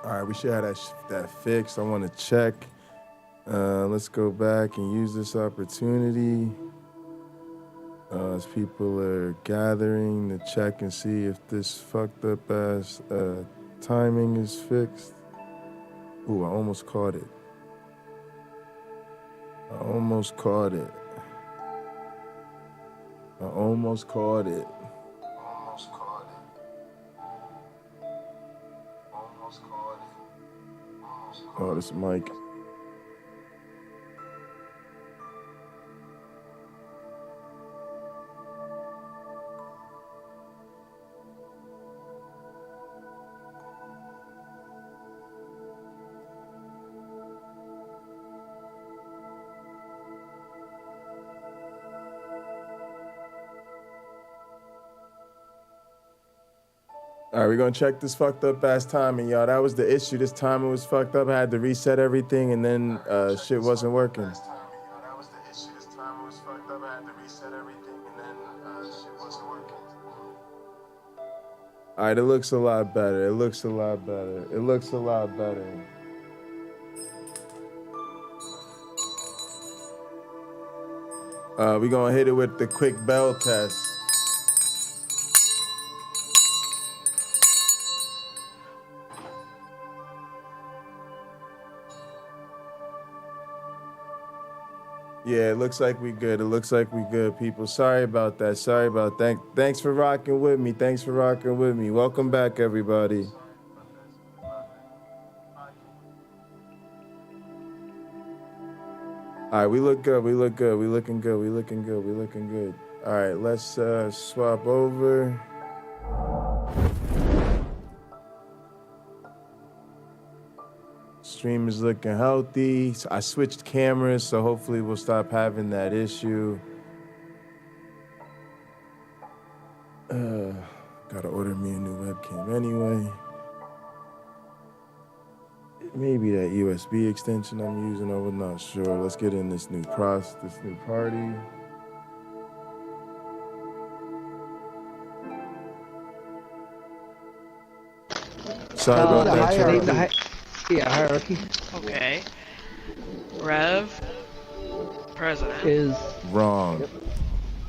All right, we should have that fixed. I want to check. Let's go back and use this opportunity as people are gathering to check and see if this fucked up ass timing is fixed. Ooh, I almost caught it. I almost caught it. Oh, this mic. All right, we're gonna check this fucked up ass timing, y'all. That was the issue. This timer was fucked up. I had to reset everything, and then shit wasn't working. That was the issue. This timer was fucked up. I had to reset everything, and then shit wasn't working. All right, it looks a lot better. It looks a lot better. We're gonna hit it with the quick bell test. Yeah, it looks like we good. People. Sorry about that. Thanks for rocking with me. Welcome back, everybody. All right, we look good. We looking good. All right, let's swap over. Stream is looking healthy. I switched cameras, so hopefully we'll stop having that issue. Gotta order me a new webcam anyway. Maybe that USB extension I'm using, I'm not sure. Let's get in this new party. Sorry about that, Charlie. Yeah, hierarchy. Okay. Rev. President. Is wrong. Yep.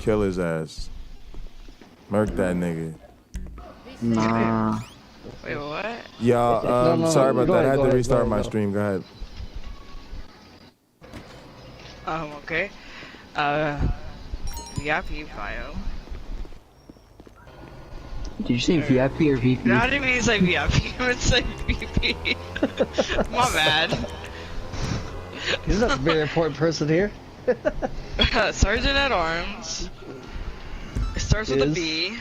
Kill his ass. Murk that nigga. Nah. Wait, what? Y'all, no, sorry about that. I had to restart my go. stream. Go ahead. Okay. VIP bio. Did you say VIP or VP? No, I didn't mean to say VIP. I meant to say VP. My bad. He's not a very important person here. Sergeant at Arms. It starts with a B.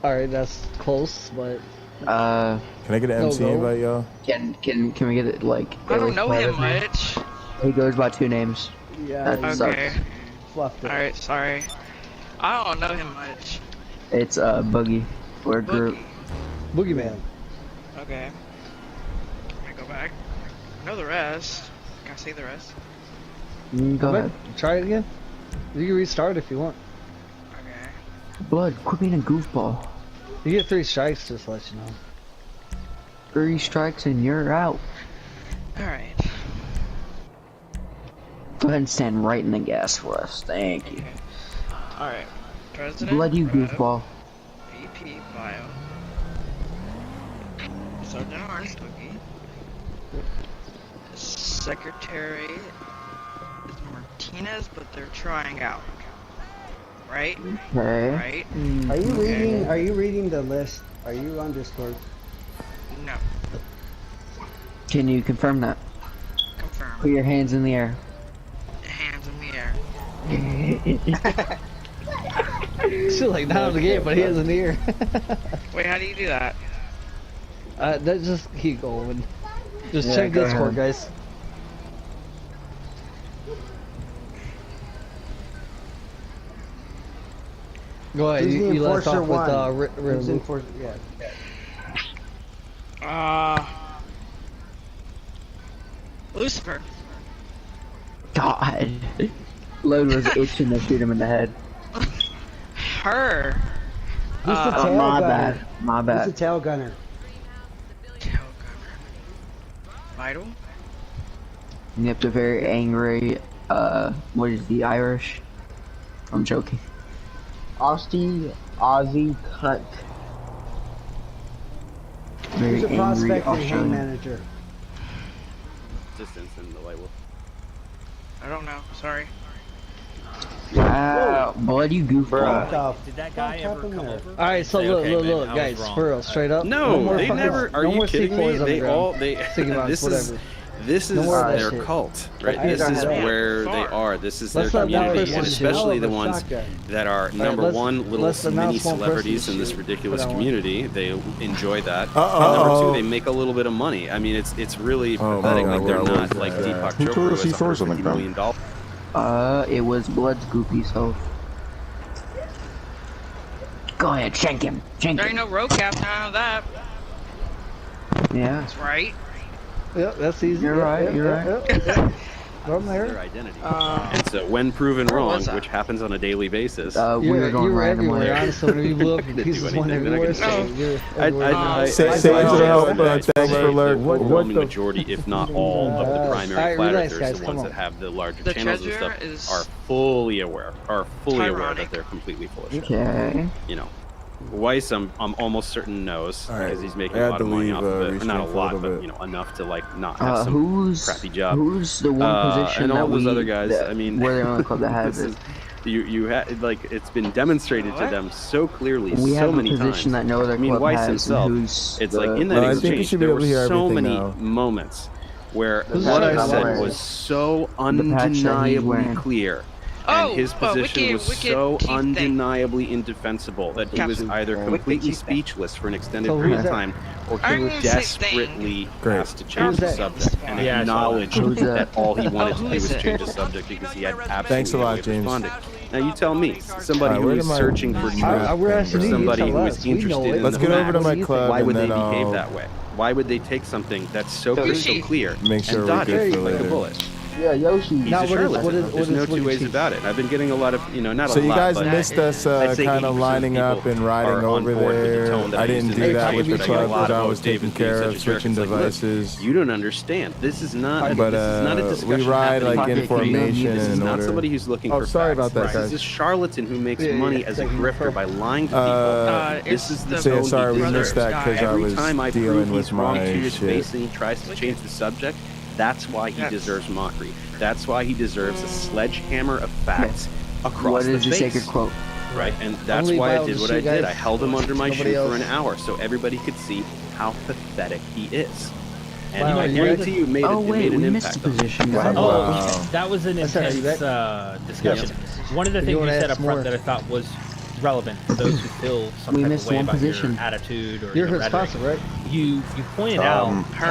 Alright, that's close, but... Can I get an MC invite, y'all? Can we get it, like... I don't know him much. He goes by 2 names. Yeah, okay. Alright, sorry. I don't know him much. It's Boogie. We're a group. Boogeyman. Okay. Let me go back. I know the rest. Can I see the rest? Go ahead. Try it again. You can restart if you want. Okay. Blood, quit being a goofball. You get 3 strikes, just to let you know. 3 strikes and you're out. Alright. Go ahead and stand right in the gas for us. Thank you. Alright. President. Blood, you goofball. VP bio. Sergeant Arms Boogie. Secretary is Martinez, but they're trying out. Right? Okay. Right? Are you reading the list? Are you on Discord? No. Can you confirm that? Confirm. Put your hands in the air. Hands in the air. Still like not on the game, but he has an ear. Wait, how do you do that? That just keep going. Just check Discord, guys. Go ahead. You left off with Enforcer. Yeah. Lucifer. God. Load was itching to shoot him in the head. Her. Who's the tail gunner? My bad. Who's the tail gunner? Tail gunner. title? Yep, the very angry, what is the Irish? I'm joking. Aussie cunt. Very Who's a angry prospect and game Australian. manager? Distance in the light wolf. I don't know. Sorry. Wow, bloody goofball. What the Did that fuck guy ever happened come there? over? Alright, so Say, look, okay, look, man, look, I was guys, wrong. for real, straight up. No, more they fucking- never. Are no you more kidding me? C4s on the They ground. all they. Sticky bombs, This is whatever. this No is more of that their shit. cult, right? I This don't is have where they that. are. This is Let's their let that community, person and shoot. especially the Hell of a ones shotgun. that are number let's- one little let's mini announce one person celebrities to in this shoot. ridiculous Put on one. community. They enjoy that. Uh-oh. And number two, they make a little bit of money. I mean, it's really Oh, pathetic. my Like they're God, not what like was that? Deepak Who Chopra told who us has he throws on the $150 ground? million. It was Blood's goopy, so. Go ahead, shank him. Shank There ain't him. no road cap now. That. Yeah. That's right. Yep, that's easy. You're Yep, right, yep, you're yep, right. yep, yep. From Their there. identity. Um, And so when proven where wrong, was I? which happens on a daily basis, We You were going were randomly. everywhere, honestly. When you blew up, Didn't your do pieces went anything, they're everywhere. not So gonna you're I everywhere. Say Say- say say- to the help, That's thanks for alert. the What overwhelming the majority, if not all, of the primary Alright, flat relax, earthers, guys, the come ones on. that have the larger The channels and treasure stuff, is are fully aware Tyrannic. that they're completely full of shit. Okay. You know, Weiss, I'm almost certain knows All right. because he's making I a had lot to of money leave, off of it. Or not a restraint for a lot, little but bit. enough to like not have some Who's crappy job. Who's the one position and that all those we other guys. that I mean, we're the only club that has this it? is- you had like it's been demonstrated to What? them so clearly, We so have a many position times. that no other I mean, club Weiss has. himself, And who's it's the, like in that No, I think you exchange, should be there able were to hear so everything many now. moments where Who's what that I said wearing? was so patch that he's undeniably wearing. clear. Oh, And his position wicked- was wicked so key thing. undeniably indefensible that he was Captain. either Wicked completely key thing. speechless for an extended So period who's of that? time, or I he didn't say desperately Great. asked to change Who's the that? subject and Yeah, I saw acknowledged that. Who's that that? all he wanted who to do is was it? change the subject because he had absolutely Thanks a lot, no way of James. responding. Now you tell me, somebody Alright, who where is did my- searching for I- truth, we're asking you, somebody you who tell is us. We know interested it. in Let's the get over to facts, my What do you club think? why would and they then behave I'll that way? Why would they take something that's so Yoshi. crystal clear Make sure and we're dodge good it for like a later. bullet? Yeah, Yoshi. He's Now, a what is- charlatan. what is- There's what no is two ways cheat? about it. I've been getting a lot of, not So a you lot, guys but missed us I'd say kind of 80% lining people up and riding are on over board with the there. tone that I I didn't used do in that the with the exchange, but I get a club lot because I of was David taking being care such of a jerk. switching It's like, look, devices. you don't understand. This is not. But this is not a discussion we ride happening like in in Pocket, can you formation give me This is in not order. somebody who's looking Oh, for sorry facts. about that, This guys. is a charlatan who makes Yeah, money yeah, as a thank you. grifter by lying to people. It's This is the the zone he sorry, we deserves. missed that because I Every was time I dealing prove with he's wrong my to his shit. face and he tries to change the subject, that's why he Yes. deserves mockery. That's why he deserves a sledgehammer of facts across What the is the face. sacred quote? Right, and that's Only why I violence did what to I you did. guys. I held him under my Nobody shoe for else. an hour so everybody could see how pathetic he is. And Wow, I you guarantee you it made, Oh it wait, made an we missed impact the on him. position. Wow. guys. Wow. That was an That's all right, intense you discussion. One of the If you things you wanna said ask up front more. that I thought was relevant for those who feel some We type missed of way one about position. your attitude or You're your responsible, right? You pointed out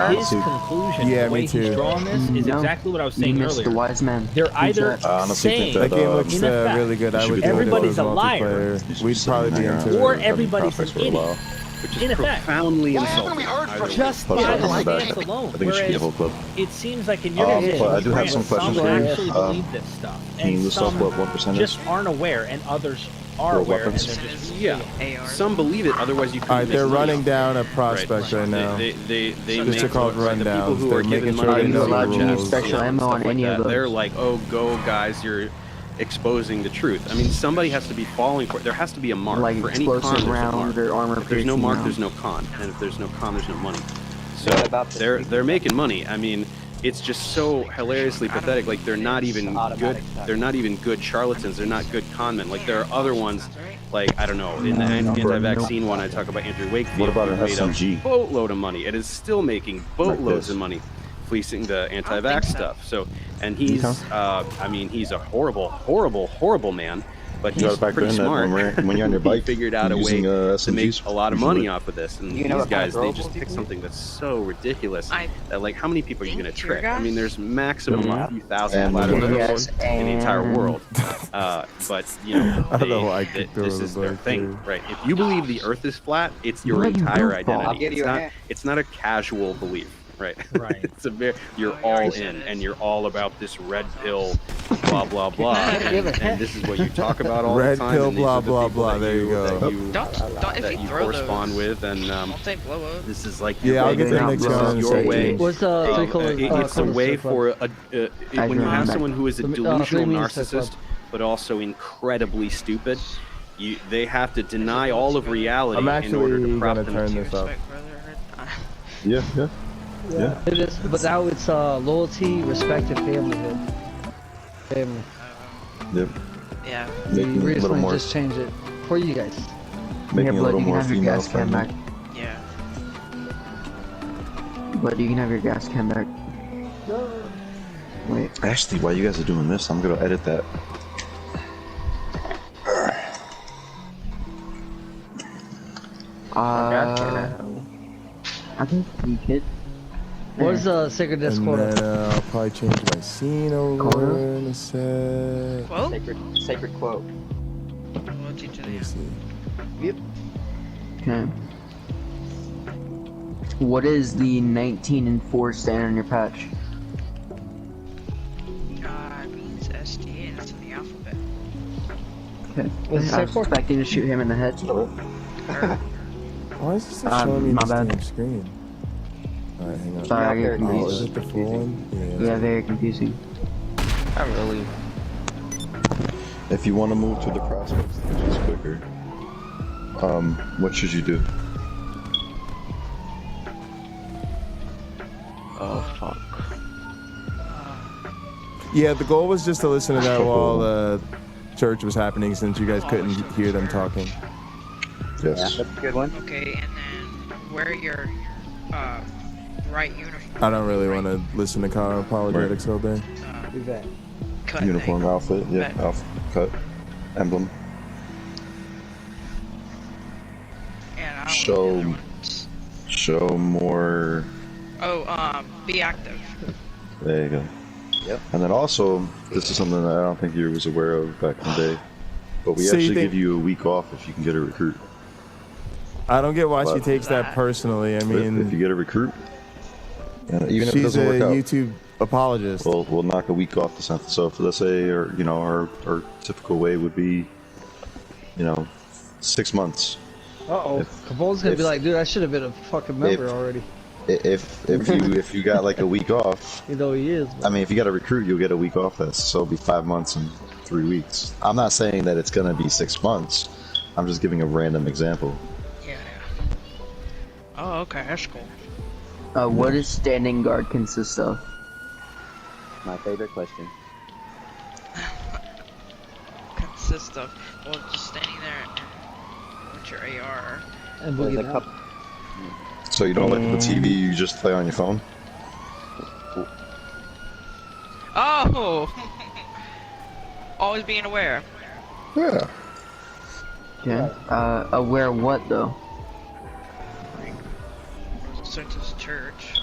his conclusion, Yeah, the way me too. he's drawn this is No, exactly what I was You saying missed the earlier. wise man. They're Who's either that? I honestly think saying That game looks in effect, really good. I would do it if it everybody's was a liar. multiplayer. We'd probably be into or it. everybody's an idiot. Which is In effect. profoundly insulting. Either way. Just Plus, by I the like that. stance alone. I think it should be a Whereas whole club. it seems like in your But position, I do have some some questions for you. actually believe this stuff, Can you and list off some what 1% is? just aren't aware, and others are For aware, and weapons? they're just Yeah, AR. some believe it, otherwise you couldn't All right, they're make money running off down a it. prospect right now. They Just make to call it the people rundowns. who They're are given making sure money they in know super the chats, rules. Special and ammo stuff on like any of that. those. They're like, oh, go guys, you're exposing the truth. I mean, somebody has to be falling for it. There has to be a mark Like for any con. explosive There's a rounds mark. or armor If there's no piercing mark, rounds. there's no con, and if there's no con, there's no money. So What about the they're making money. I mean, it's just so hilariously pathetic. Like they're not even good. Automatic shot. They're not even good charlatans. They're not good conmen. Like there are other ones. Like I don't know. In the anti-vaccine one, I talk about Andrew Wakefield. What about who an made a SMG? boatload of money. It is still making boatloads this. of money, fleecing the anti-vax so. stuff. So, and he's, I mean, he's a horrible, horrible, horrible man. But You he's gotta factor pretty in that smart. when you're on your He bike, figured out a you're way using, to make SMGs a lot of usually. money off of this. And You these know what kind guys, of they girls just will pick do? something that's so ridiculous I that, like, how many people are you going to think your trick? I mean, guys- there's maximum a few thousand And flat earthers yes, in the entire and- world. But, you know, I don't know why I kicked this over is the their bike thing, here. right? If you believe the Earth is flat, it's your Bloody entire goofball. identity. I'll give you a hand. It's not a casual belief. Right. Right. It's a very, you're Oh, you all already said in, it. and you're all about this red pill, blah blah blah, and this is what you talk about all Red the time. pill, and these blah, are the blah, people blah. that There you go. That you, Don't if that you you throw correspond those, with, and don't they blow up? this is like Yeah, I'll get the not next blow one up on your stage. way. What's the three colors? It's a way for when you have someone who is a delusional 3 minutes narcissist, but also incredibly stupid. They have to deny all of reality I'm in order to actually prop gonna them turn to this up. Respect brotherhood. Yeah. It is, but now it's loyalty, respect, and familyhood. Family. Yep. Yeah. We Making it a little recently more, just changed it for you guys. making it a Blood, little you can more have your female gas can friendly. back. Yeah. But you can have your gas can back. Wait. Actually, while you guys are doing this, I'm gonna edit that. I think you could. Where's the sacred And discord? then I'll probably change my scene over in a sec. Well, Sacred quote. we'll teach Let me you. see. Okay. What is the 19 and 4 stand on your patch? It means STA, and that's in the alphabet. Okay. What's it I stand was for? expecting to shoot him in the head. Why is this still showing me my this bad. damn screen? Alright, hang on. Sorry, I get Oh, is confused. it the full one? Yeah, very confusing. Not really. If you want to move to the prospect stage, it's quicker. What should you do? Oh fuck. Yeah, the goal was just to listen to that while the church was happening, since you guys couldn't hear them talking. Yes. That's a good one. Okay, and then wear your right uniform. I don't really want to listen to Counter-Apologetics all day. Do that. Cut Uniform thing. outfit, yeah, Right. outfit, cut, emblem. And I don't Show- know the other ones. Show more. Oh, be active. There you go. Yep. And then also, this is something that I don't think you was aware of back in the day, but we So you actually think- give you a week off if you can get a recruit. I don't get why she But- takes that personally. I If you mean, get a recruit, and even if it she's doesn't a work out, YouTube apologist. we'll knock a week off the sentence. So if, let's say, or our typical way would be, 6 months. Uh-oh. Capone's gonna be like, dude, I should have been a fucking member already. If you got like a week off, You know he is. I mean, if you got a recruit, you'll get a week off. So it'll be 5 months and 3 weeks. I'm not saying that it's gonna be 6 months. I'm just giving a random example. Yeah. Oh, okay, that's cool. What does standing guard consist of? My favorite question. Consist of, well, just standing there and with your AR. And There's boogie a down. couple. So you don't look at the TV, you just play on your phone. Oh! Always being aware. Yeah. Okay. Aware what though? Since it's church.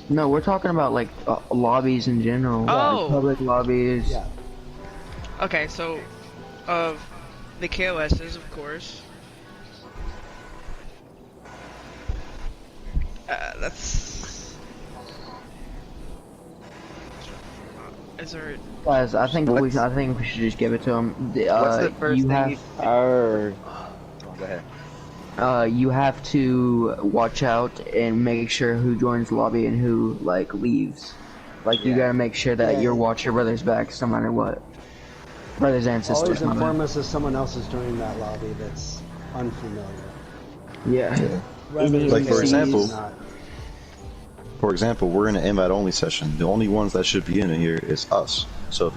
No, we're talking about like lobbies in general. Oh! Public lobbies. Yeah. Okay, so, of the KOSs, of course. That's... Is there... Guys, I think we should just give it to them. What's the first you thing have, you... Go ahead. you have to watch out and make sure who joins the lobby and who like leaves. Like you Yeah. gotta make sure that you watch your brother's backs no matter what. Brothers and sisters. Always my bad. inform us if someone else is joining that lobby that's unfamiliar. Yeah. Whether Like, it's for example- or not. For example, we're in an invite-only session. The only ones that should be in here is us. So if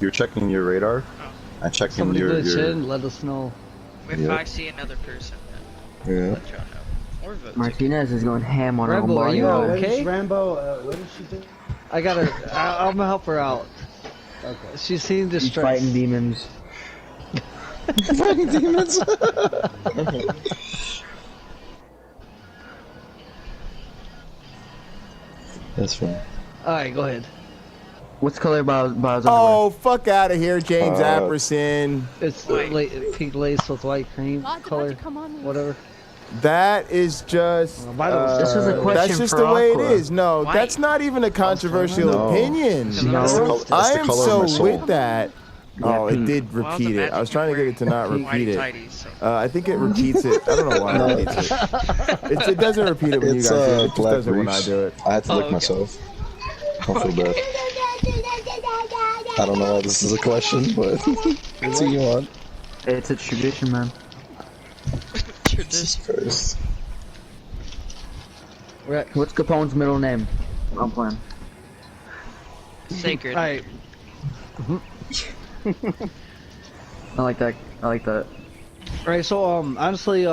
you're checking your radar and checking Somebody your glitch in, let us know. If Yeah. I see another person, yeah. then let y'all know. Or vote. Martinez is going ham on her Rambo, are body. you Yo, okay? Rambo, what did she do? I gotta. I'm gonna help her out. Okay. She seemed He's distressed. fighting demons. Fighting demons. That's fun. Alright, go ahead. What's color Bow's underwear? Oh, fuck out of here, James Uh, Apperson. It's White. pink lace with white cream color, whatever. That is just. This was a question that's just for the way Aqua. it is. No, Why? that's not even a controversial No. opinion. No. I am so soul. with that. Oh, it did Well, repeat it. I was trying to get it to not repeat it. Whitey-tighties, so. I think it repeats it. I don't know why it repeats it. It doesn't repeat it when you It's guys do it. It just black does it when I briefs. do it. I had to lick okay. myself. Don't feel bad. I don't know why this is a question, but it's what you want. It's a tradition, man. Jesus Christ. What's Capone's middle name? I'm playing. Sacred. Alright. I like that. I like that. Alright, so honestly,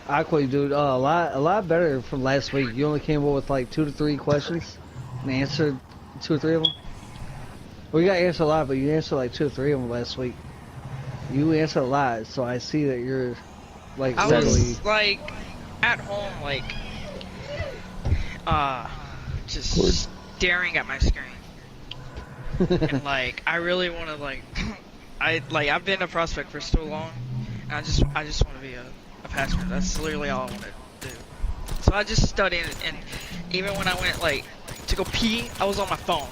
Aqua, dude, a lot better from last week. You only came up with like 2 to 3 questions and answered 2 or 3 of them. Well, you got to answer a lot, but you answered like 2 or 3 of them last week. You answered a lot, so I see that you're like I literally. was like at home, like just staring at my screen, and like I really want to I've been a prospect for so long, and I just want to be a pastor. That's literally all I want to do. So I just studied, and even when I went like to go pee, I was on my phone.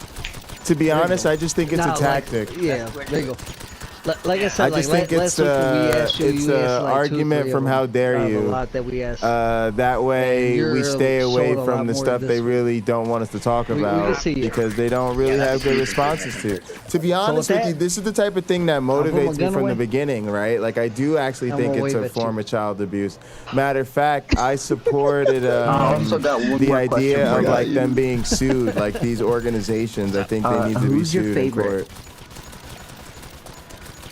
To be honest, I just think it's a tactic. Yeah, there you go. Like I said, I just like think it's last week when we asked you, it's you an answered, like, argument 2 or 3 from of how them dare out of you. A lot that we asked. That way And we you're stay away showing a from lot the more stuff this they week. really don't want us to talk We about can see it. because they don't really have good responses to it. To be honest with that- you, this is the type of thing that put my motivates me gun from away. the beginning, right? Like I do actually I'm think gonna it's a wave at form you. of child abuse. Matter of fact, I supported also got one the more idea question of for like you. them being sued, like these organizations. I think they need to be who's your sued in favorite? court.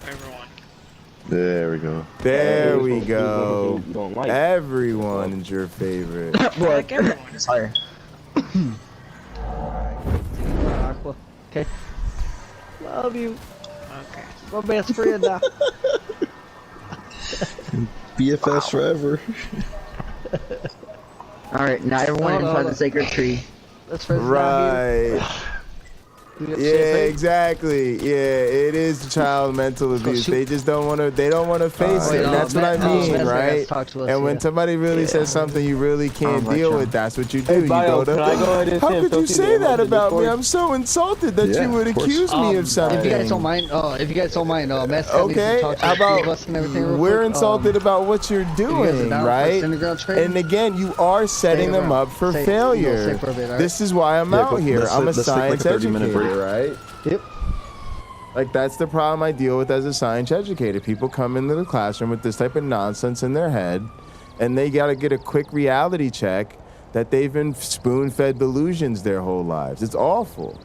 Everyone. There we go. There we You go. don't like. Everyone is your favorite. I like everyone. Sorry. Aqua. Okay. Love you. Okay. My best friend now. BFS forever. Alright, now everyone Hold on, inside hold the on. sacred tree. That's friends now, Right. dude. You got Yeah, champagne? exactly. Yeah, it is child mental abuse. shoot. They just don't want to. They don't want to face Wait, it. no, That's what I Matt- no, mean, Matt's like, right? let's talk to us, And when yeah. somebody really says something you really can't I'll let deal you. with, that's what you do. Hey, You Bio, go to. can I go ahead and How send could you Filthy say to that the about me? Discord? I'm so insulted that Yeah, you would of course. accuse me of If something. you guys don't mind, Matt's got me Okay, to talk to how a few of about us and everything real we're quick. insulted about what you're you guys are doing, down for right? underground training? And again, you are setting them around. up for Stay- failure. stay for a bit, all right? This is why I'm Yeah, out but here. let's I'm a take like science a 30-minute break. educator, right? Yep. Like that's the problem I deal with as a science educator. People come into the classroom with this type of nonsense in their head, and they got to get a quick reality check that they've been spoon-fed delusions their whole lives. It's awful.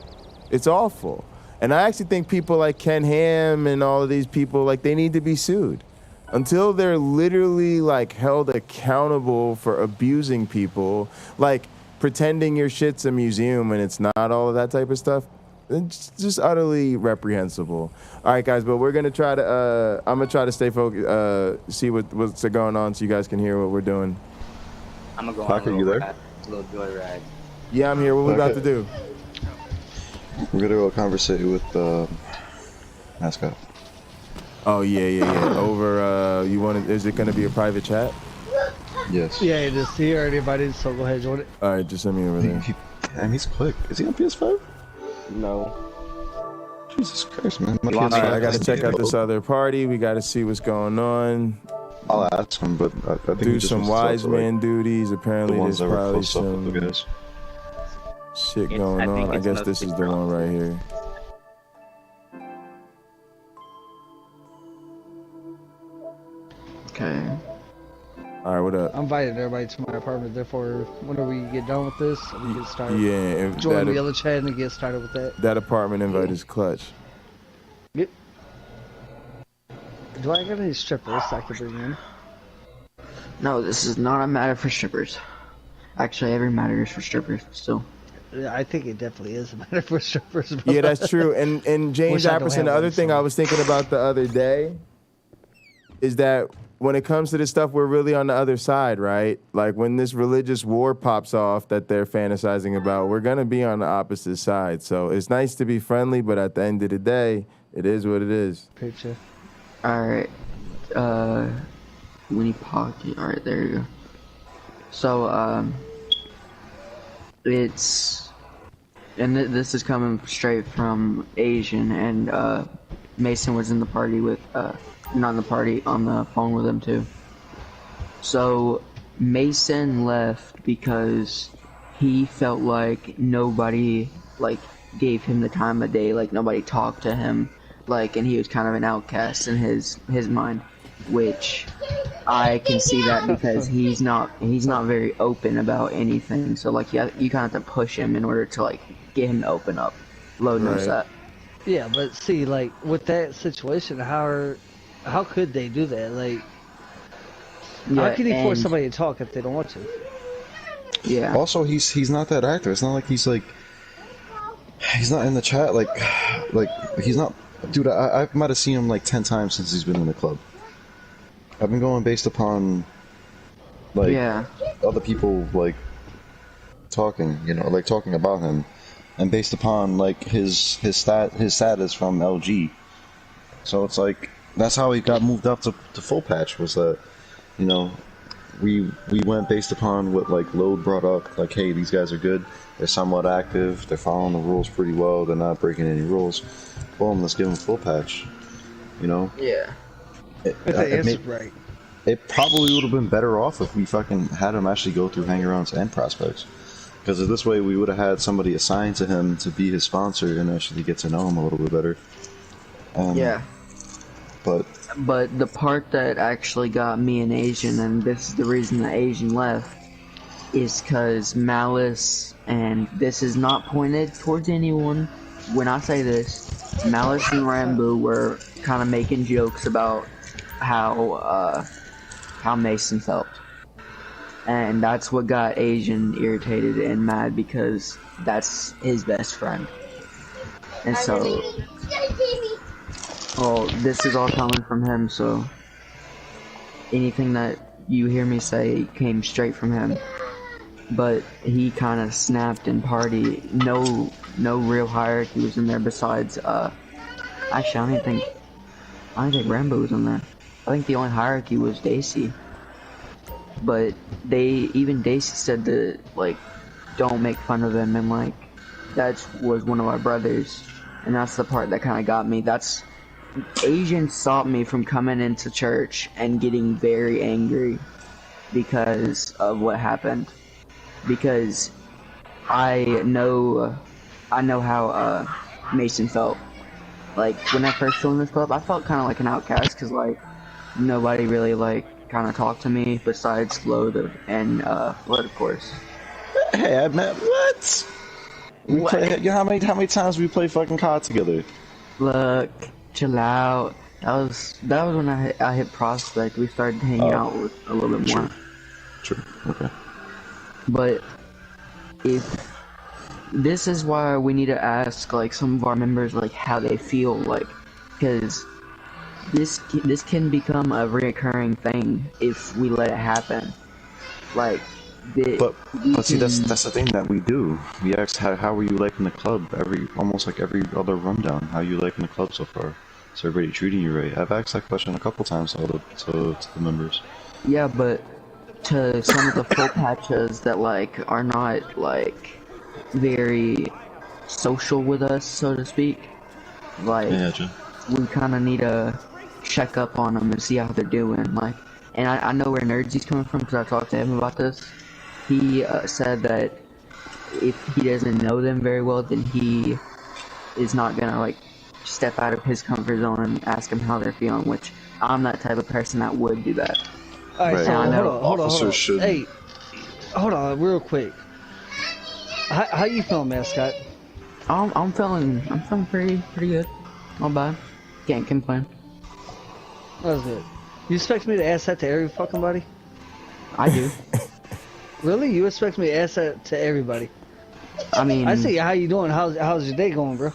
It's awful. And I actually think people like Ken Ham and all of these people, like they need to be sued. Until they're literally like held accountable for abusing people, like pretending your shit's a museum and it's not, all of that type of stuff. It's just utterly reprehensible. All right, guys, but we're gonna try to. I'm gonna try to stay focused. See what's going on, so you guys can hear what we're doing. I'm gonna go Pac, on are you there? a little joyride. Yeah, I'm here. What we about Okay. to do? We're gonna go conversate with mascot. Oh yeah. Over. You want? Is it gonna be a private chat? Yes. Yeah, it is. He already invited, so go ahead, join it. All right, just send me over there. Damn, he's quick. Is he on PS5? No. Jesus Christ, man. My You want me All PS5 right, I gotta is check out this old. other party. We gotta see what's going on. I'll ask him, but I think he Do just some wants to talk wise to, like, man duties. the Apparently, ones there's that were probably close up with the some guys. shit It's- going I think on. I it's guess mostly this is the one right here. Okay. All right, what up? I invited everybody to my apartment, therefore, whenever we get done with this, we get started. Yeah, if Join the that, other chat and get started with that. that apartment invite is clutch. Yep. Do I got any strippers I could bring in? No, this is not a matter for strippers. Actually, every matter is for strippers, still. Yeah, I think it definitely is a matter for strippers. Bro. Yeah, that's true. And James Wish I don't Apperson, have the other one, thing so- I was thinking about the other day is that when it comes to this stuff, we're really on the other side, right? Like when this religious war pops off that they're fantasizing about, we're gonna be on the opposite side. So it's nice to be friendly, but at the end of the day, it is what it is. Picture. Alright. Winnie Pocket. Alright, there you go. So, it's... And this is coming straight from Asian, and Mason was in the party with, not in the party, on the phone with him too. So, Mason left because he felt like nobody, like, gave him the time of day, like, nobody talked to him, like, and he was kind of an outcast in his mind, which I can see that because he's not very open about anything, so, like, you kind of have to push him in order to, like, get him to open up. Load knows that. Yeah, but see, like, with that situation, how could they do that? Like, how can he force somebody to talk if they don't want to? Yeah. Also, he's not that active. It's not like he's not in the chat. Like he's not. Dude, I might have seen him like 10 times since he's been in the club. I've been going based upon like other people like talking, you know, like talking about him, and based upon like his status from LG. So it's like that's how he got moved up to full patch, was that, you know, we went based upon what like Load brought up, like, hey, these guys are good, they're somewhat active, they're following the rules pretty well, they're not breaking any rules. Boom, let's give them full patch. You know? Yeah. It probably would have been better off if we fucking had him actually go through hangarounds and prospects. Because this way we would have had somebody assigned to him to be his sponsor and actually get to know him a little bit better. Yeah. But the part that actually got me an Asian, and this is the reason the Asian left, is because Malice, and this is not pointed towards anyone, when I say this, Malice and Rambo were kind of making jokes about how Mason felt. And that's what got Asian irritated and mad, because that's his best friend. And so, well, this is all coming from him, so anything that you hear me say came straight from him. But he kind of snapped in party. No real hierarchy was in there besides, actually, I don't think Rambo was in there. I think the only hierarchy was Daisy. But even Daisy said that, like, don't make fun of him, and, like, that was one of our brothers. And that's the part that kind of got me. Asian stopped me from coming into church and getting very angry because of what happened. Because I know how Mason felt. Like, when I first joined this club, I felt kind of like an outcast, because, like, nobody really, like, kind of talked to me besides Load and Blood, of course. Hey, I met what? How many times we play fucking COD together? Look, chill out. That was when I hit Prospect. We started hanging out with a little bit more. True. Okay. But if this is why we need to ask, like, some of our members, like, how they feel, like, because this can become a reoccurring thing if we let it happen. Like, but see, that's the thing that we do. We ask how are you liking the club almost like every other rundown. How are you liking the club so far? Is everybody treating you right? I've asked that question a couple times to the members. Yeah, but to some of the full patches that, like, are not, like, very social with us, so to speak, like, we kind of need to check up on them and see how they're doing. Like, and I know where Nerdsy's coming from, because I talked to him about this. He said that if he doesn't know them very well, then he is not gonna, like, step out of his comfort zone and ask them how they're feeling, which I'm that type of person that would do that. Alright, so hold on. Hey, hold on, real quick. How you feeling, Mascot? I'm feeling pretty good. Not bad. Can't complain. That was good. You expect me to ask that to every fucking body? I do. Really? You expect me to ask that to everybody? I mean, I see how you doing. How's your day going, bro?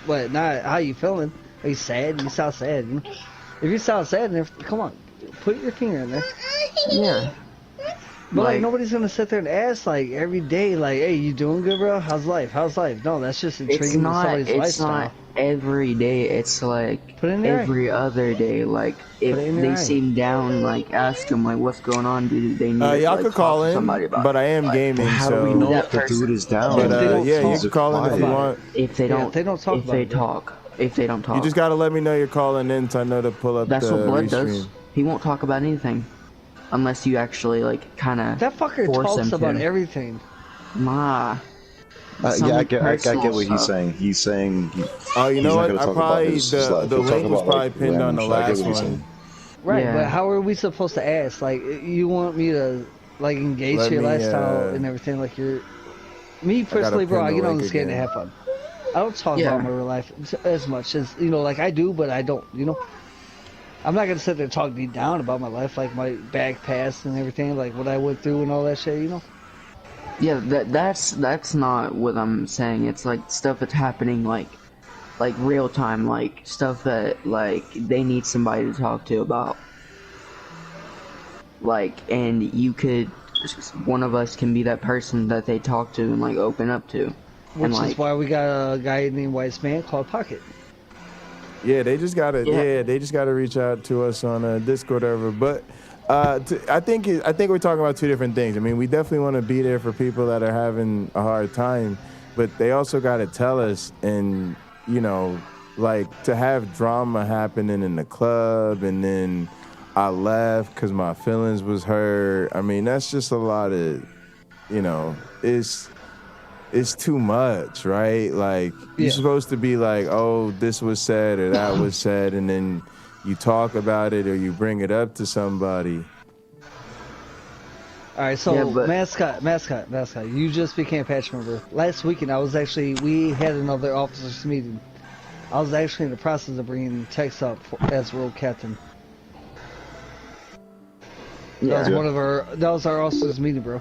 But not how you feeling. Are you sad? You sound sad. You know? If you sound sad, then come on, put your finger in there. Yeah. But like nobody's gonna sit there and ask like every day, like, "Hey, you doing good, bro? How's life? How's life?" No, that's just intriguing to somebody's lifestyle. It's not every day. It's like every other day. Like if they seem down, like ask them like, "What's going on? Do they need?" Y'all could call in, but I am gaming. How so do we know if the dude is down? But yeah, you can call in if you want. If they don't talk, you just gotta let me know you're calling in, so I know to pull up. That's the what Blood restream. does. He won't talk about anything. Unless you actually like kind of that fucker talks about everything. Yeah, I get what he's saying. He's saying. Oh, you know what? I probably the link was probably pinned on the last one. Right, but how are we supposed to ask? Like, you want me to like engage your lifestyle and everything? Like, me personally, bro. I get on the skate and have fun. I don't talk about my real life as much as like I do, but I don't. I'm not gonna sit there and talk deep down about my life, like my back past and everything, like what I went through and all that shit, Yeah, that's not what I'm saying. It's like stuff that's happening, like real time, like stuff that like they need somebody to talk to about. Like, and one of us can be that person that they talk to and like open up to. Which is why we got a guy named Wise Man called Pocket. Yeah, they just gotta. Yeah, they just gotta reach out to us on Discord or whatever. But I think we're talking about two different things. I mean, we definitely want to be there for people that are having a hard time, but they also gotta tell us. And like to have drama happening in the club, and then I left because my feelings was hurt. I mean, that's just a lot of, it's too much, right? Like, you're supposed to be like, oh, this was said or that was said, and then you talk about it or you bring it up to somebody. All right, so mascot, you just became a patch member. Last weekend, we had another officers meeting. I was actually in the process of bringing Tex up as world captain. That was our officers meeting, bro.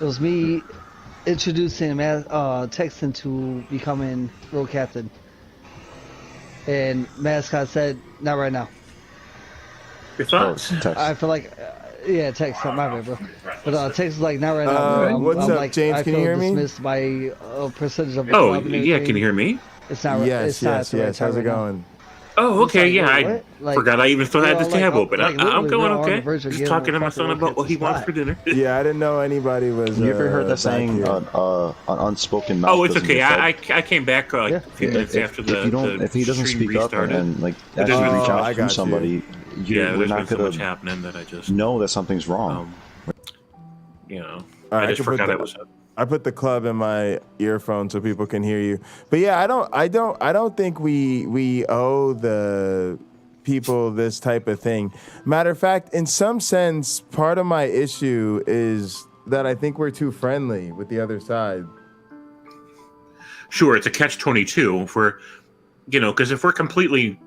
It was me introducing Tex into becoming world captain. And mascot said, not right now. Your thoughts? I feel like, Tex, my bad, bro. But Tex is like, not right now. What's up, James? Can you hear me? Dismissed by a percentage of. Oh, yeah. Can you hear me? It's not. Yes. How's it going? Oh, okay, yeah. I forgot I even still had the table, but I'm going okay. Just talking to my son about what he wants for dinner. Yeah, I didn't know anybody was. You ever heard that saying on unspoken mouth? Oh, it's okay. I came back like a few minutes after the if he doesn't speak up and like actually reach out to somebody, we're not so much happening that I just know that something's wrong. I just forgot it was up. I put the club in my earphone so people can hear you. But yeah, I don't think we owe the people this type of thing. Matter of fact, in some sense, part of my issue is that I think we're too friendly with the other side. Sure, it's a catch-22 for, because if we're completely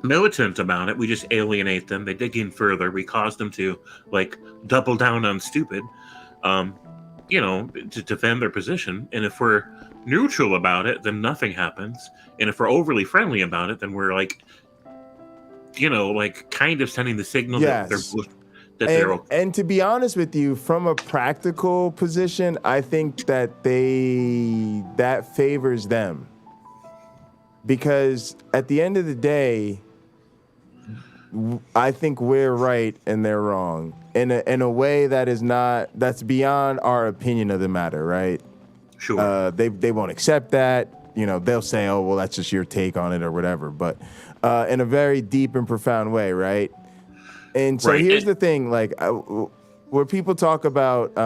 militant about it, we just alienate them. They dig in further. We cause them to like double down on stupid. To defend their position. And if we're neutral about it, then nothing happens. And if we're overly friendly about it, then we're like, kind of sending the signal that they're okay. And to be honest with you, from a practical position, I think that that favors them. Because at the end of the day, I think we're right and they're wrong in a way that's beyond our opinion of the matter, right? Sure. They won't accept that. They'll say, oh, well, that's just your take on it or whatever. But in a very deep and profound way, right? And so here's the thing, like where people talk about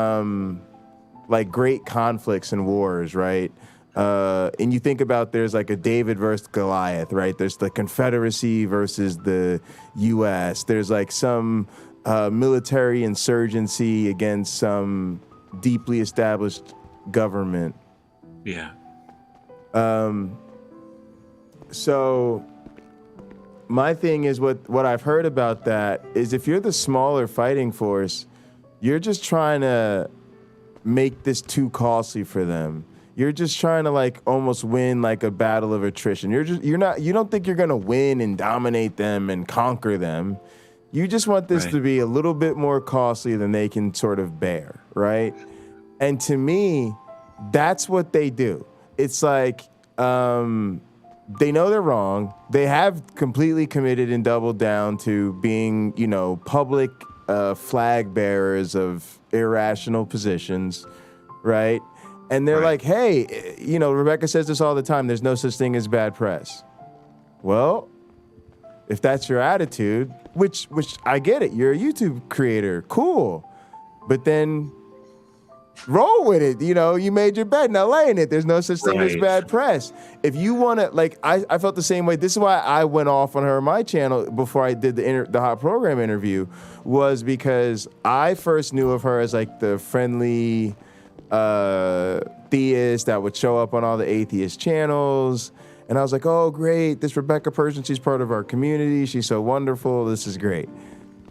like great conflicts and wars, right? And you think about there's like a David versus Goliath, right? There's the Confederacy versus the U.S. There's like some military insurgency against some deeply established government. Yeah. So my thing is what I've heard about that is if you're the smaller fighting force, you're just trying to make this too costly for them. You're just trying to like almost win like a battle of attrition. You don't think you're gonna win and dominate them and conquer them. You just want this Right. to be a little bit more costly than they can sort of bear, right? And to me, that's what they do. It's like they know they're wrong. They have completely committed and doubled down to being, public flag bearers of irrational positions, right? And they're like, hey, Rebecca says this all the time. There's no such thing as bad press. Well, if that's your attitude, which I get it, you're a YouTube creator, cool. But then roll with it. You made your bed, now lay in it. There's no such thing as bad press. If you want to, I felt the same way. This is why I went off on her on my channel before I did the Hot Program interview, was because I first knew of her as like the friendly theist that would show up on all the atheist channels. And I was like, oh, great. This Rebecca person, she's part of our community. She's so wonderful. This is great.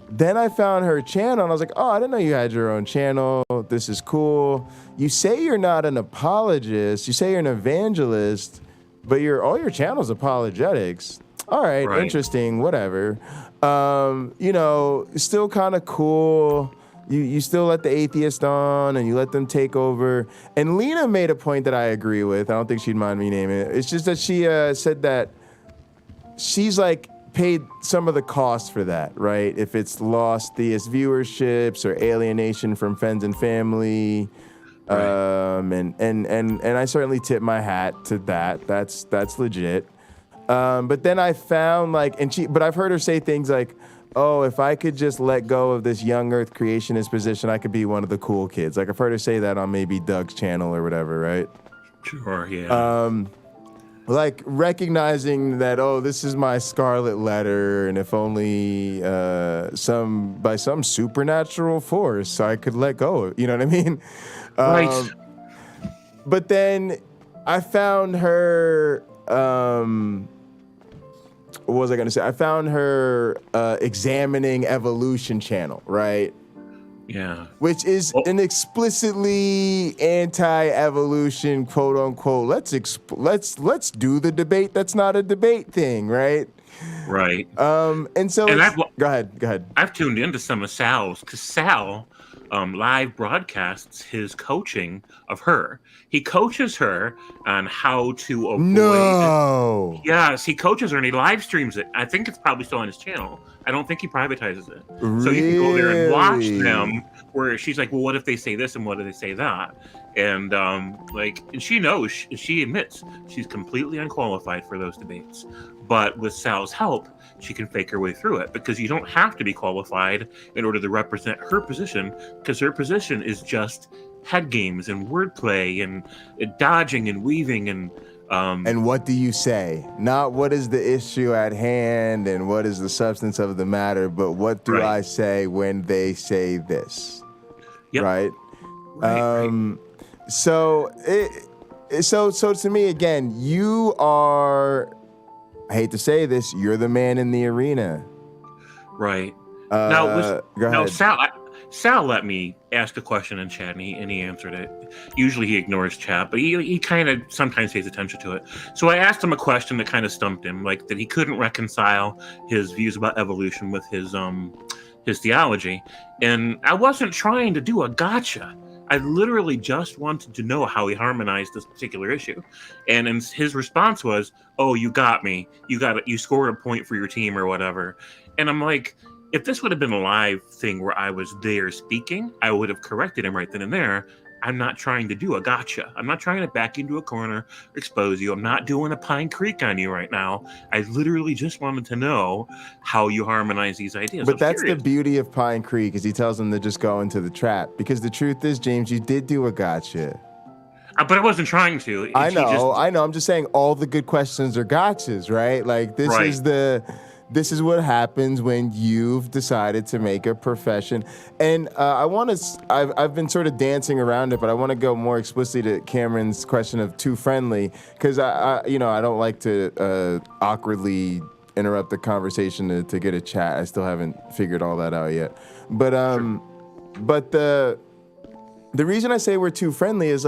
Then I found her channel and I was like, oh, I didn't know you had your own channel. This is cool. You say you're not an apologist. You say you're an evangelist, but all your channel's apologetics. All right, interesting, whatever. Still kind of cool. You still let the atheist on and you let them take over. And Lena made a point that I agree with. I don't think she'd mind me naming it. It's just that she said that she's like paid some of the cost for that, right? If it's lost theist viewerships or alienation from friends and family. And I certainly tip my hat to that. That's legit. But then I found but I've heard her say things like, oh, if I could just let go of this young earth creationist position, I could be one of the cool kids. Like I've heard her say that on maybe Doug's channel or whatever, right? Sure, yeah. Like recognizing that, oh, this is my scarlet letter, and if only by some supernatural force I could let go. You know what I mean? Right. But then I found her. What was I going to say? I found her examining evolution channel, right? Yeah. Which is an explicitly anti-evolution, quote unquote. Let's do the debate. That's not a debate thing, right? Right. And so go ahead. I've tuned into some of Sal's, because Sal live broadcasts his coaching of her. He coaches her on how to avoid. No. Yes, he coaches her and he live streams it. I think it's probably still on his channel. I don't think he privatizes it. Really? So you can go there and watch them where she's like, well, what if they say this and what if they say that? And and she knows, she admits she's completely unqualified for those debates. But with Sal's help, she can fake her way through it, because you don't have to be qualified in order to represent her position, because her position is just head games and wordplay and dodging and weaving and what do you say? Not what is the issue at hand and what is the substance of the matter, but what do I say when they say this? Yep. Right? So to me, again, you are, I hate to say this, you're the man in the arena. Right. Go ahead. Sal let me ask a question in chat, and he answered it. Usually he ignores chat, but he kind of sometimes pays attention to it. So I asked him a question that kind of stumped him, like that he couldn't reconcile his views about evolution with his theology. And I wasn't trying to do a gotcha. I literally just wanted to know how he harmonized this particular issue. And his response was, oh, you got me. You scored a point for your team or whatever. And I'm like, if this would have been a live thing where I was there speaking, I would have corrected him right then and there. I'm not trying to do a gotcha. I'm not trying to back you into a corner, expose you. I'm not doing a Pine Creek on you right now. I literally just wanted to know how you harmonize these ideas. But that's the beauty of Pine Creek, is he tells them to just go into the trap. Because the truth is, James, you did do a gotcha. But I wasn't trying to. I know. I'm just saying all the good questions are gotchas, right? Like this is what happens when you've decided to make a profession. And I've been sort of dancing around it, but I want to go more explicitly to Cameron's question of too friendly, because I don't like to awkwardly interrupt the conversation to get a chat. I still haven't figured all that out yet. But but the reason I say we're too friendly is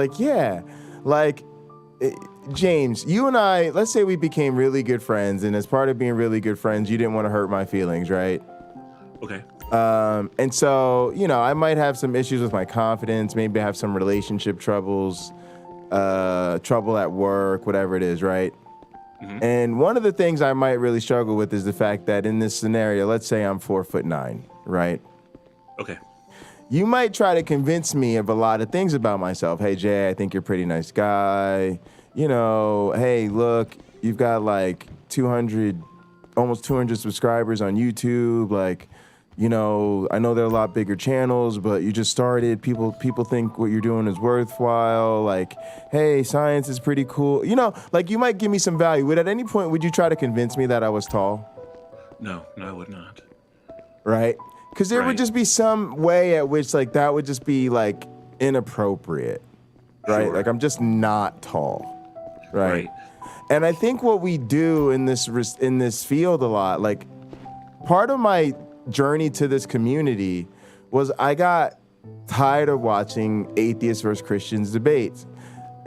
James, you and I, let's say we became really good friends, and as part of being really good friends, you didn't want to hurt my feelings, right? Okay. And so, you know, I might have some issues with my confidence. Maybe I have some relationship troubles, trouble at work, whatever it is, right? Mm-hmm. And one of the things I might really struggle with is the fact that in this scenario, let's say I'm 4'9", right? Okay. You might try to convince me of a lot of things about myself. Hey, Jay, I think you're a pretty nice guy. You know, hey, look, you've got like almost 200 subscribers on YouTube. Like, you know, I know there are a lot bigger channels, but you just started. People think what you're doing is worthwhile. Like, hey, science is pretty cool. You know, like you might give me some value. At any point, would you try to convince me that I was tall? No, I would not. Right? Because there would just be some way at which, like, that would just be, like, inappropriate, right? Sure. Like, I'm just not tall, right? And I think what we do in this field a lot, like, part of my journey to this community was I got tired of watching atheists versus Christians debates.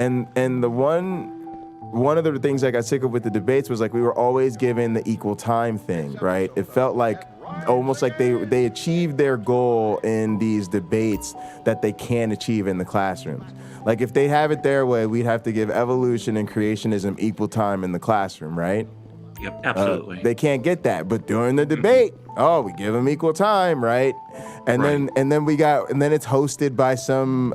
And the one of the things I got sick of with the debates was, like, we were always given the equal time thing, right? It felt like almost like they achieved their goal in these debates that they can't achieve in the classrooms. Like, if they have it their way, we'd have to give evolution and creationism equal time in the classroom, right? Yep, absolutely. They can't get that, but during the debate, we give them equal time, right? And then it's hosted by some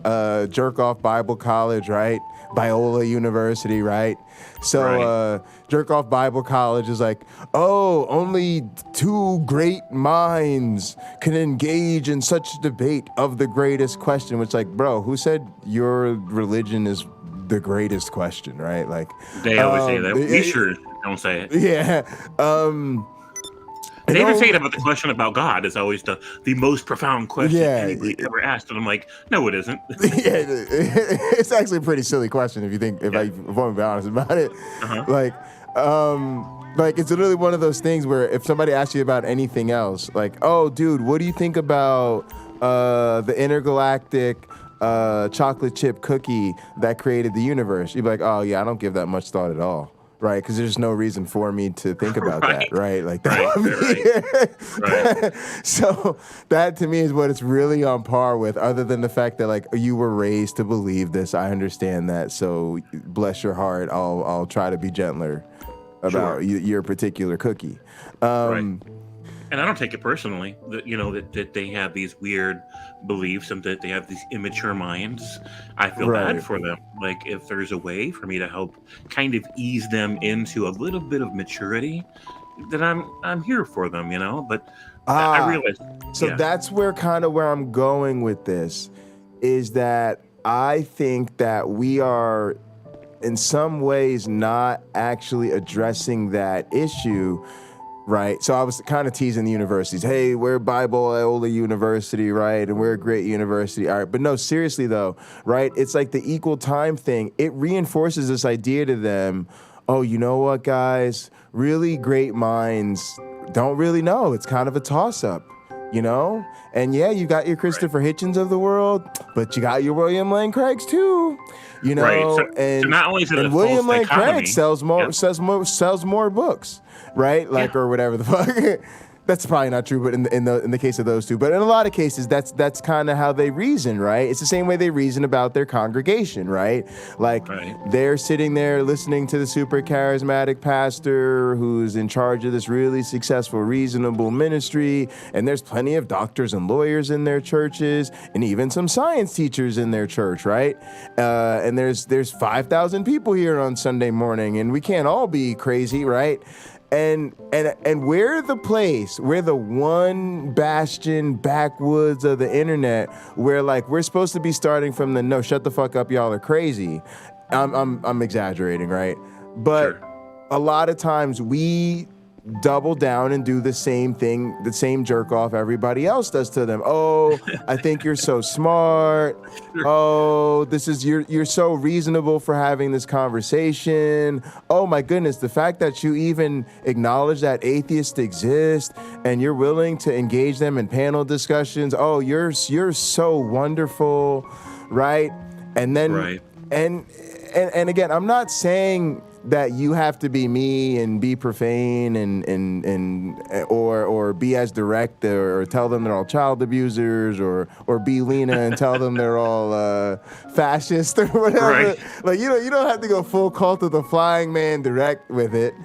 jerk off Bible college, right? Biola University, right? So jerk off Bible college is like, only two great minds can engage in such debate of the greatest question. Which, like, bro, who said your religion is the greatest question, right? Like, they always say that. We sure don't say it. Yeah. They even say it about the question about God. It's always the most profound question anybody ever asked. And I'm like, no, it isn't. It's actually a pretty silly question if I want to be honest about it. Like, it's literally one of those things where if somebody asks you about anything else, like, oh, dude, what do you think about the intergalactic chocolate chip cookie that created the universe? You'd be like, oh, yeah, I don't give that much thought at all. Right, because there's no reason for me to think about that, right? Like that. So that to me is what it's really on par with, other than the fact that, like, you were raised to believe this. I understand that, so bless your heart. I'll try to be gentler about your particular cookie. And I don't take it personally that they have these weird beliefs and that they have these immature minds. I feel bad for them. Like, if there's a way for me to help kind of ease them into a little bit of maturity, then I'm here for them, you know. But I realize. So that's where I'm going with this, is that I think that we are in some ways not actually addressing that issue. Right. So I was kind of teasing the universities. Hey, we're Biola University, right? And we're a great university. All right. But no, seriously, though, right? It's like the equal time thing. It reinforces this idea to them. Oh, you know what, guys? Really great minds don't really know. It's kind of a toss-up, you know? And yeah, you got your Christopher Hitchens of the world, but you got your William Lane Craigs too. You know, so not only is it a William Lane dichotomy, Craig sells more books, right? Like, or whatever the fuck. That's probably not true, but in the case of those two, but in a lot of cases, that's kind of how they reason, right? It's the same way they reason about their congregation, right? Like, they're sitting there listening to the super charismatic pastor who's in charge of this really successful, reasonable ministry, and there's plenty of doctors and lawyers in their churches, and even some science teachers in their church, right? And there's 5,000 people here on Sunday morning, and we can't all be crazy, right? And we're the one bastion backwoods of the internet where, like, we're supposed to be starting from the no, shut the fuck up, y'all are crazy. I'm exaggerating, right? But a lot of times we double down and do the same thing, the same jerk off everybody else does to them. Oh, I think you're so smart. Oh, you're so reasonable for having this conversation. Oh my goodness, the fact that you even acknowledge that atheists exist and you're willing to engage them in panel discussions. Oh, you're so wonderful, right? And then and again, I'm not saying that you have to be me and be profane or be as direct or tell them they're all child abusers or be Lena and tell them they're all fascist or whatever. Right. Like you don't have to go full Cult of the Flying Man direct with it,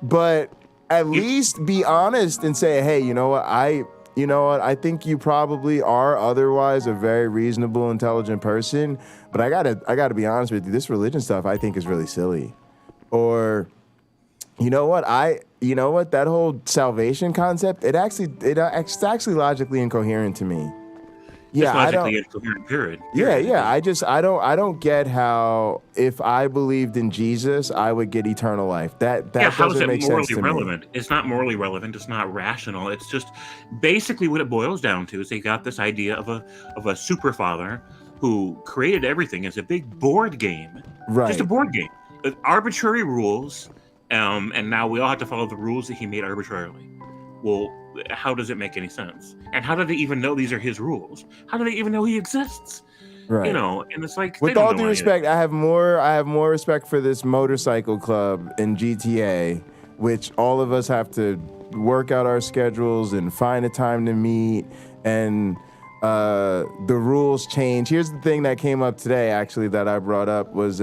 but at least be honest and say, hey, you know what, I think you probably are otherwise a very reasonable, intelligent person, but I gotta be honest with you. This religion stuff I think is really silly. Or, you know what, that whole salvation concept, it's actually logically incoherent to me. Yeah, logically incoherent. Period. Yeah. I don't get how if I believed in Jesus, I would get eternal life. That how is doesn't it make sense morally to relevant? me. It's not morally relevant. It's not rational. It's just basically what it boils down to is they got this idea of a super father who created everything as a big board game, Right? Just a board game with arbitrary rules, and now we all have to follow the rules that he made arbitrarily. Well, how does it make any sense? And how do they even know these are his rules? How do they even know he exists? Right. You know, and it's like, with all due respect, I have more respect for this motorcycle club in GTA, which all of us have to work out our schedules and find a time to meet, and the rules change. Here's the thing that came up today, actually, that I brought up was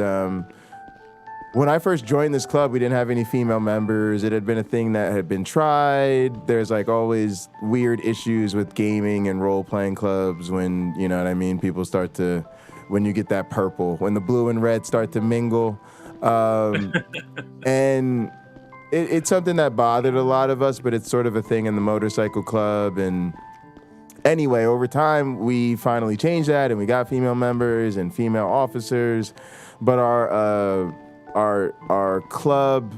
when I first joined this club, we didn't have any female members. It had been a thing that had been tried. There's like always weird issues with gaming and role-playing clubs when, you know what I mean, people start to, when you get that purple, when the blue and red start to mingle. And it's something that bothered a lot of us, but it's sort of a thing in the motorcycle club. And anyway, over time, we finally changed that and we got female members and female officers, but our club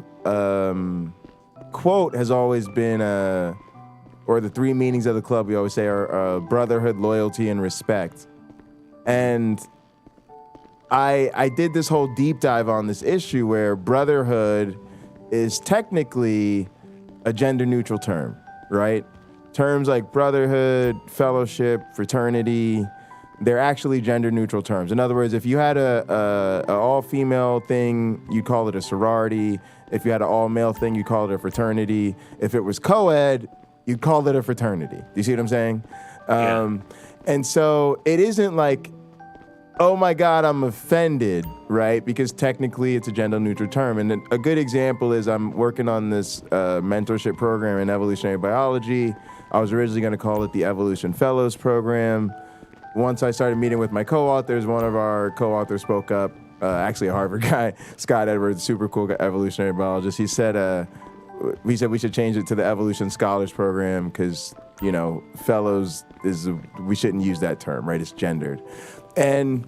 quote has always been, or the three meanings of the club we always say are brotherhood, loyalty, and respect. And I did this whole deep dive on this issue where brotherhood is technically a gender neutral term, right? Terms like brotherhood, fellowship, fraternity, they're actually gender neutral terms. In other words, if you had a all female thing, you'd call it a sorority. If you had an all male thing, you'd call it a fraternity. If it was co-ed, you'd call it a fraternity. Do you see what I'm saying? Yeah. And so it isn't like, oh my God, I'm offended, right? Because technically it's a gender neutral term. And a good example is I'm working on this mentorship program in evolutionary biology. I was originally going to call it the Evolution Fellows Program. Once I started meeting with my co-authors, one of our co-authors spoke up, actually a Harvard guy, Scott Edwards, super cool evolutionary biologist. He said we should change it to the Evolution Scholars Program because, you know, fellows we shouldn't use that term, right? It's gendered. And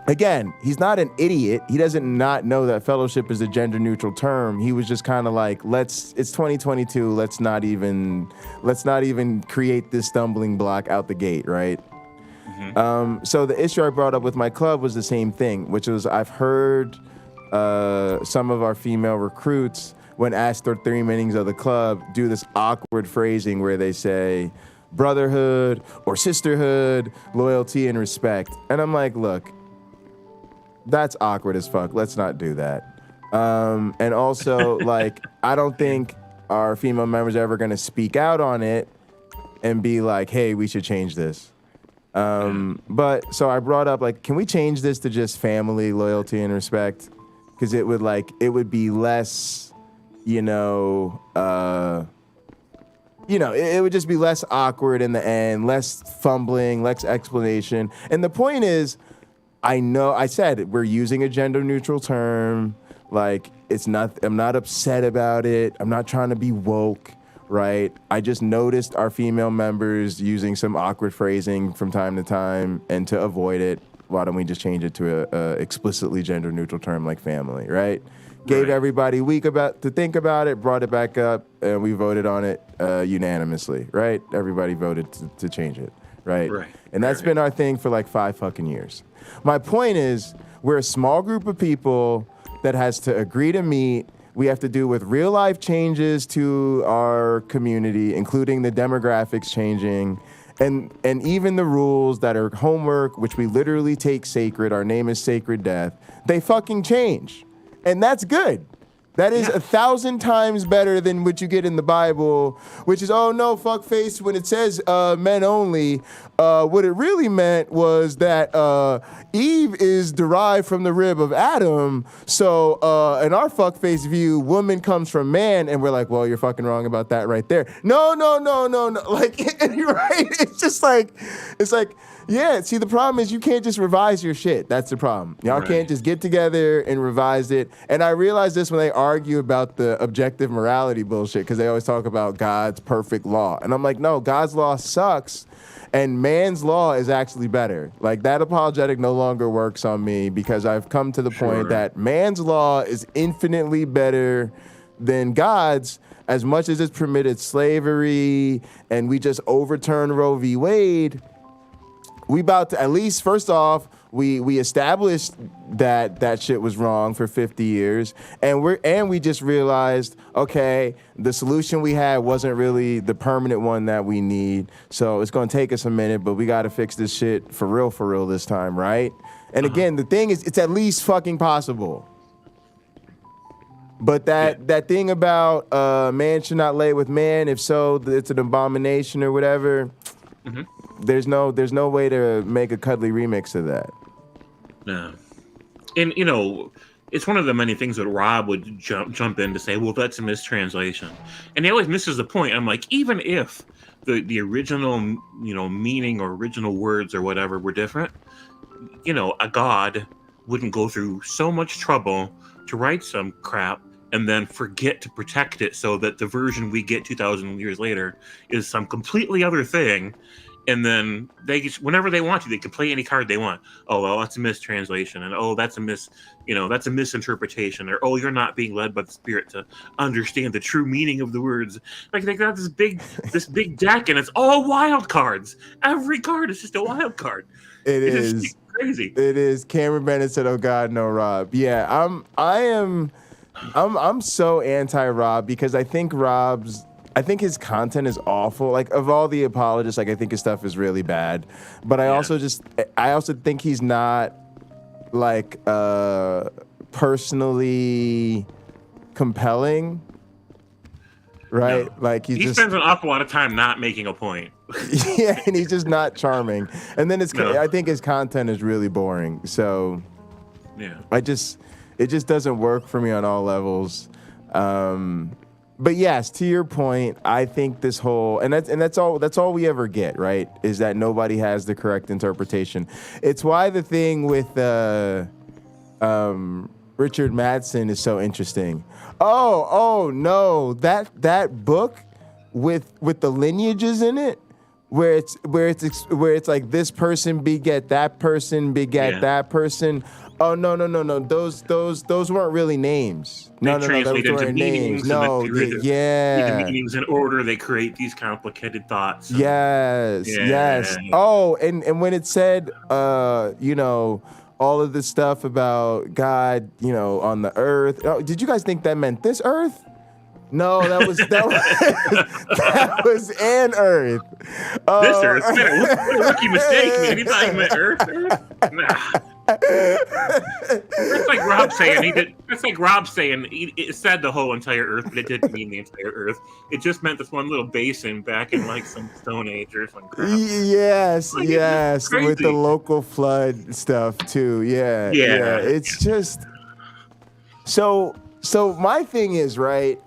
again, he's not an idiot. He doesn't not know that fellowship is a gender neutral term. He was just kind of like, it's 2022. Let's not even create this stumbling block out the gate, right? So the issue I brought up with my club was the same thing, which was I've heard some of our female recruits, when asked their three meanings of the club, do this awkward phrasing where they say brotherhood or sisterhood, loyalty, and respect. And I'm like, look, that's awkward as fuck. Let's not do that. And also, like, I don't think our female members are ever going to speak out on it and be like, hey, we should change this. But so I brought up, like, can we change this to just family, loyalty, and respect? Because it would be less, it would just be less awkward in the end, less fumbling, less explanation. And the point is, I said we're using a gender neutral term. Like, I'm not upset about it. I'm not trying to be woke. Right. I just noticed our female members using some awkward phrasing from time to time, and to avoid it, why don't we just change it to a explicitly gender neutral term like family, right? Gave everybody a week to think about it, brought it back up, and we voted on it unanimously, right? Everybody voted to change it, right? And that's been our thing for like 5 fucking years. My point is, we're a small group of people that has to agree to meet. We have to do with real life changes to our community, including the demographics changing, and even the rules that are homework, which we literally take sacred. Our name is Sacred Death. They fucking change. And that's good. That is 1,000 times better than what you get in the Bible, which is, oh no, fuckface, when it says men only, what it really meant was that Eve is derived from the rib of Adam, so in our fuckface view, woman comes from man, and we're like, well, you're fucking wrong about that right there. No. Like, and you're right. It's like, yeah, see, the problem is you can't just revise your shit. That's the problem. Y'all can't just get together and revise it. And I realize this when they argue about the objective morality bullshit, because they always talk about God's perfect law. And I'm like, no, God's law sucks, and man's law is actually better. Like, that apologetic no longer works on me, because I've come to the point that man's law is infinitely better than God's, as much as it's permitted slavery, and we just overturned Roe v. Wade. We about to, at least, first off, we established that shit was wrong for 50 years, and we just realized, okay, the solution we had wasn't really the permanent one that we need. So it's gonna take us a minute, but we gotta fix this shit for real this time, right? And again, the thing is, it's at least fucking possible. But that thing about man should not lay with man, if so, it's an abomination or whatever. Mm-hmm. There's no way to make a cuddly remix of that. No. And, you know, it's one of the many things that Rob would jump in to say, well, that's a mistranslation. And he always misses the point. I'm like, even if the original, you know, meaning or original words or whatever were different, you know, a god wouldn't go through so much trouble to write some crap and then forget to protect it so that the version we get 2,000 years later is some completely other thing. And then they just, whenever they want to, they can play any card they want. Oh, well, that's a mistranslation, and oh, that's a misinterpretation, or oh, you're not being led by the spirit to understand the true meaning of the words. Like, they got this big deck, and it's all wild cards. Every card is just a wild card. It's just crazy. It is. Cameron Bennett said, "Oh God, no, Rob." Yeah, I'm so anti-Rob, because I think his content is awful. Like, of all the apologists, like, I think his stuff is really bad. But I also think he's not, like, personally compelling. Right? No. Like, he spends an awful lot of time not making a point. Yeah, and he's just not charming. And then I think his content is really boring. So yeah, it just doesn't work for me on all levels. But yes, to your point, I think this whole, and that's all we ever get, right? Is that nobody has the correct interpretation. It's why the thing with Richard Madsen is so interesting. Oh no, that book with the lineages in it, where it's like this person beget that person beget that person. Oh no! Those weren't really names. No, those weren't names. No, the meanings in order, they create these complicated thoughts. Yes. Oh, and when it said, you know, all of this stuff about God, you know, on the earth. Oh, did you guys think that meant this earth? No, that was that was an earth. This earth. What a rookie mistake, man. He thought he meant earth. Nah. That's like Rob saying it said the whole entire earth, but it didn't mean the entire earth. It just meant this one little basin back in like some Stone Age or some crap. Yes, like, yes, with the local flood stuff too. Yeah. It's just so my thing is, right,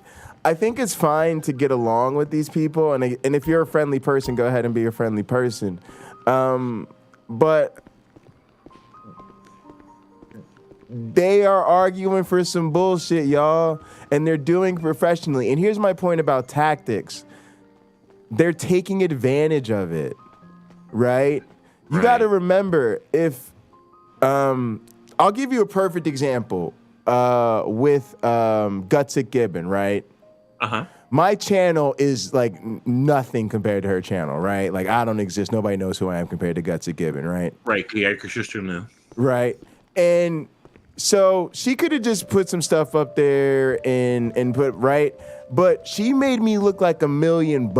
I think it's fine to get along with these people, and if you're a friendly person, go ahead and be a friendly person. But they are arguing for some bullshit, y'all, and they're doing it professionally. And here's my point about tactics. They're taking advantage of it, right? You got to remember, if I'll give you a perfect example with Gutsick Gibbon, right? Uh-huh. My channel is like nothing compared to her channel, right? Like, I don't exist. Nobody knows who I am compared to Gutsick Gibbon, right? Right. Yeah, because you're still new. Right. And so she could have just put some stuff up there and put, right? But she made me look like $1 million,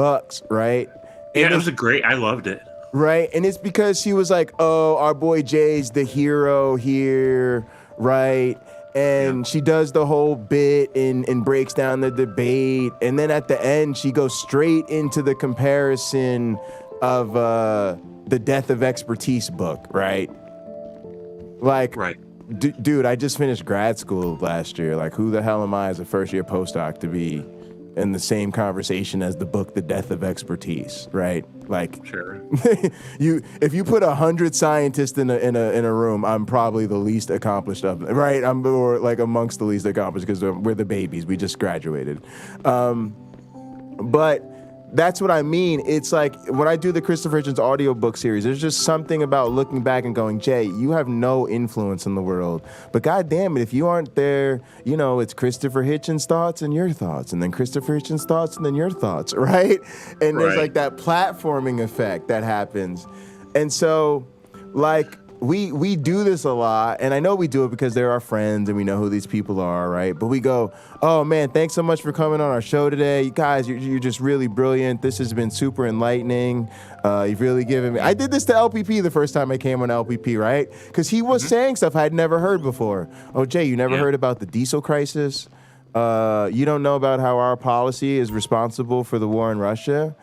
right? Yeah, it was I loved it. Right? And it's because she was like, oh, our boy Jay's the hero here, right? And she does the whole bit and breaks down the debate. And then at the end, she goes straight into the comparison of the Death of Expertise book, right? Like, dude, I just finished grad school last year. Like, who the hell am I as a first-year postdoc to be in the same conversation as the book The Death of Expertise, right? Like, sure. if you put 100 scientists in a room, I'm probably the least accomplished of them, right? I'm or like amongst the least accomplished because we're the babies. We just graduated. But that's what I mean. It's like when I do the Christopher Hitchens audiobook series, there's just something about looking back and going, Jay, you have no influence in the world. But God damn it, if you aren't there, you know, it's Christopher Hitchens' thoughts and your thoughts, and then Christopher Hitchens' thoughts and then your thoughts, right? And there's like that platforming effect that happens. And so, like, we do this a lot, and I know we do it because they're our friends and we know who these people are, right? But we go, oh man, thanks so much for coming on our show today. You guys, you're just really brilliant. This has been super enlightening. You've really given me... I did this to LPP the first time I came on LPP, right? Because he was saying stuff I'd never heard before. Oh, Jay, you never heard about the diesel crisis? You don't know about how our policy is responsible for the war in Russia?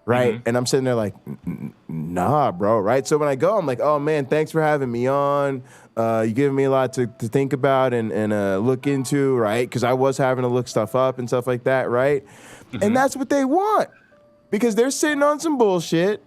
Right? And I'm sitting there like, nah, bro, right? So when I go, I'm like, oh, man, thanks for having me on. You're giving me a lot to think about and look into, right? Because I was having to look stuff up and stuff like that, right? And that's what they want because they're sitting on some bullshit.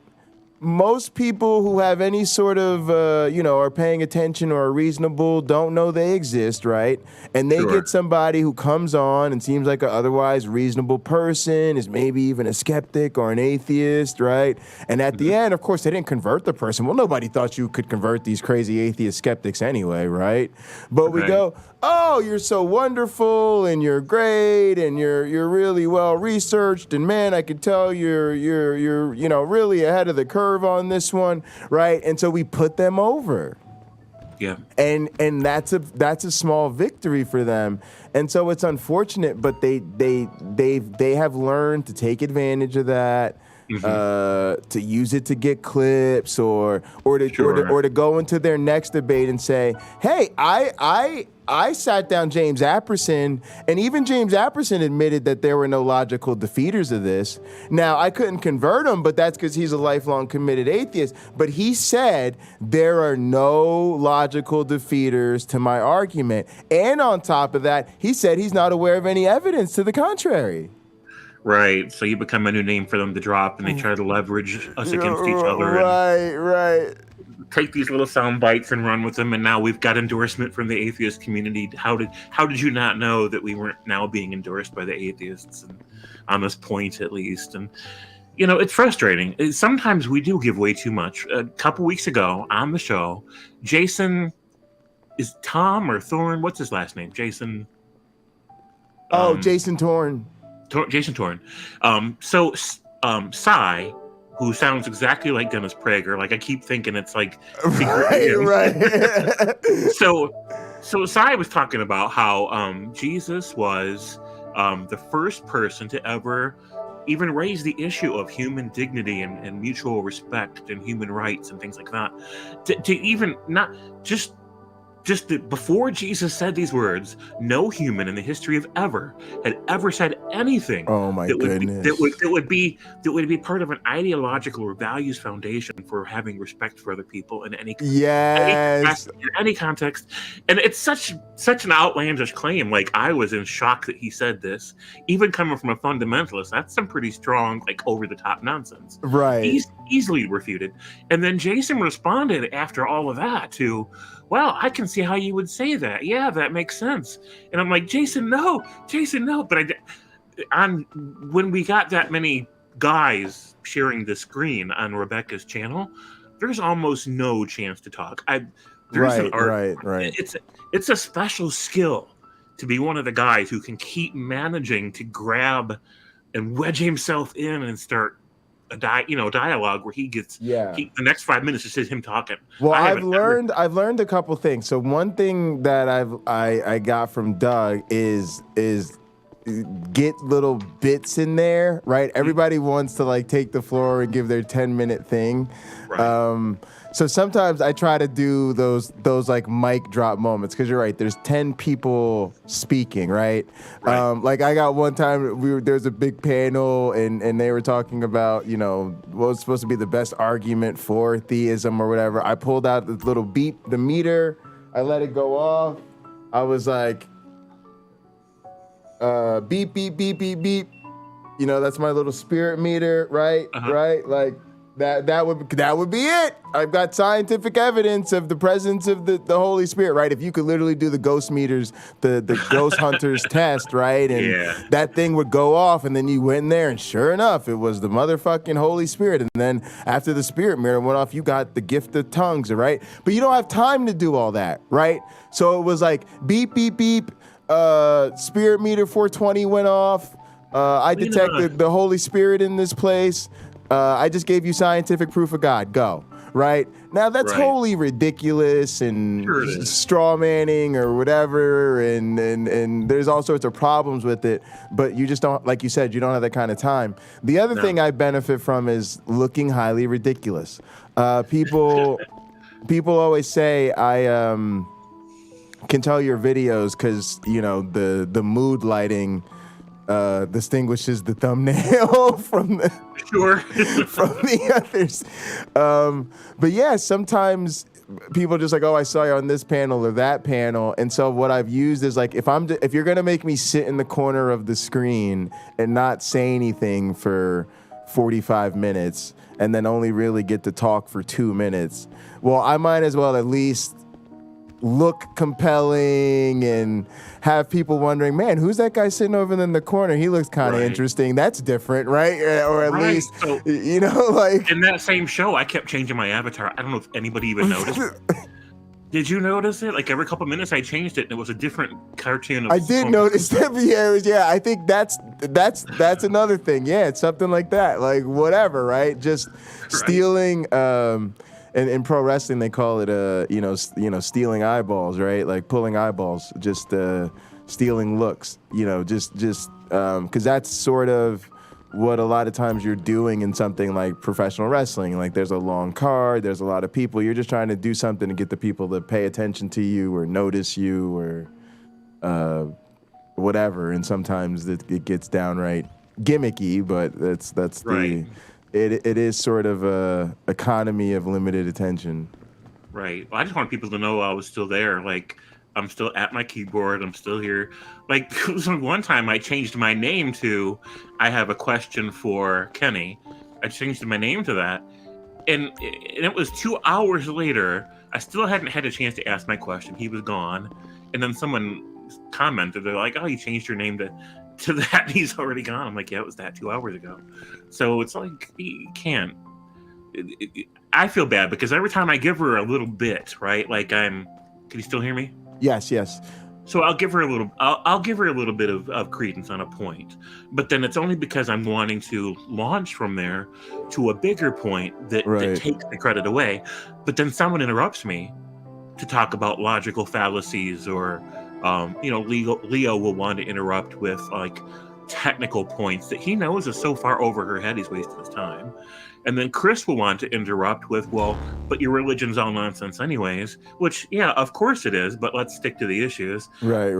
Most people who have any sort of, are paying attention or are reasonable don't know they exist, right? And they get somebody who comes on and seems like an otherwise reasonable person, is maybe even a skeptic or an atheist, right? And at the end, of course, they didn't convert the person. Well, nobody thought you could convert these crazy atheist skeptics anyway, right? But we go, oh, you're so wonderful and you're great and you're really well researched and man, I could tell you're really ahead of the curve on this one, right? And so we put them over. Yeah. And that's a small victory for them. And so it's unfortunate, but they have learned to take advantage of that. To use it to get clips or to go into their next debate and say, hey, I sat down James Apperson, and even James Apperson admitted that there were no logical defeaters of this. Now, I couldn't convert him, but that's because he's a lifelong committed atheist. But he said there are no logical defeaters to my argument. And on top of that, he said he's not aware of any evidence to the contrary. Right, so you become a new name for them to drop, and they try to leverage us against each other. Right. Take these little sound bites and run with them, and now we've got endorsement from the atheist community. How did you not know that we weren't now being endorsed by the atheists, and on this point at least? And it's frustrating. Sometimes we do give way too much. A couple weeks ago on the show, Jason, is Tom or Thorne? What's his last name? Jason. Jason Torn. Jason Torn. So Cy, who sounds exactly like Dennis Prager, like I keep thinking it's like right. So Cy was talking about how Jesus was the first person to ever even raise the issue of human dignity and mutual respect and human rights and things like that. To even not just before Jesus said these words, no human in the history of ever had ever said anything. Oh my goodness! That would be part of an ideological or values foundation for having respect for other people in any context. And it's such an outlandish claim. Like I was in shock that he said this, even coming from a fundamentalist. That's some pretty strong, like over the top nonsense. Right. He's easily refuted. And then Jason responded after all of that to, well, I can see how you would say that. Yeah, that makes sense. And I'm like, Jason, no. But when we got that many guys sharing the screen on Rebecca's channel, there's almost no chance to talk. Right. It's a special skill to be one of the guys who can keep managing to grab and wedge himself in and start a dialogue where he gets the next 5 minutes is just him talking. Well, I've learned a couple things. So one thing that I got from Doug is get little bits in there, right? Everybody wants to like take the floor and give their 10-minute thing. Right. So sometimes I try to do those like mic drop moments, because you're right. There's 10 people speaking, right? Like I got one time there's a big panel and they were talking about, you know, what was supposed to be the best argument for theism or whatever. I pulled out the little beep, the meter. I let it go off. I was like, beep, beep, beep, beep, beep. You know, that's my little spirit meter, right? Right? Like that would be it. I've got scientific evidence of the presence of the Holy Spirit, right? If you could literally do the ghost meters, the ghost hunters test, right? And that thing would go off, and then you went in there, and sure enough, it was the motherfucking Holy Spirit. And then after the spirit meter went off, you got the gift of tongues, right? But you don't have time to do all that, right? So it was like beep, beep, beep. Spirit meter 420 went off. I detected the Holy Spirit in this place. I just gave you scientific proof of God. Go. Right? Now that's wholly ridiculous and straw manning or whatever, and there's all sorts of problems with it, but you just don't, like you said, you don't have that kind of time. The other thing I benefit from is looking highly ridiculous. People always say I can tell your videos because, you know, the mood lighting distinguishes the thumbnail from the from the others. But yeah, sometimes people just like, oh, I saw you on this panel or that panel, and so what I've used is like, if you're gonna make me sit in the corner of the screen and not say anything for 45 minutes and then only really get to talk for 2 minutes, well, I might as well at least look compelling and have people wondering, man, who's that guy sitting over in the corner? He looks kind of interesting. That's different, right? Or at least, so, you know, like... In that same show, I kept changing my avatar. I don't know if anybody even noticed. Did you notice it? Like every couple minutes I changed it and it was a different cartoon. I did notice that. Yeah, I think that's another thing. Yeah, it's something like that. Like whatever, right? Just stealing... in pro wrestling, they call it, stealing eyeballs, right? Like pulling eyeballs, just stealing looks, just because that's sort of what a lot of times you're doing in something like professional wrestling. Like there's a long card, there's a lot of people. You're just trying to do something to get the people to pay attention to you or notice you or whatever. And sometimes it gets downright gimmicky, but that's right. It is sort of a economy of limited attention. Right. Well, I just want people to know I was still there. Like, I'm still at my keyboard. I'm still here. Like, one time I changed my name to, I have a question for Kenny. I changed my name to that. And it was 2 hours later. I still hadn't had a chance to ask my question. He was gone. And then someone commented, they're like, oh, you changed your name to that. He's already gone. I'm like, yeah, it was that 2 hours ago. So it's like, you can't. I feel bad because every time I give her a little bit, right? Like can you still hear me? Yes. So I'll give her a little bit of credence on a point, but then it's only because I'm wanting to launch from there to a bigger point that takes the credit away. But then someone interrupts me to talk about logical fallacies or, Leo will want to interrupt with like technical points that he knows is so far over her head he's wasting his time. And then Chris will want to interrupt with, well, but your religion's all nonsense anyways, which, yeah, of course it is, but let's stick to the issues. Right.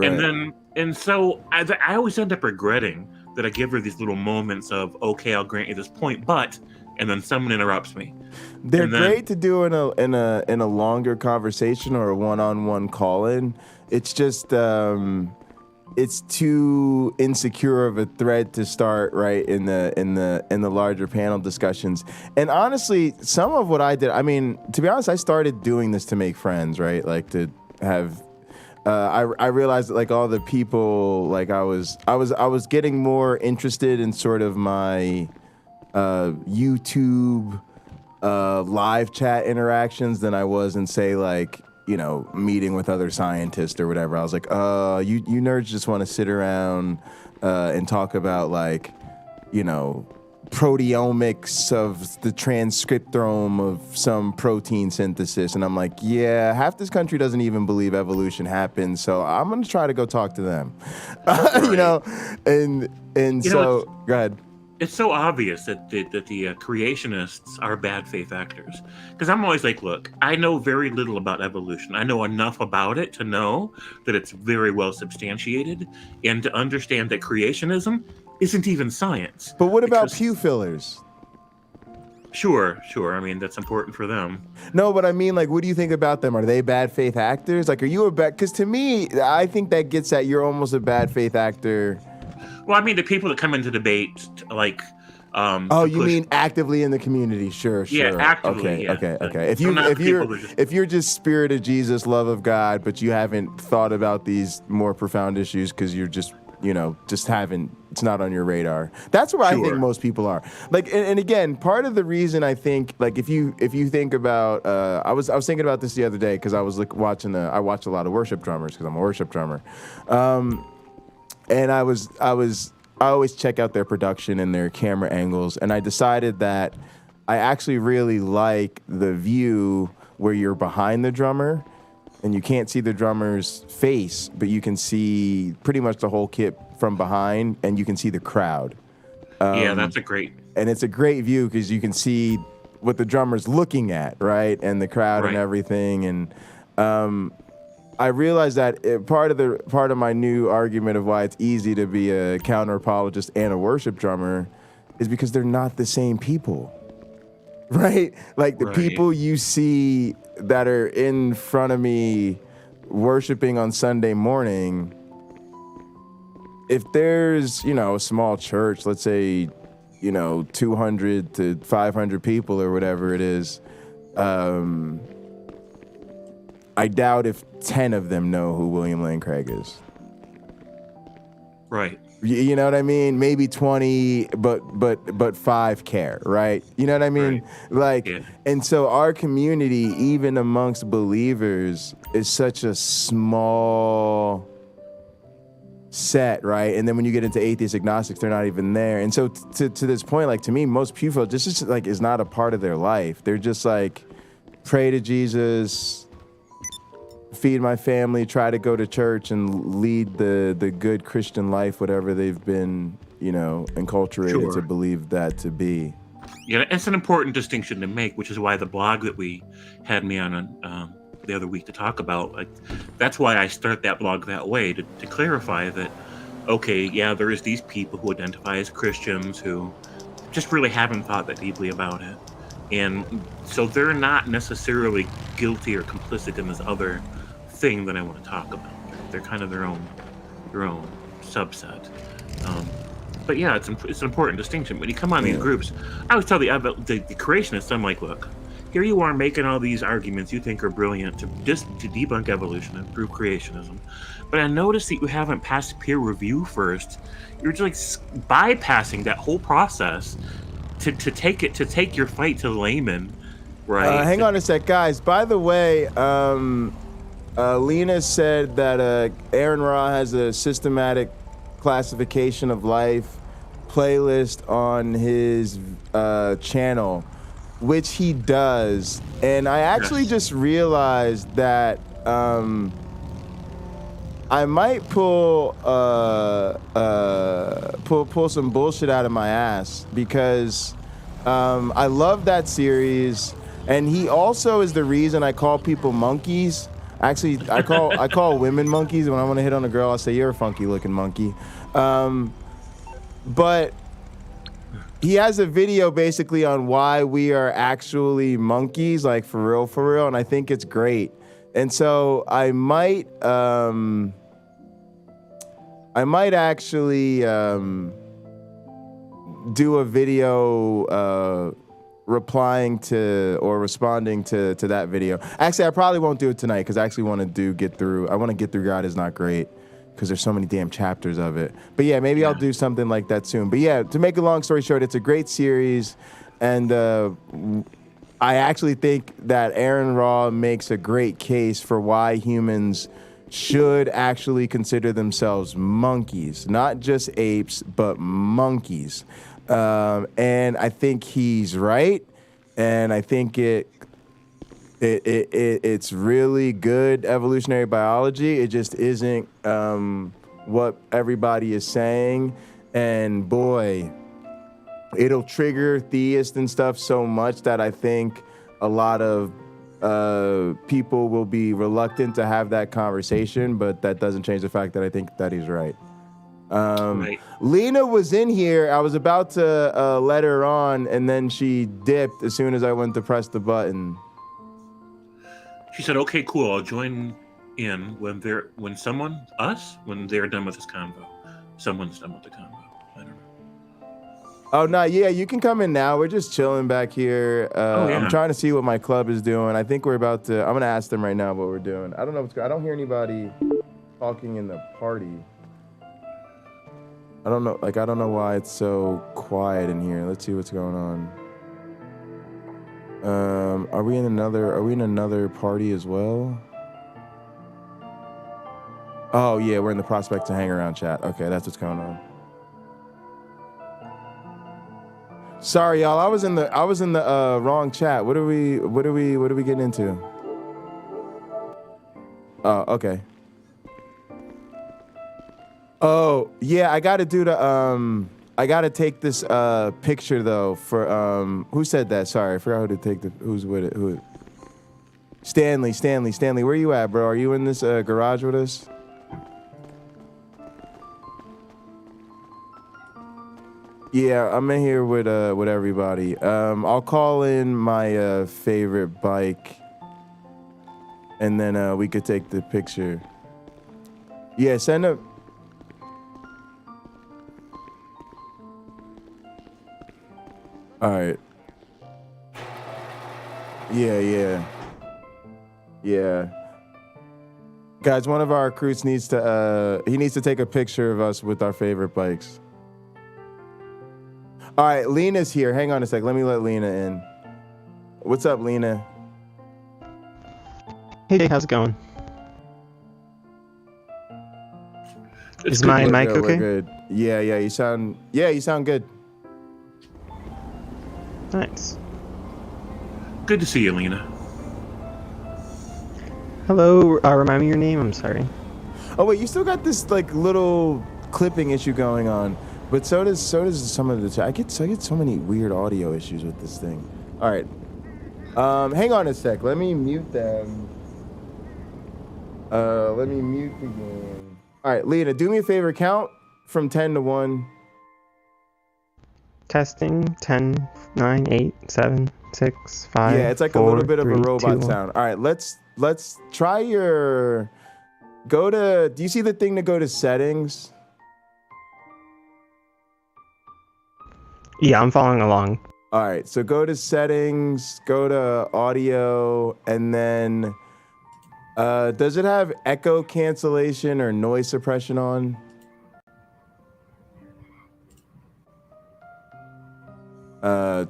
And so I always end up regretting that I give her these little moments of, okay, I'll grant you this point, but, and then someone interrupts me. They're great to do in a longer conversation or a one-on-one call-in. It's just, it's too insecure of a thread to start right in the larger panel discussions. And honestly, some of what I did, I mean, to be honest, I started doing this to make friends, right? Like to have, I realized that like all the people, like I was getting more interested in sort of my YouTube live chat interactions than I was in say like, meeting with other scientists or whatever. I was like, you nerds just want to sit around and talk about like, proteomics of the transcriptome of some protein synthesis. And I'm like, yeah, half this country doesn't even believe evolution happened, so I'm going to try to go talk to them. Right. You know, and so, go ahead. It's so obvious that the creationists are bad faith actors. Because I'm always like, look, I know very little about evolution. I know enough about it to know that it's very well substantiated and to understand that creationism isn't even science. But what about pew fillers? Sure. I mean, that's important for them. No, but I mean, like, what do you think about them? Are they bad faith actors? Like, are you a bad... Because to me, I think that gets at you're almost a bad faith actor. Well, I mean, the people that come into debate, like... you mean actively in the community? Sure. Yeah, actively. Okay. If you're just spirit of Jesus, love of God, but you haven't thought about these more profound issues because you're just, just haven't... It's not on your radar. That's where I think most people are. Like, and again, part of the reason I think, like, if you think about, I was thinking about this the other day because I was watching I watch a lot of worship drummers because I'm a worship drummer, and I always check out their production and their camera angles, and I decided that I actually really like the view where you're behind the drummer and you can't see the drummer's face, but you can see pretty much the whole kit from behind, and you can see the crowd. Yeah, that's a great... And it's a great view because you can see what the drummer's looking at, right? And the crowd and everything. And I realized that part of my new argument of why it's easy to be a counter-apologist and a worship drummer is because they're not the same people, right? Like the people you see that are in front of me worshiping on Sunday morning, if there's, a small church, let's say, 200 to 500 people or whatever it is, I doubt if 10 of them know who William Lane Craig is. Right. You know what I mean? Maybe 20, but 5 care, right? You know what I mean? Right. Like, and so our community, even amongst believers, is such a small set, right? And then when you get into atheist agnostics, they're not even there. And so to this point, like, to me, most people just is not a part of their life. They're just like, pray to Jesus, feed my family, try to go to church and lead the good Christian life, whatever they've been, enculturated to believe that to be. Yeah, it's an important distinction to make, which is why the blog that we had me on the other week to talk about, like, that's why I start that blog that way, to clarify that, okay, yeah, there is these people who identify as Christians who just really haven't thought that deeply about it. And so they're not necessarily guilty or complicit in this other thing that I want to talk about. They're kind of their own subset. But yeah, it's an important distinction. When you come on these groups, I always tell the creationists, I'm like, look, here you are making all these arguments you think are brilliant to debunk evolution and prove creationism. But I noticed that you haven't passed peer review first. You're just like bypassing that whole process to take your fight to the layman, right? Hang on a sec, guys. By the way, Lena said that Aaron Ra has a systematic classification of life playlist on his channel, which he does. And I actually just realized that I might pull some bullshit out of my ass because I love that series, and he also is the reason I call people monkeys. Actually, I call women monkeys. When I want to hit on a girl, I say, "You're a funky looking monkey." But he has a video basically on why we are actually monkeys, like for real, and I think it's great. And so I might actually do a video replying to or responding to that video. Actually, I probably won't do it tonight because I actually want to get through God Is Not Great because there's so many damn chapters of it. But yeah, maybe I'll do something like that soon. But yeah, to make a long story short, it's a great series, and I actually think that Aaron Ra makes a great case for why humans should actually consider themselves monkeys, not just apes, but monkeys. And I think he's right, and I think it's really good evolutionary biology. It just isn't what everybody is saying, and boy, it'll trigger theists and stuff so much that I think a lot of people will be reluctant to have that conversation, but that doesn't change the fact that I think that he's right. Right. Lena was in here. I was about to let her on, and then she dipped as soon as I went to press the button. She said, "Okay, cool. I'll join in when they're when they're done with this convo. Someone's done with the convo. I don't know." Oh no, yeah, you can come in now. We're just chilling back here. Yeah. I'm trying to see what my club is doing. I think we're about to. I'm gonna ask them right now what we're doing. I don't know I don't hear anybody talking in the party. I don't know. I don't know why it's so quiet in here. Let's see what's going on. Are we in another party as well? Oh yeah, we're in the prospect to hang around chat. Okay, that's what's going on. Sorry, y'all. I was in the wrong chat. What are we getting into? Oh, okay. Oh, yeah, I got to do I got to take this picture though for who said that? Sorry, I forgot who to take who's with it. Who? Stanley, where you at, bro? Are you in this garage with us? Yeah, I'm in here with everybody. I'll call in my favorite bike, and then we could take the picture. Yeah, send up. All right. Yeah. Guys, one of our recruits needs to take a picture of us with our favorite bikes. All right, Lena's here. Hang on a sec. Let me let Lena in. What's up, Lena? Hey, how's it going? Is my mic okay? We're good. Yeah. You sound good. Nice. Good to see you, Lena. Hello. Remind me your name. I'm sorry. Oh wait, you still got this like little clipping issue going on, but so does some of the. I get so many weird audio issues with this thing. All right. Hang on a sec. Let me mute them. Let me mute the game. All right, Lena, do me a favor. Count from 10 to 1. Testing. 10, 9, 8, 7, 6, 5. Yeah, it's like 4, a little bit 3, of a robot 2, sound. All right, let's try your. Go to. Do you see the thing to go to settings? Yeah, I'm following along. All right, so go to settings, go to audio, and then does it have echo cancellation or noise suppression on?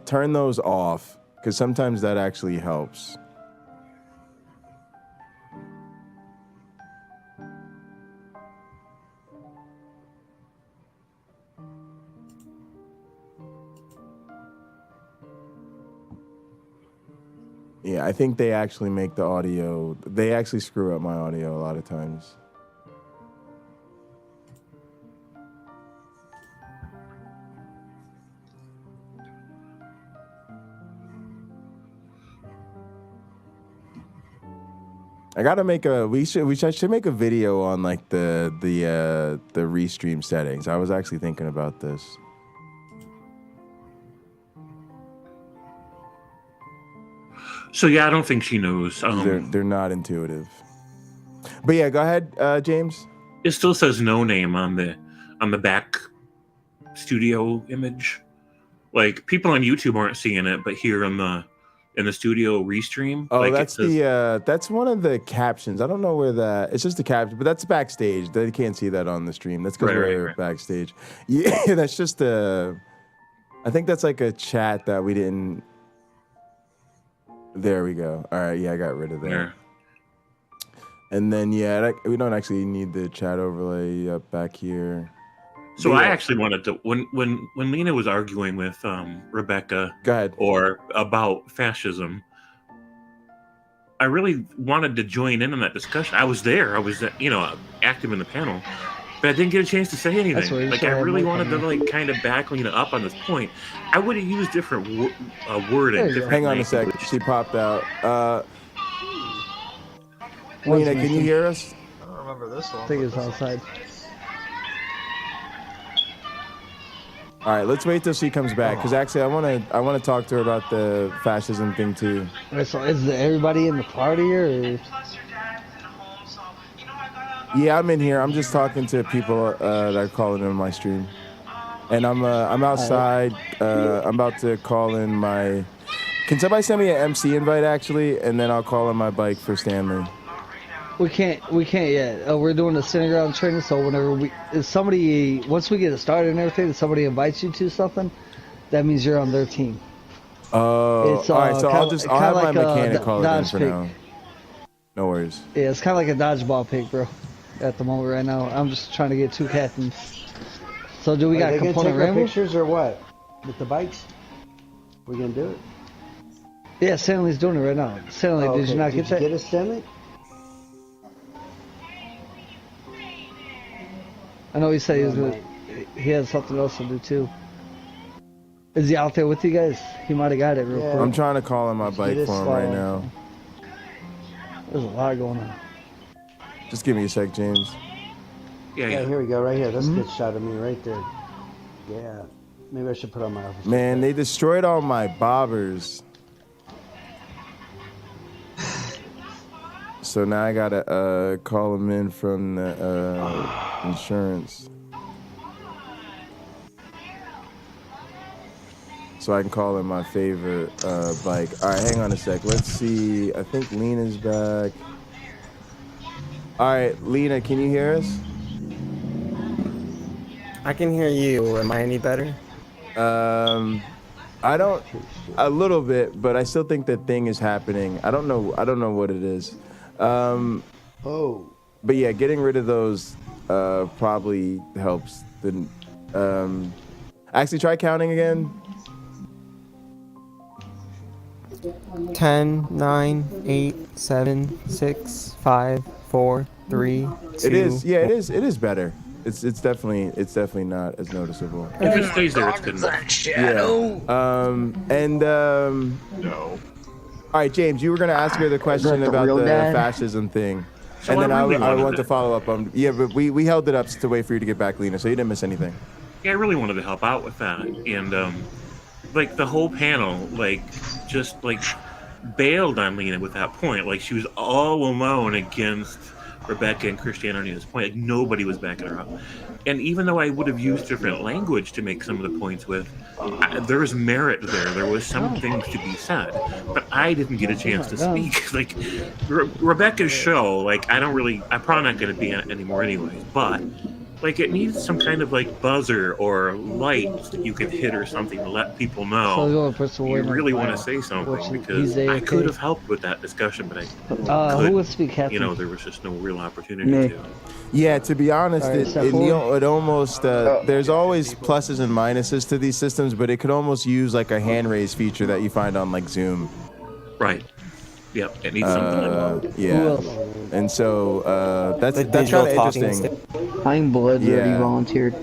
Turn those off, because sometimes that actually helps. Yeah, I think they actually make the audio, they actually screw up my audio a lot of times. I gotta make we should make a video on like the restream settings. I was actually thinking about this. So yeah, I don't think she knows. They're not intuitive. But yeah, go ahead, James. It still says no name on the back studio image. Like people on YouTube aren't seeing it, but here in the studio restream. Oh, like that's that's one of the captions. I don't know where that. It's just the caption, but that's backstage. They can't see that on the stream. That's because we're backstage. Yeah, that's just I think that's like a chat that we didn't. There we go. All right, yeah, I got rid of that. Yeah. And then we don't actually need the chat overlay up back here. So I actually wanted to when Lena was arguing with Rebecca, go ahead, or about fascism. I really wanted to join in on that discussion. I was there. I was active in the panel, but I didn't get a chance to say anything. Like I really wanted to kind of back Lena up on this point. I would have used different wording. Different Hang on a sec. She popped out. Lena, can you hear us? I don't remember this one. I think it's outside. All right, let's wait till she comes back, because actually I want to talk to her about the fascism thing too. Right, so is everybody in the party or? Yeah, I'm in here. I'm just talking to people that are calling in my stream, and I'm outside. I'm about to call in my. Can somebody send me an MC invite actually, and then I'll call in my bike for Stanley. We can't yet. We're doing the Cineground training, so whenever once we get it started and everything, if somebody invites you to something, that means you're on their team. Oh, all right. So I'll have my mechanic call it in for pick. now. No worries. Yeah, it's kind of like a dodgeball pick, bro. At the moment right now, I'm just trying to get 2 captains. So do we got component ramble? Pictures or what? With the bikes? We gonna do it? Yeah, Stanley's doing it right now. Stanley, did you not get that? Did you get it, Stanley? I know he said he has something else to do too. Is he out there with you guys? He might have got it real quick. I'm trying to call on my bike for him right now. There's a lot going on. Just give me a sec, James. Yeah, here we go, right here. That's a good shot of me right there. Yeah. Maybe I should put on my office. Man, they destroyed all my bobbers. So now I gotta call them in from the insurance, so I can call in my favorite bike. All right, hang on a sec. Let's see. I think Lena's back. All right, Lena, can you hear us? I can hear you. Am I any better? I don't. A little bit, but I still think that thing is happening. I don't know what it is. But yeah, getting rid of those probably helps. Actually, try counting again. 10, 9, 8, 7, 6, 5, 4, 3, 2. It is. Yeah, it is. It is better. It's definitely not as noticeable. If it stays there, it's good enough. Yeah. No. All right, James, you were going to ask her the question about the fascism thing. So and then I really I wanted want to follow up on. Yeah, but we held it up to wait for you to get back, Lena, so you didn't miss anything. Yeah, I really wanted to help out with that. And, like, the whole panel, just bailed on Lena with that point. Like, she was all alone against Rebecca and Christianity at this point. Like, nobody was backing her up. And even though I would have used different language to make some of the points with, there was merit there. There was some things to be said. But I didn't get a chance to speak. Like, Rebecca's show, I'm probably not going to be in it anymore anyways, but, it needs some kind of, buzzer or light that you can hit or something to let people know you really want to say something, because I could have helped with that discussion, but I couldn't. Who would speak, Captain? There was just no real opportunity to. Yeah, to be honest, it almost there's always pluses and minuses to these systems, but it could almost use a hand raise feature that you find on Zoom. Right. Yep. It needs something like that. Yeah. And so that's kind of interesting. I'm Blood already volunteered.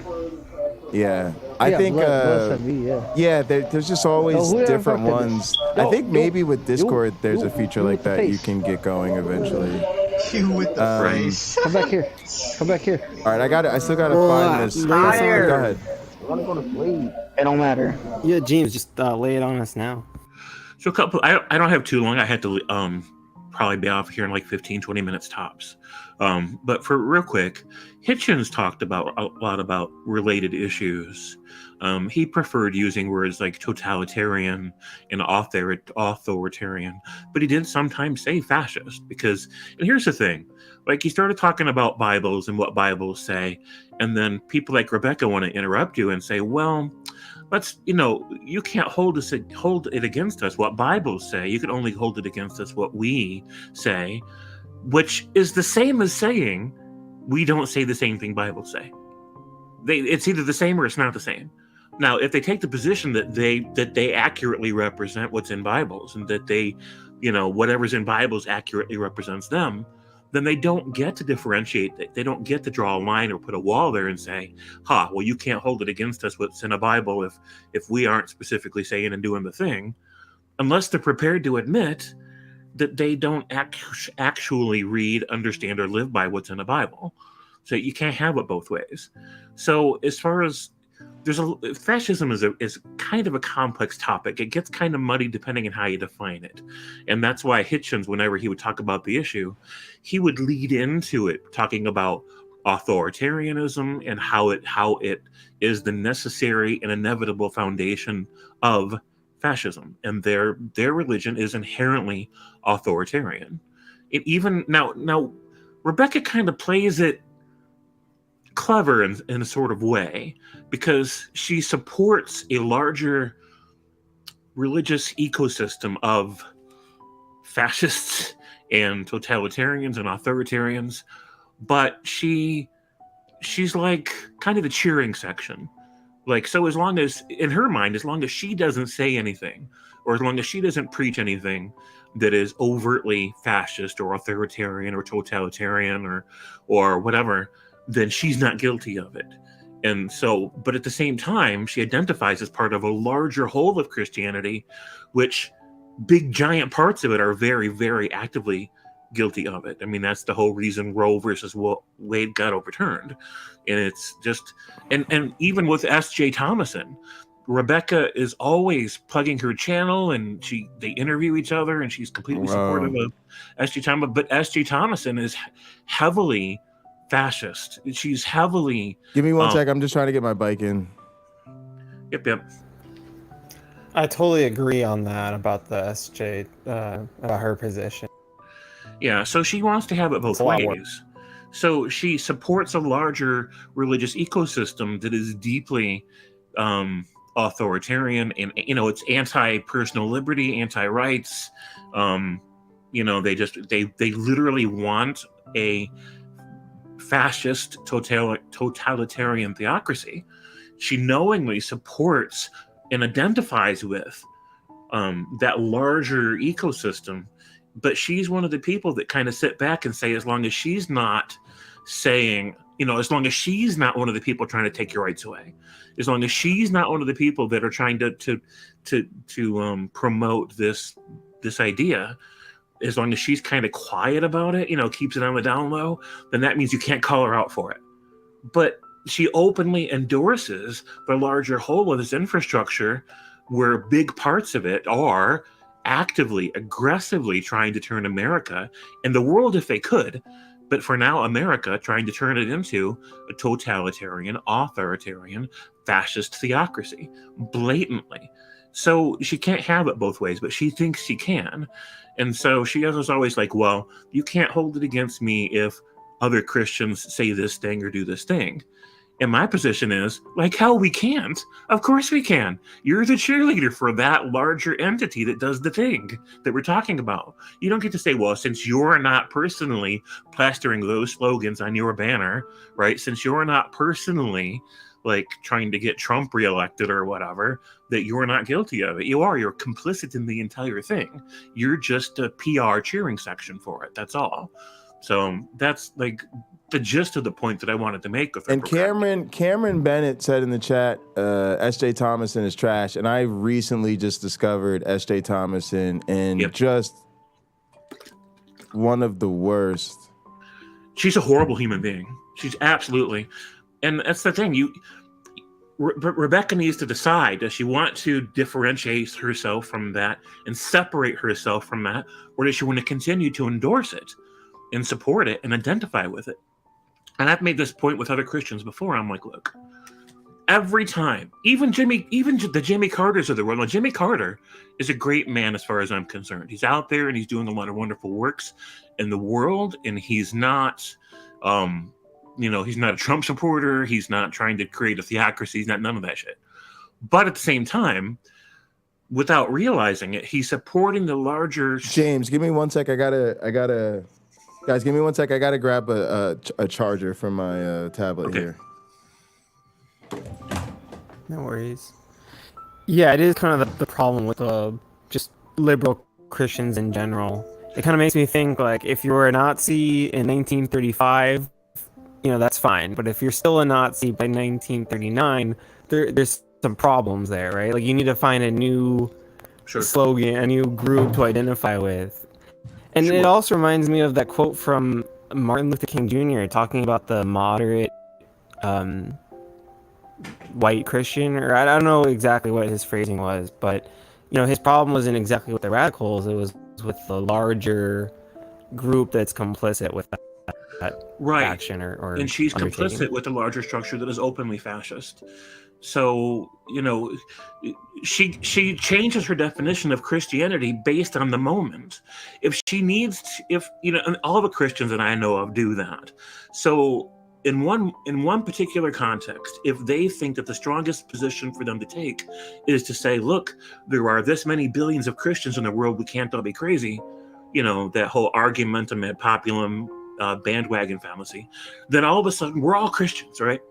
Yeah. I think there's just always different ones. I think maybe with Discord there's a feature like that you can get going eventually. You with the phrase. Come back here. Come back here. All right, I still gotta find this. Go ahead. I want to go to sleep. It don't matter. Yeah, James, just lay it on us now. So I don't have too long. I had to probably be off here in 15, 20 minutes tops. But for real quick, Hitchens talked about a lot about related issues. He preferred using words like totalitarian and authoritarian, but he did sometimes say fascist and here's the thing, he started talking about Bibles and what Bibles say, and then people like Rebecca want to interrupt you and say, well, you can't hold it against us what Bibles say. You can only hold it against us what we say, which is the same as saying we don't say the same thing Bibles say. it's either the same or it's not the same. Now, if they take the position that they accurately represent what's in Bibles and that they, whatever's in Bibles accurately represents them, then they don't get to differentiate. They don't get to draw a line or put a wall there and say, well, you can't hold it against us what's in a Bible if we aren't specifically saying and doing the thing, unless they're prepared to admit that they don't actually read, understand, or live by what's in a Bible. So you can't have it both ways. So as far as fascism is kind of a complex topic. It gets kind of muddy depending on how you define it. And that's why Hitchens, whenever he would talk about the issue, he would lead into it talking about authoritarianism and how it is the necessary and inevitable foundation of fascism. And their religion is inherently authoritarian. It even now Rebecca kind of plays it clever in a sort of way, because she supports a larger religious ecosystem of fascists and totalitarians and authoritarians, but she's like kind of the cheering section. Like, so as long as, in her mind, as long as she doesn't say anything, or as long as she doesn't preach anything that is overtly fascist or authoritarian or totalitarian or whatever, then she's not guilty of it. And so, but at the same time, she identifies as part of a larger whole of Christianity, which big giant parts of it are very, very actively guilty of it. I mean, that's the whole reason Roe versus Wade got overturned. And it's just, and even with S.J. Thomason, Rebecca is always plugging her channel, and they interview each other, and she's completely supportive of S.J. Thomason. But S.J. Thomason is heavily fascist. She's heavily. Give me one sec. I'm just trying to get my bike in. Yep. I totally agree on that about the SJ, about her position. Yeah, so she wants to have it both ways. So she supports a larger religious ecosystem that is deeply authoritarian, and it's anti-personal liberty, anti-rights. They literally want a fascist totalitarian theocracy. She knowingly supports and identifies with that larger ecosystem, but she's one of the people that kind of sit back and say, as long as she's not saying, as long as she's not one of the people trying to take your rights away, as long as she's not one of the people that are trying to promote this idea, as long as she's kind of quiet about it, keeps it on the down low, then that means you can't call her out for it. But she openly endorses the larger whole of this infrastructure, where big parts of it are actively, aggressively trying to turn America and the world, if they could, but for now, America trying to turn it into a totalitarian, authoritarian, fascist theocracy, blatantly. So she can't have it both ways, but she thinks she can. And so she is always like, well, you can't hold it against me if other Christians say this thing or do this thing. And my position is, like, hell, we can't. Of course we can. You're the cheerleader for that larger entity that does the thing that we're talking about. You don't get to say, well, since you're not personally plastering those slogans on your banner, right? Since you're not personally, like, trying to get Trump reelected or whatever, that you're not guilty of it. You're complicit in the entire thing. You're just a PR cheering section for it. That's all. So that's like the gist of the point that I wanted to make. And Cameron Bennett said in the chat, S.J. Thomason is trash. And I recently just discovered S.J. Thomason, and just one of the worst. She's a horrible human being. She's absolutely. And that's the thing. Rebecca needs to decide, does she want to differentiate herself from that and separate herself from that, or does she want to continue to endorse it and support it and identify with it? And I've made this point with other Christians before. I'm like, look, every time, even the Jimmy Carters of the world. Now, Jimmy Carter is a great man as far as I'm concerned. He's out there and he's doing a lot of wonderful works in the world, and he's not, he's not a Trump supporter. He's not trying to create a theocracy. He's not none of that shit. But at the same time, without realizing it, he's supporting the larger. James, give me 1 sec. Guys, give me 1 sec. I gotta grab a charger from my tablet here. No worries. Yeah, it is kind of the problem with just liberal Christians in general. It kind of makes me think, like, if you were a Nazi in 1935, that's fine. But if you're still a Nazi by 1939, there's some problems there, right? Like, you need to find a new slogan, a new group to identify with. And it also reminds me of that quote from Martin Luther King Jr. talking about the moderate white Christian, or I don't know exactly what his phrasing was, but his problem wasn't exactly with the radicals, it was with the larger group that's complicit with that action or and she's undertaking. complicit with the larger structure that is openly fascist. So she changes her definition of Christianity based on the moment. If she needs and all the Christians that I know of do that. So in one particular context, if they think that the strongest position for them to take is to say, look, there are this many billions of Christians in the world, we can't all be crazy, that whole argumentum ad populum bandwagon fallacy, then all of a sudden we're all Christians, right?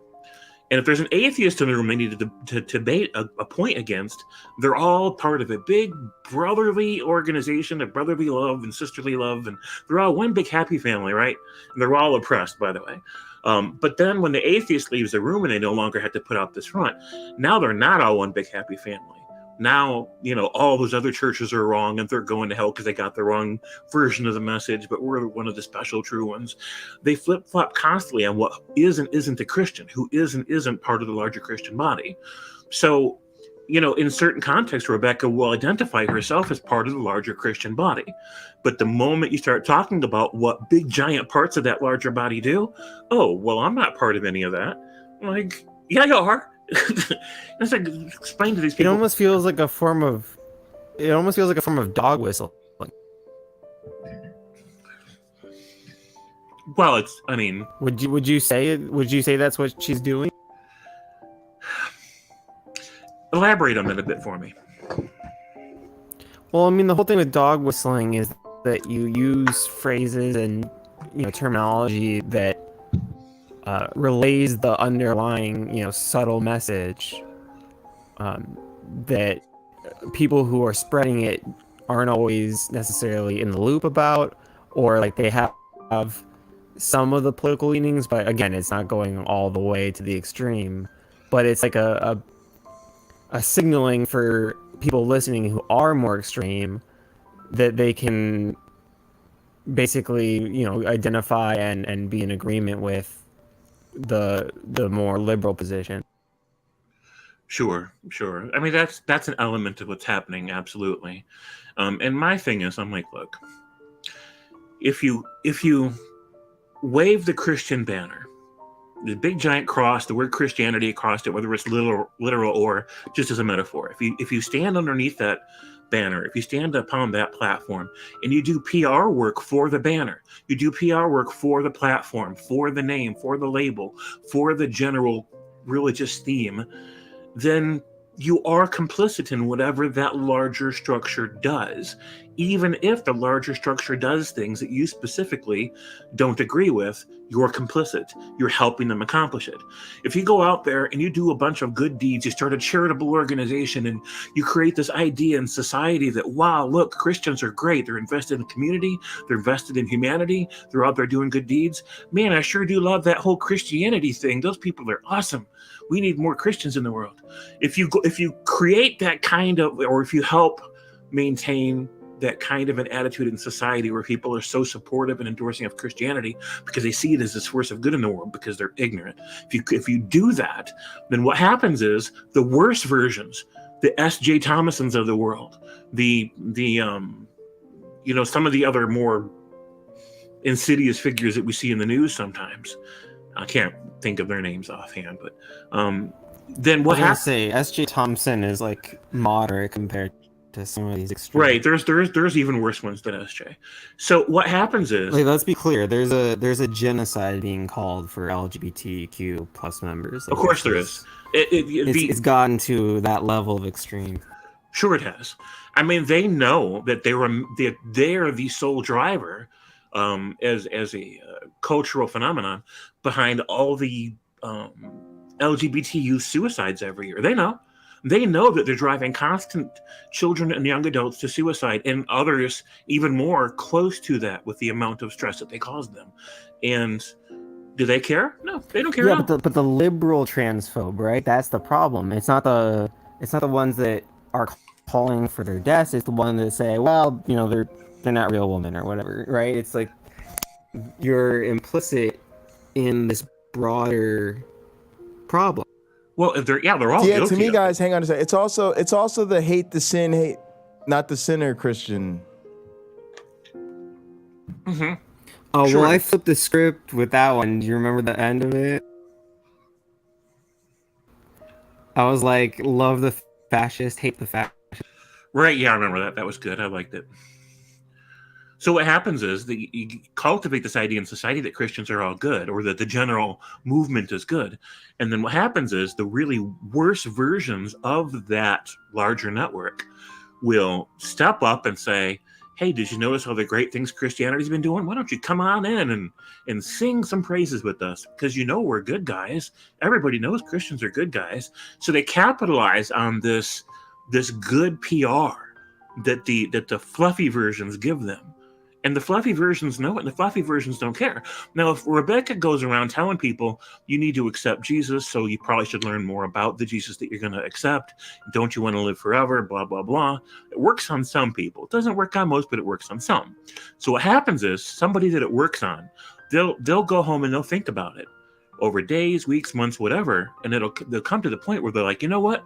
And if there's an atheist in the room they need to debate a point against, they're all part of a big brotherly organization of brotherly love and sisterly love, and they're all one big happy family, right? And they're all oppressed, by the way. But then when the atheist leaves the room and they no longer have to put out this front, now they're not all one big happy family. Now, all those other churches are wrong and they're going to hell because they got the wrong version of the message, but we're one of the special true ones. They flip-flop constantly on what is and isn't a Christian, who is and isn't part of the larger Christian body. So, in certain contexts, Rebecca will identify herself as part of the larger Christian body. But the moment you start talking about what big, giant parts of that larger body do, oh, well, I'm not part of any of that. I'm like, yeah, you are. It's like, explain to these people. It almost feels like a form of dog whistle. Well, would you say that's what she's doing? Elaborate on that a bit for me. Well, the whole thing with dog whistling is that you use phrases and terminology that relays the underlying subtle message that people who are spreading it aren't always necessarily in the loop about, or like they have some of the political leanings, but again, it's not going all the way to the extreme. But it's like a signaling for people listening who are more extreme that they can basically identify and be in agreement with the more liberal position. Sure. That's an element of what's happening, absolutely. And my thing is, I'm like, look, if you wave the Christian banner, the big giant cross, the word Christianity across it, whether it's literal or just as a metaphor, if you stand underneath that banner, if you stand upon that platform and you do PR work for the banner, you do PR work for the platform, for the name, for the label, for the general religious theme, then you are complicit in whatever that larger structure does, even if the larger structure does things that you specifically don't agree with. You're complicit. You're helping them accomplish it. If you go out there and you do a bunch of good deeds, you start a charitable organization, and you create this idea in society that, wow, look, Christians are great. They're invested in the community. They're invested in humanity. They're out there doing good deeds. Man, I sure do love that whole Christianity thing. Those people are awesome. We need more Christians in the world. If you create that kind of, or if you help maintain that kind of an attitude in society where people are so supportive and endorsing of Christianity because they see it as this force of good in the world because they're ignorant. If you do that, then what happens is the worst versions, the S.J. Thomasons of the world, the some of the other more insidious figures that we see in the news sometimes. I can't think of their names offhand, but then what happens? Say S.J. Thompson is like moderate compared to some of these extreme. Right, there's even worse ones than S.J. So what happens is, let's be clear. There's a genocide being called for LGBTQ plus members. Of course, there is. It's gotten to that level of extreme. Sure, it has. I mean, they know that they're the sole driver, as a cultural phenomenon behind all the LGBT youth suicides every year. They know. They know that they're driving constant children and young adults to suicide, and others even more close to that with the amount of stress that they cause them. And do they care? No, they don't care. Yeah, but the liberal transphobe, right? That's the problem. It's not the ones that are calling for their deaths. It's the one that say, well, you know, they're not real women or whatever, right? It's like you're implicit in this broader problem. Well, if they're all yeah. guilty To me, of guys, hang on a second. It's also the hate the sin, hate not the sinner Christian. Mm-hmm. Oh, Sure. well, I flipped the script with that one. Do you remember the end of it? I was like, love the fascist, hate the fascist. Right, yeah, I remember that. That was good. I liked it. So what happens is that you cultivate this idea in society that Christians are all good, or that the general movement is good. And then what happens is the really worst versions of that larger network will step up and say, hey, did you notice all the great things Christianity's been doing? Why don't you come on in and sing some praises with us? Because you know we're good guys. Everybody knows Christians are good guys. So they capitalize on this good PR that the fluffy versions give them. And the fluffy versions know it, and the fluffy versions don't care. Now, if Rebecca goes around telling people you need to accept Jesus, so you probably should learn more about the Jesus that you're going to accept. Don't you want to live forever? Blah, blah, blah. It works on some people. It doesn't work on most, but it works on some. So what happens is somebody that it works on, they'll go home and they'll think about it over days, weeks, months, whatever, and they'll come to the point where they're like, you know what?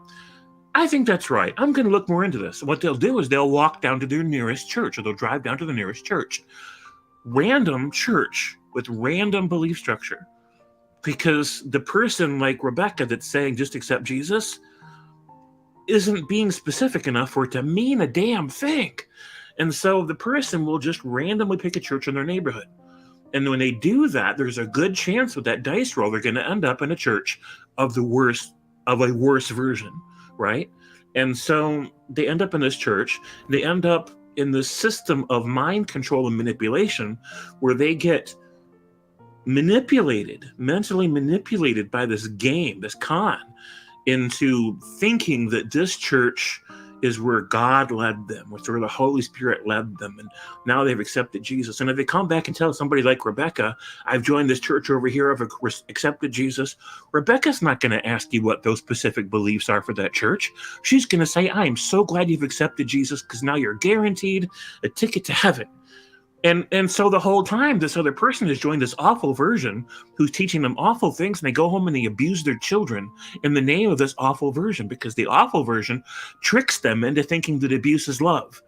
I think that's right. I'm going to look more into this. What they'll do is they'll walk down to their nearest church, or they'll drive down to the nearest church. Random church with random belief structure. Because the person like Rebecca that's saying just accept Jesus isn't being specific enough for it to mean a damn thing. And so the person will just randomly pick a church in their neighborhood. And when they do that, there's a good chance with that dice roll, they're going to end up in a church of a worse version. Right? And so they end up in this church. They end up in this system of mind control and manipulation where they get mentally manipulated by this game, this con, into thinking that this church is where God led them, where the Holy Spirit led them, and now they've accepted Jesus. And if they come back and tell somebody like Rebecca, I've joined this church over here, I've accepted Jesus, Rebecca's not going to ask you what those specific beliefs are for that church. She's going to say, I am so glad you've accepted Jesus, because now you're guaranteed a ticket to heaven. And so the whole time, this other person has joined this awful version who's teaching them awful things, and they go home and they abuse their children in the name of this awful version, because the awful version tricks them into thinking that abuse is love.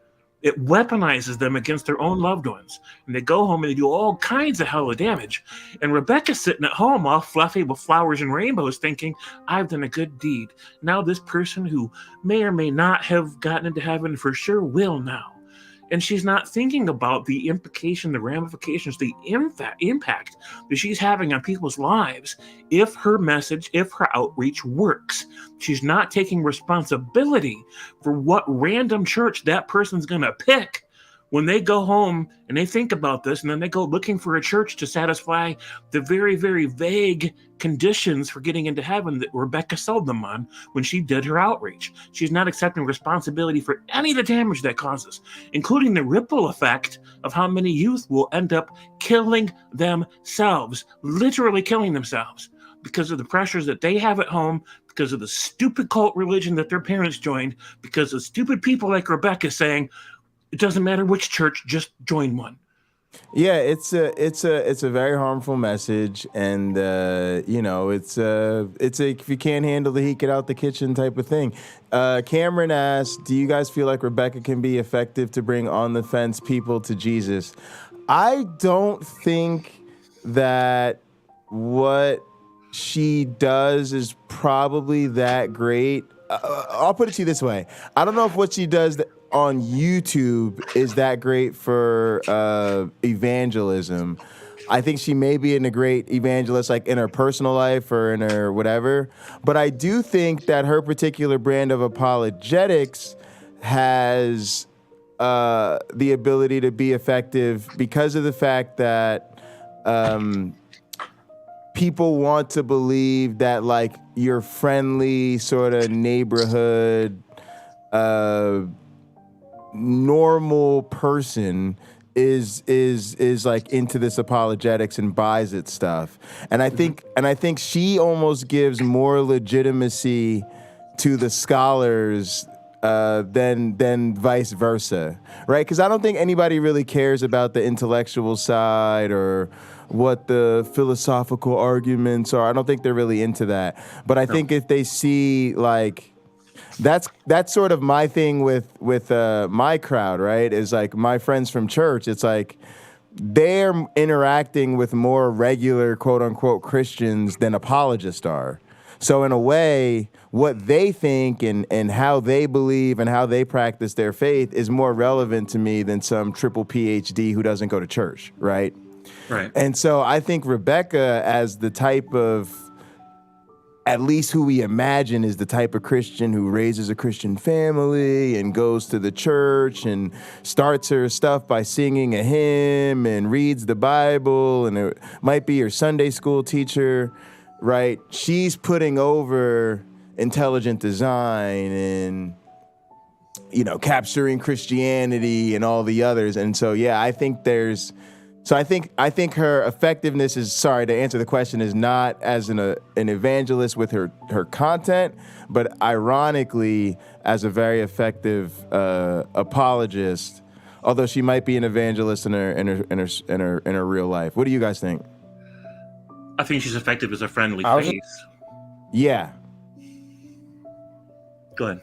It weaponizes them against their own loved ones. And they go home and they do all kinds of hella damage. And Rebecca's sitting at home all fluffy with flowers and rainbows thinking, I've done a good deed. Now this person who may or may not have gotten into heaven for sure will now. And she's not thinking about the implication, the ramifications, the impact that she's having on people's lives if her message, if her outreach works. She's not taking responsibility for what random church that person's going to pick when they go home and they think about this, and then they go looking for a church to satisfy the very, very vague conditions for getting into heaven that Rebecca sold them on when she did her outreach. She's not accepting responsibility for any of the damage that causes, including the ripple effect of how many youth will end up killing themselves, literally killing themselves, because of the pressures that they have at home, because of the stupid cult religion that their parents joined, because of stupid people like Rebecca saying, it doesn't matter which church, just join one. Yeah, it's a very harmful message, and it's a if you can't handle the heat, get out the kitchen type of thing. Cameron asked, do you guys feel like Rebecca can be effective to bring on the fence people to Jesus? I don't think that what she does is probably that great. I'll put it to you this way. I don't know if what she does on YouTube is that great for evangelism. I think she may be a great evangelist, like in her personal life or in her whatever. But I do think that her particular brand of apologetics has the ability to be effective because of the fact that people want to believe that like your friendly sort of neighborhood normal person is like into this apologetics and buys it stuff. And I think she almost gives more legitimacy to the scholars than vice versa, right? Because I don't think anybody really cares about the intellectual side or what the philosophical arguments are. I don't think they're really into that. But I think if they see like that's sort of my thing with my crowd, right? Is like my friends from church. It's like they're interacting with more regular quote unquote Christians than apologists are. So in a way, what they think and how they believe and how they practice their faith is more relevant to me than some triple PhD who doesn't go to church, right? Right. And so I think Rebecca, as the type of, at least who we imagine is the type of Christian who raises a Christian family and goes to the church and starts her stuff by singing a hymn and reads the Bible, and it might be her Sunday school teacher, right? She's putting over intelligent design and, you know, capturing Christianity and all the others. And so, yeah, I think there's, so I think her effectiveness is, sorry, to answer the question, is not as an evangelist with her content, but ironically as a very effective apologist, although she might be an evangelist in her real life. What do you guys think? I think she's effective as a friendly face. Yeah. Go ahead.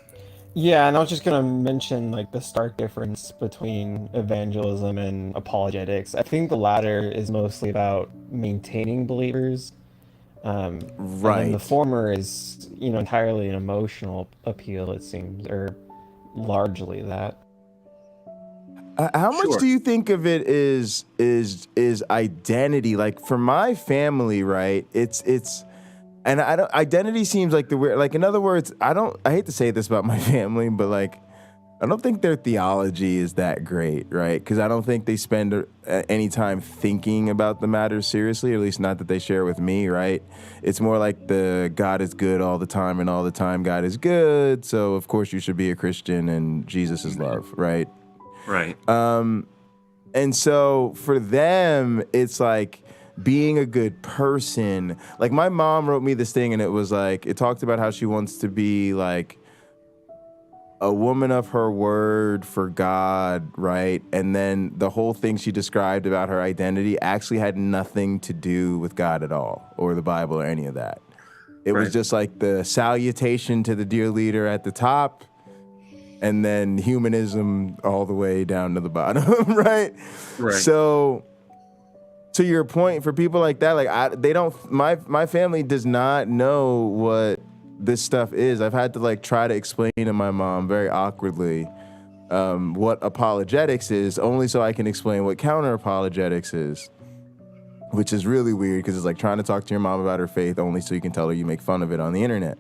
Yeah, and I was just going to mention like the stark difference between evangelism and apologetics. I think the latter is mostly about maintaining believers. Right. And then the former is, you know, entirely an emotional appeal, it seems, or largely that. How much do you think of it is identity? Like for my family, right? It's and I don't, identity seems like the weird, like in other words, I hate to say this about my family, but like I don't think their theology is that great, right? Because I don't think they spend any time thinking about the matter seriously, or at least not that they share with me, right? It's more like the God is good all the time, and all the time God is good, so of course you should be a Christian and Jesus is love, right? Right. And so for them, it's like being a good person. Like my mom wrote me this thing and it was like, it talked about how she wants to be like a woman of her word for God, right? And then the whole thing she described about her identity actually had nothing to do with God at all, or the Bible or any of that. It was just like the salutation to the dear leader at the top, and then humanism all the way down to the bottom, right? Right. So to your point, for people like that, like they don't, my family does not know what this stuff is. I've had to like try to explain to my mom very awkwardly what apologetics is, only so I can explain what counter-apologetics is, which is really weird because it's like trying to talk to your mom about her faith only so you can tell her you make fun of it on the internet.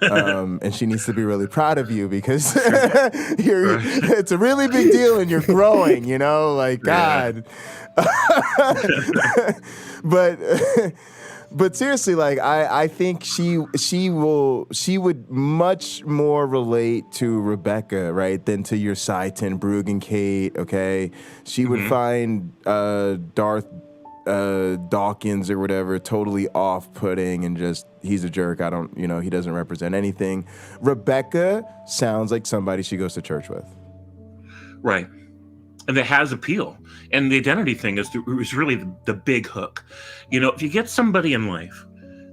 And she needs to be really proud of you because it's a really big deal and you're growing, you know, like God. But seriously, like I think she would much more relate to Rebecca, right, than to your Seitan, Brugge, and Kate. Okay, she would find Darth Dawkins or whatever totally off-putting and just he's a jerk. He doesn't represent anything. Rebecca sounds like somebody she goes to church with. Right. And that has appeal. And the identity thing is really the big hook. You know, if you get somebody in life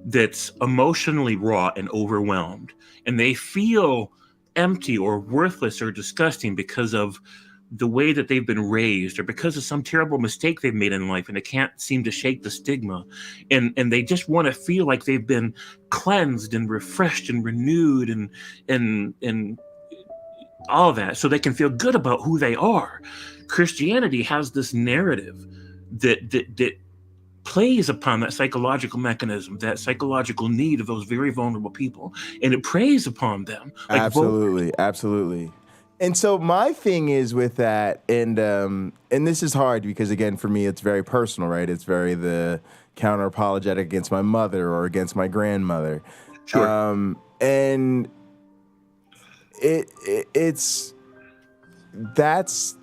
that's emotionally raw and overwhelmed, and they feel empty or worthless or disgusting because of the way that they've been raised or because of some terrible mistake they've made in life, and they can't seem to shake the stigma, and they just want to feel like they've been cleansed and refreshed and renewed and all of that, so they can feel good about who they are. Christianity has this narrative that plays upon that psychological mechanism, that psychological need of those very vulnerable people, and it preys upon them. Like Absolutely. And so my thing is with that, and this is hard because again, for me, it's very personal, right? It's very counter-apologetic against my mother or against my grandmother. Sure. And it's that's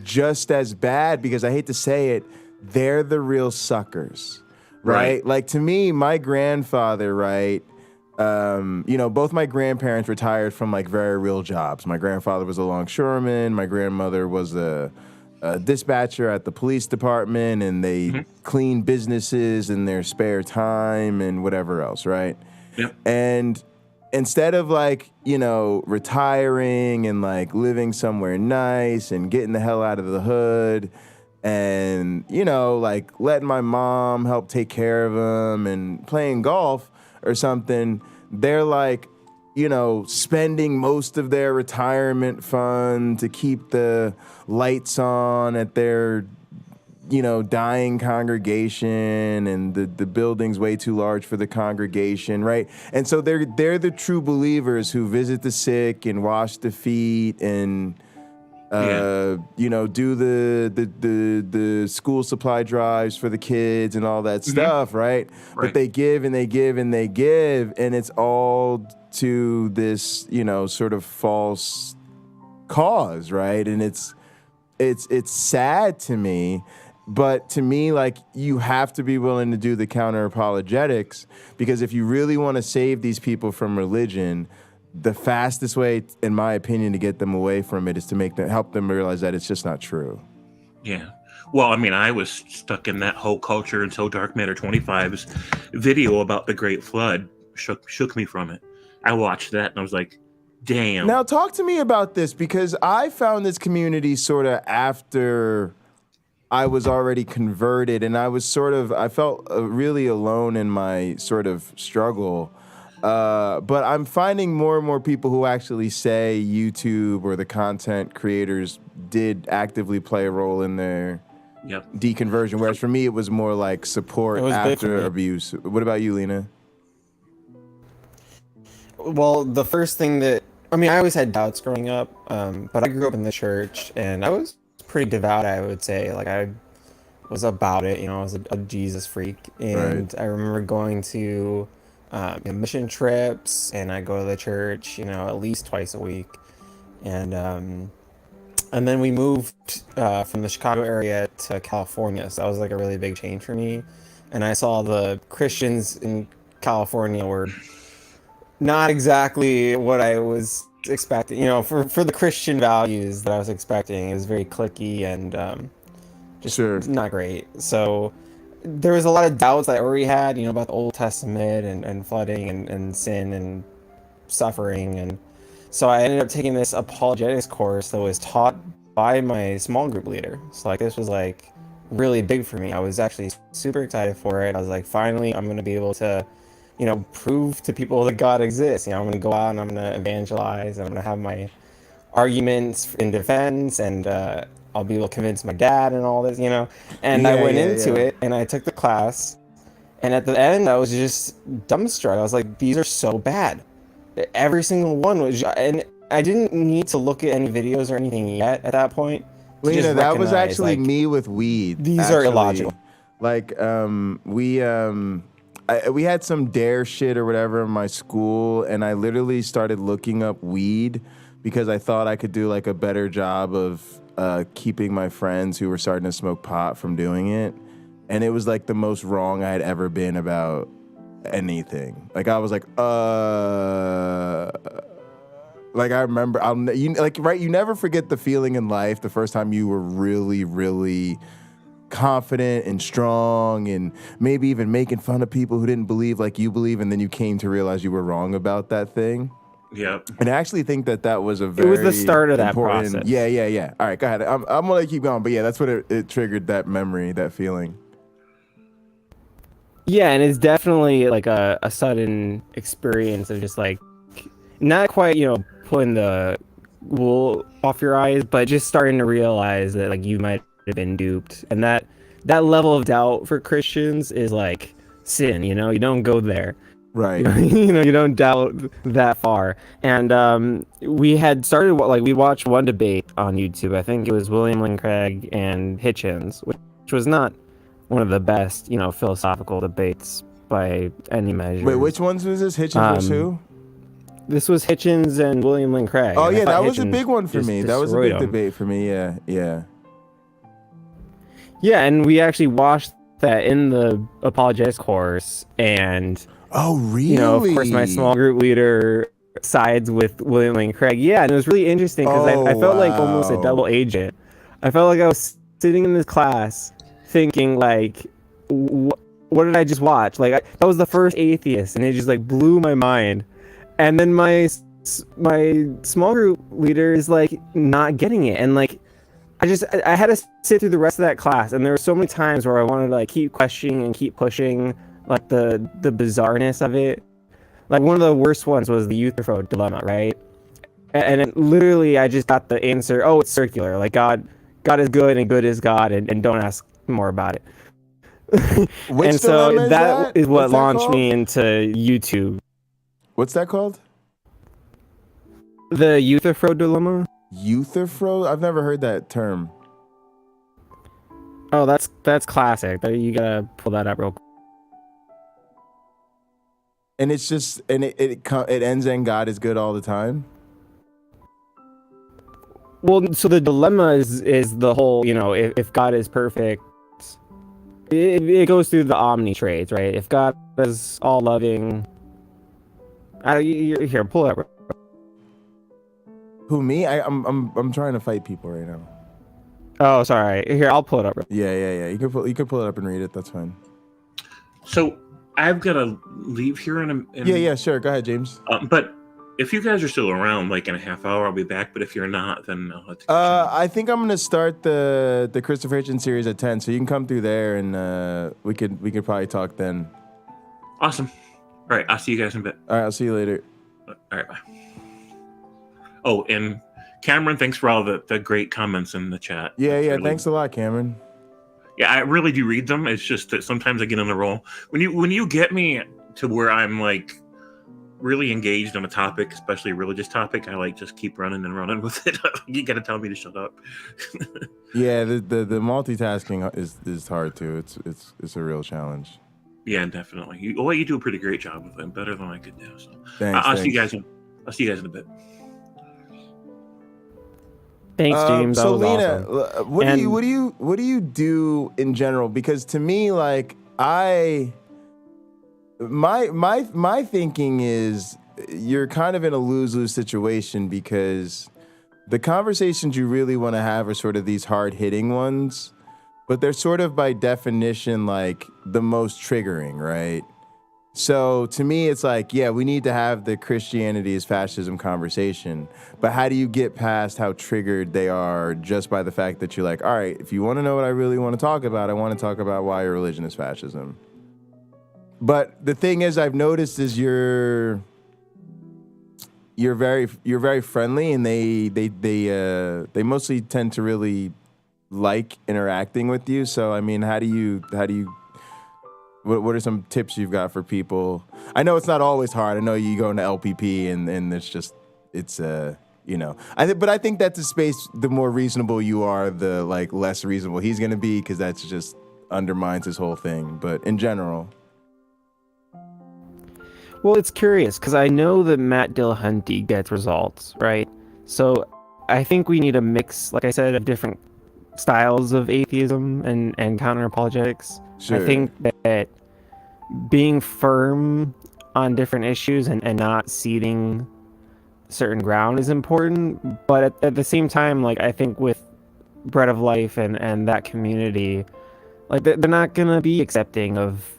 just as bad, because I hate to say it, they're the real suckers, right? Like, to me, my grandfather, right? Both my grandparents retired from like very real jobs. My grandfather was a longshoreman. My grandmother was a dispatcher at the police department, and they cleaned businesses in their spare time and whatever else, right? Yep. And instead of like, retiring and like living somewhere nice and getting the hell out of the hood and, like letting my mom help take care of them and playing golf or something, they're like, spending most of their retirement fund to keep the lights on at their, dying congregation, and the building's way too large for the congregation, right? And so they're the true believers who visit the sick and wash the feet and do the school supply drives for the kids and all that stuff, right? But they give and they give and they give, and it's all to this, sort of false cause, right? And it's sad to me. But to me, like, you have to be willing to do the counter-apologetics, because if you really want to save these people from religion, the fastest way, in my opinion, to get them away from it is to help them realize that it's just not true. Yeah. Well, I mean, I was stuck in that whole culture until Dark Matter 25's video about the Great Flood shook me from it. I watched that and I was like, damn. Now, talk to me about this, because I found this community sort of after I was already converted, and I felt really alone in my sort of struggle. But I'm finding more and more people who actually say YouTube or the content creators did actively play a role in their deconversion, whereas for me, it was more like support after abuse. What about you, Lena? Well, the first thing I always had doubts growing up, but I grew up in the church, and I was pretty devout, I would say. Like, I was about it, I was a Jesus freak, and I remember going to mission trips, and I go to the church, at least twice a week, and then we moved from the Chicago area to California, so that was like a really big change for me, and I saw the Christians in California were not exactly what I was expecting, for the Christian values that I was expecting. It was very cliquey and just not great. So there was a lot of doubts that I already had, about the Old Testament and flooding and sin and suffering. And so I ended up taking this apologetics course that was taught by my small group leader. So like, this was like really big for me. I was actually super excited for it. I was like, finally, I'm going to be able to prove to people that God exists. I'm going to go out and I'm going to evangelize. I'm going to have my arguments in defense, and I'll be able to convince my dad and all this, And I went into it, and I took the class, and at the end, I was just dumbstruck. I was like, these are so bad. Every single one was, and I didn't need to look at any videos or anything yet at that point. Lena, that was actually me with weed. These are illogical. Like, we had some dare shit or whatever in my school, and I literally started looking up weed because I thought I could do like a better job of keeping my friends who were starting to smoke pot from doing it. And it was like the most wrong I had ever been about anything. Like, I was like, like, I remember, you never forget the feeling in life the first time you were really, really confident and strong, and maybe even making fun of people who didn't believe like you believe, and then you came to realize you were wrong about that thing. Yeah. And I actually think that was a very It was the start of that important process. Yeah. All right, go ahead. I'm gonna keep going, but yeah, that's what it triggered, that memory, that feeling. Yeah, and it's definitely like a sudden experience of just like, not quite, pulling the wool off your eyes, but just starting to realize that like you might have been duped, and that level of doubt for Christians is like sin. You don't go there, right? You don't doubt that far. And we had started we watched one debate on YouTube. I think it was William Lane Craig and Hitchens, which was not one of the best, philosophical debates by any measure. Wait, which ones was this? Hitchens versus who? This was Hitchens and William Lane Craig. Oh and yeah, I thought that was a Hitchens big one for just me. That was a big destroyed him. debate for me. Yeah. Yeah, and we actually watched that in the apologetics course, and oh really? Of course, my small group leader sides with William Lane Craig. Yeah, and it was really interesting because I felt like almost a double agent. I felt like I was sitting in this class thinking like, what did I just watch? Like that was the first Atheist, and it just like blew my mind. And then my small group leader is like not getting it, and like I had to sit through the rest of that class, and there were so many times where I wanted to like keep questioning and keep pushing like the bizarreness of it. Like one of the worst ones was the Euthyphro dilemma, right? And literally I just got the answer, oh, it's circular. Like God is good and good is God, and don't ask more about it. And so that is what launched me into YouTube. What's that called? The Euthyphro dilemma. Euthyphro? I've never heard that term. Oh, that's classic. You gotta pull that up real quick. And it's just, and it ends in God is good all the time. Well, so the dilemma is the whole, if God is perfect, it goes through the omni traits, right? If God is all loving, here, pull it up. Who, me? I'm trying to fight people right now. Oh, sorry. Here, I'll pull it up. Yeah. You can pull it up and read it. That's fine. So I've got to leave here in a. Yeah, sure. Go ahead, James. But if you guys are still around, like in a half hour, I'll be back. But if you're not, then I'll have to. I think I'm gonna start the Christopher Hitchens series at 10, so you can come through there, and we could probably talk then. Awesome. All right, I'll see you guys in a bit. All right, I'll see you later. All right, bye. Oh, and Cameron, thanks for all the great comments in the chat. Yeah. Thanks a lot, Cameron. Yeah, I really do read them. It's just that sometimes I get on a roll. When you get me to where I'm like really engaged on a topic, especially a religious topic, I like just keep running and running with it. You got to tell me to shut up. Yeah, the multitasking is hard too. It's a real challenge. Yeah, definitely. You do a pretty great job with it, better than I could do. So thanks. I'll see you guys in a bit. Thanks, James. So that was Lena, awesome. what do you do in general? Because to me, like my thinking is you're kind of in a lose-lose situation, because the conversations you really want to have are sort of these hard-hitting ones, but they're sort of by definition like the most triggering, right? So to me, it's like, yeah, we need to have the Christianity is fascism conversation, but how do you get past how triggered they are just by the fact that you're like, all right, if you want to know what I really want to talk about, I want to talk about why your religion is fascism. But the thing is, I've noticed is you're very friendly, and they mostly tend to really like interacting with you. So I mean, how do you what are some tips you've got for people? I know it's not always hard. I know you go into LPP and it's I think that's a space, the more reasonable you are, the like less reasonable he's gonna be, because that's just undermines his whole thing. But in general. Well, it's curious because I know that Matt Dillahunty gets results, right? So I think we need a mix, like I said, of different styles of atheism and counter-apologetics. Sure. I think that being firm on different issues and not ceding certain ground is important. But at the same time, like I think with Bread of Life and that community, like they're not going to be accepting of,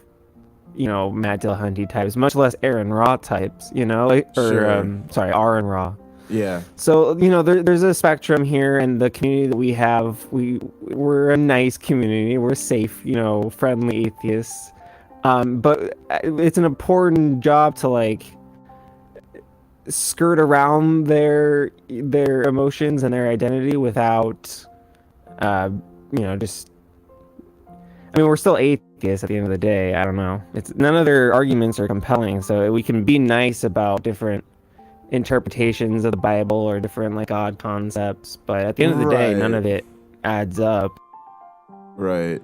Matt Dillahunty types, much less Aaron Ra types, Aaron Ra. Yeah. So, there's a spectrum here, and the community that we have, we're a nice community. We're safe, friendly atheists. But it's an important job to like skirt around their emotions and their identity without, we're still atheists at the end of the day. I don't know. None of their arguments are compelling, so we can be nice about different interpretations of the Bible or different like odd concepts, but at the end of the day, none of it adds up. Right.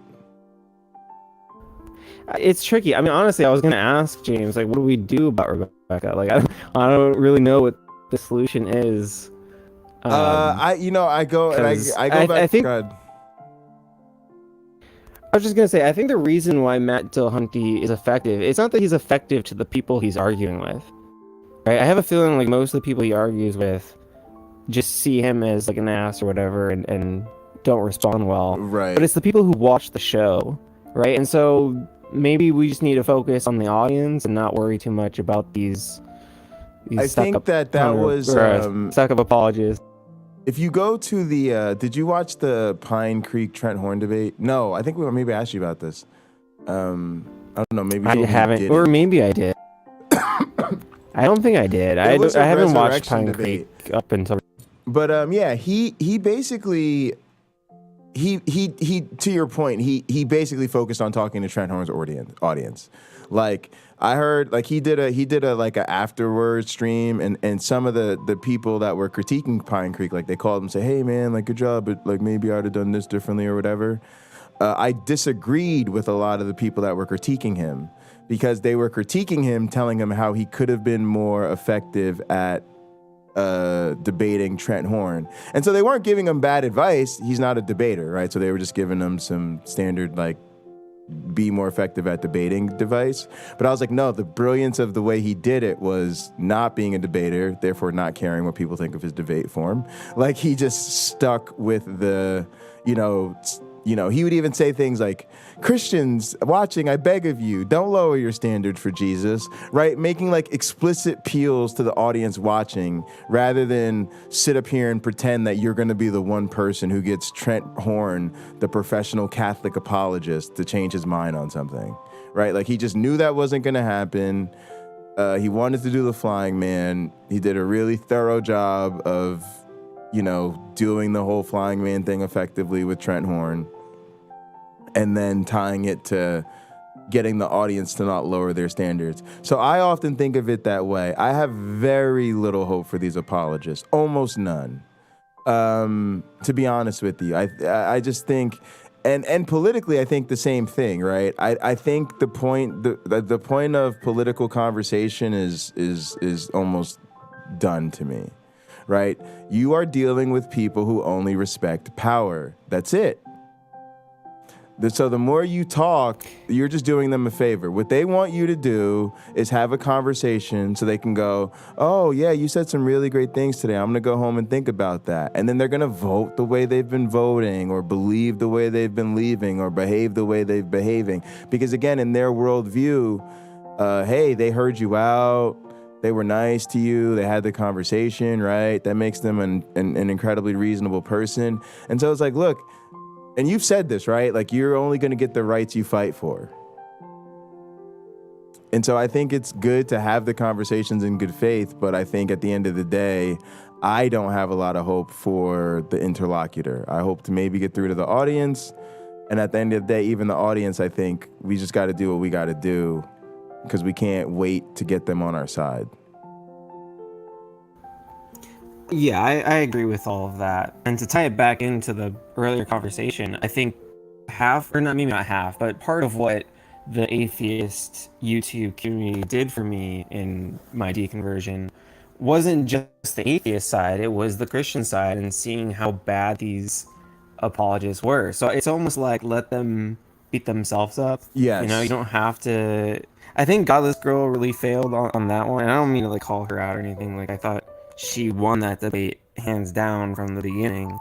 It's tricky. I mean, honestly, I was gonna ask James, like, what do we do about Rebecca? Like, I don't really know what the solution is. I go and I go back. I think. God. I was just gonna say, I think the reason why Matt Dillahunty is effective, it's not that he's effective to the people he's arguing with, right? I have a feeling like most of the people he argues with just see him as like an ass or whatever, and don't respond well. Right. But it's the people who watch the show, right? And so maybe we just need to focus on the audience and not worry too much about these I think that was suck up apologists. If you go to the, did you watch the Pine Creek Trent Horn debate? No, I think maybe I asked you about this. I don't know, maybe I haven't, or maybe I did. I don't think I did. I haven't watched Pine debate. Creek up until. But yeah, he basically he to your point, he basically focused on talking to Trent Horn's audience. Like I heard, like he did a like a afterward stream, and some of the people that were critiquing Pine Creek, like they called him and say, hey man, like good job, but like maybe I'd have done this differently or whatever. I disagreed with a lot of the people that were critiquing him because they were critiquing him, telling him how he could have been more effective at debating Trent Horn. And so they weren't giving him bad advice. He's not a debater, right? So they were just giving him some standard, like, be more effective at debating advice. But I was like, no, the brilliance of the way he did it was not being a debater, therefore not caring what people think of his debate form. Like, he just stuck with the, you know, he would even say things like, Christians watching, I beg of you, don't lower your standard for Jesus, right? Making like explicit appeals to the audience watching rather than sit up here and pretend that you're going to be the one person who gets Trent Horn, the professional Catholic apologist, to change his mind on something, right? Like he just knew that wasn't going to happen. He wanted to do the flying man. He did a really thorough job of, you know, doing the whole flying man thing effectively with Trent Horn, and then tying it to getting the audience to not lower their standards. So I often think of it that way. I have very little hope for these apologists, almost none. To be honest with you, I just think, and politically, I think the same thing, right? I think the point of political conversation is almost done to me. Right? You are dealing with people who only respect power. That's it. So the more you talk, you're just doing them a favor. What they want you to do is have a conversation so they can go, oh, yeah, you said some really great things today. I'm going to go home and think about that. And then they're going to vote the way they've been voting, or believe the way they've been leaving, or behave the way they've behaving. Because, again, in their worldview, hey, they heard you out. They were nice to you. They had the conversation, right? That makes them an incredibly reasonable person. And so it's like, look, and you've said this, right? Like, you're only going to get the rights you fight for. And so I think it's good to have the conversations in good faith, but I think at the end of the day, I don't have a lot of hope for the interlocutor. I hope to maybe get through to the audience. And at the end of the day, even the audience, I think we just got to do what we got to do, because we can't wait to get them on our side. Yeah, I agree with all of that. And to tie it back into the earlier conversation, I think maybe not half, but part of what the atheist YouTube community did for me in my deconversion wasn't just the atheist side, it was the Christian side, and seeing how bad these apologists were. So it's almost like, let them beat themselves up. Yes. You know, you don't have to... I think Godless Girl really failed on that one. And I don't mean to like call her out or anything. Like, I thought she won that debate hands down from the beginning.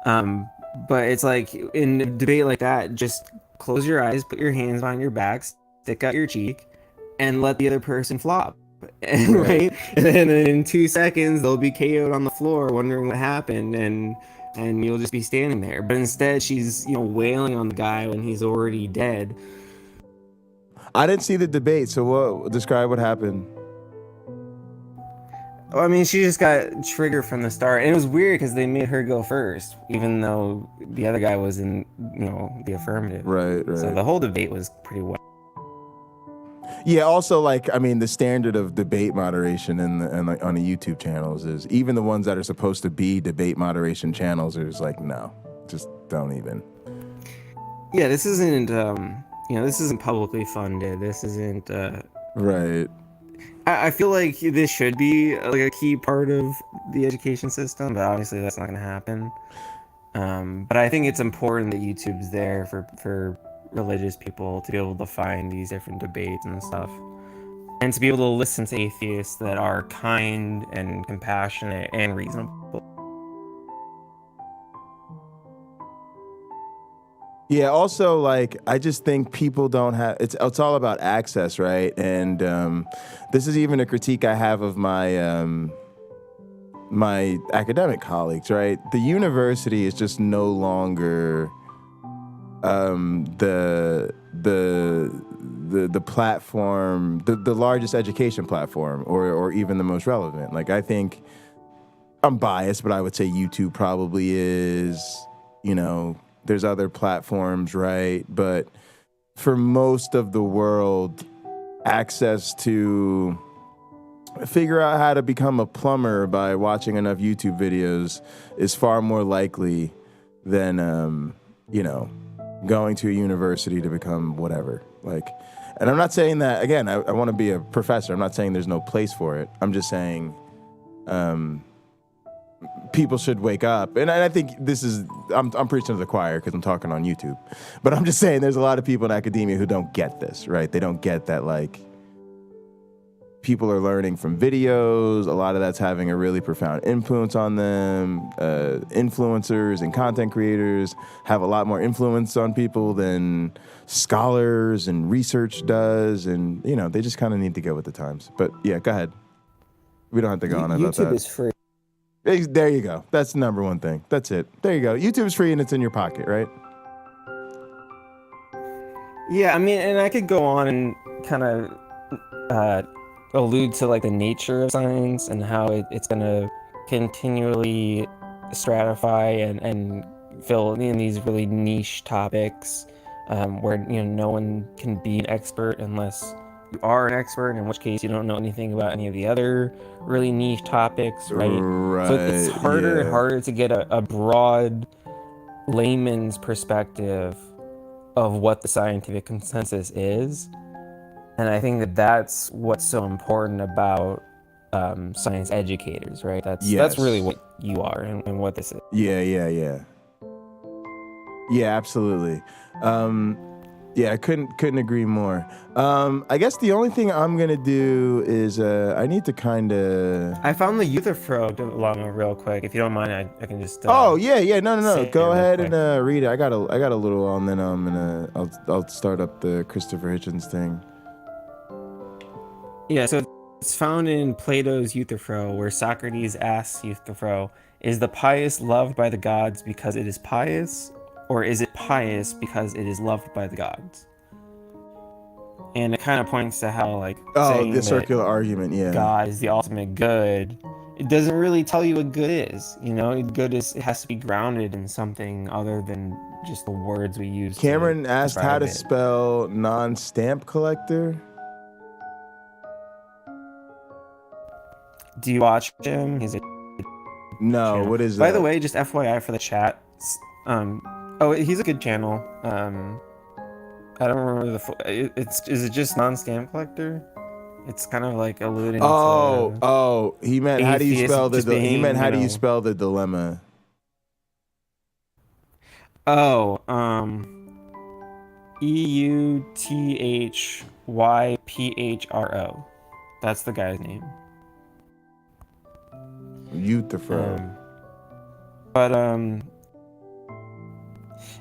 But it's like, in a debate like that, just close your eyes, put your hands behind your back, stick out your cheek, and let the other person flop. Right? And then in 2 seconds, they'll be KO'd on the floor wondering what happened, and you'll just be standing there. But instead, she's, wailing on the guy when he's already dead. I didn't see the debate, so describe what happened. Well, I mean, she just got triggered from the start, and it was weird because they made her go first, even though the other guy was in, the affirmative. Right. So the whole debate was pretty well. Yeah. Also, the standard of debate moderation and on the YouTube channels is, even the ones that are supposed to be debate moderation channels are just like, no, just don't even. Yeah, this isn't this isn't publicly funded. This isn't right. I feel like this should be like a key part of the education system, but obviously that's not going to happen. But I think it's important that YouTube's there for religious people to be able to find these different debates and stuff, and to be able to listen to atheists that are kind and compassionate and reasonable. Yeah, also, like, I just think people don't have, it's all about access, right? And this is even a critique I have of my my academic colleagues, right? The university is just no longer the platform, the largest education platform, or even the most relevant. Like, I think, I'm biased, but I would say YouTube probably is, there's other platforms, right? But for most of the world, access to figure out how to become a plumber by watching enough YouTube videos is far more likely than, going to a university to become whatever. Like, and I'm not saying that, again, I want to be a professor. I'm not saying there's no place for it. I'm just saying, people should wake up, and I think this is, I'm preaching to the choir because I'm talking on YouTube, but I'm just saying there's a lot of people in academia who don't get this, right? They don't get that, like, people are learning from videos. A lot of that's having a really profound influence on them. Influencers and content creators have a lot more influence on people than scholars and research does, and they just kind of need to go with the times. But yeah, go ahead. We don't have to go on about that. YouTube is free. There you go. That's the number one thing. That's it. There you go. YouTube is free and it's in your pocket, right? Yeah, I mean, and I could go on and kind of allude to like the nature of science and how it's going to continually stratify and fill in these really niche topics where no one can be an expert unless you are an expert, in which case you don't know anything about any of the other really niche topics, right? So it's harder and harder to get a broad layman's perspective of what the scientific consensus is. And I think that's what's so important about science educators, right? That's really what you are and what this is. Yeah, absolutely. Yeah, I couldn't agree more. I guess the only thing I'm gonna do is I need to kind of. I found the Euthyphro dilemma real quick. If you don't mind, I can just. No. Go ahead and read it. I got a little, and then I'll start up the Christopher Hitchens thing. Yeah, so it's found in Plato's Euthyphro, where Socrates asks Euthyphro, "Is the pious loved by the gods because it is pious? Or is it pious because it is loved by the gods?" And it kind of points to how, like, saying the circular argument, yeah. God is the ultimate good. It doesn't really tell you what good is. Good it has to be grounded in something other than just the words we use. Cameron asked how to spell non-stamp collector. Do you watch him? He's a no. What is that? By the way, just FYI for the chat. Oh, he's a good channel. I don't remember is it just non-stamp collector? It's kind of like alluding to. He meant how do you spell how do you spell the dilemma? EUTHYPHRO. That's the guy's name. Euthyphro. But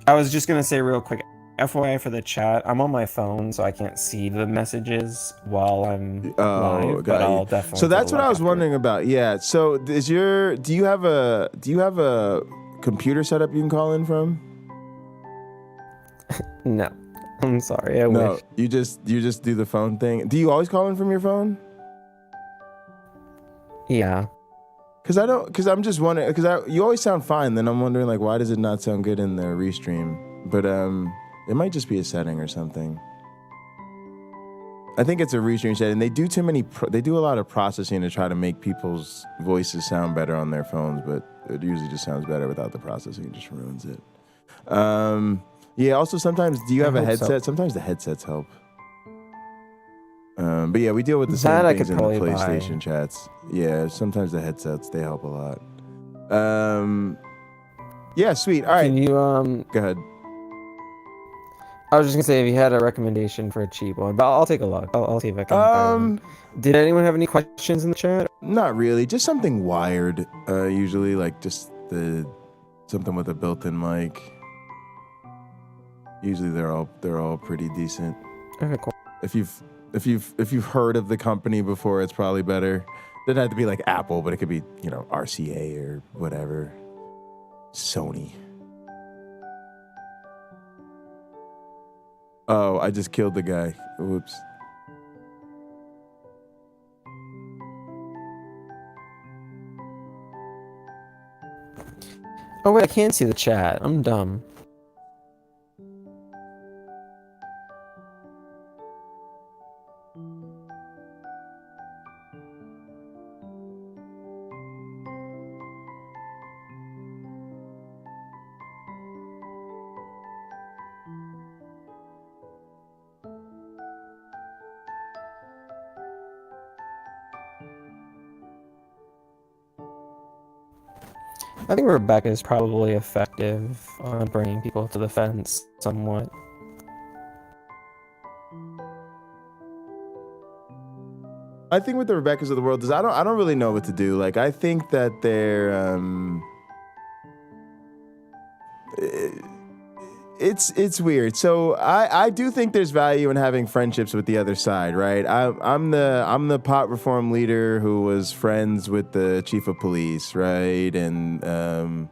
I was just gonna say real quick, FYI for the chat, I'm on my phone, so I can't see the messages while I'm live. But I'll definitely. So that's what I was wondering about. Yeah. So do you have a computer setup you can call in from? No, I'm sorry. I wish. You just do the phone thing. Do you always call in from your phone? Yeah. Because I'm just wondering, you always sound fine, then I'm wondering, like, why does it not sound good in the restream? But it might just be a setting or something. I think it's a restream setting. They do they do a lot of processing to try to make people's voices sound better on their phones, but it usually just sounds better without the processing. It just ruins it. Yeah. Also, sometimes do you have a hope so. headset? Sometimes the headsets help. But yeah, we deal with the That same I things could in the probably PlayStation buy. chats. Yeah, sometimes the headsets they help a lot. Yeah, sweet. All right. Can you Go ahead. I was just gonna say if you had a recommendation for a cheap one, but I'll take a look. I'll see if I can find one. Did anyone have any questions in the chat? Not really. Just something wired. Usually, like just something with a built-in mic. Usually, they're all pretty decent. Okay, cool. If you've heard of the company before, it's probably better. Doesn't have to be like Apple, but it could be RCA or whatever. Sony. Oh, I just killed the guy. Whoops. Oh wait, I can't see the chat. I'm dumb. I think Rebecca is probably effective on bringing people to the fence somewhat. I think with the Rebeccas of the world is I don't really know what to do. Like I think that they're it's weird. So I do think there's value in having friendships with the other side, right? I'm the pot reform leader who was friends with the chief of police, right? And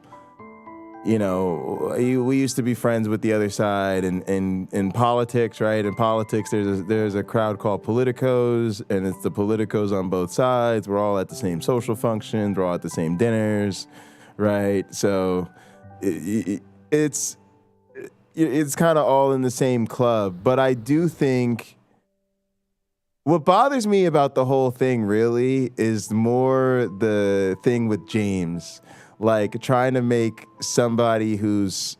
we used to be friends with the other side, and in politics, right? In politics, there's a crowd called politicos, and it's the politicos on both sides. We're all at the same social functions. We're all at the same dinners, right? So it's kind of all in the same club. But I do think what bothers me about the whole thing really is more the thing with James. Like trying to make somebody who's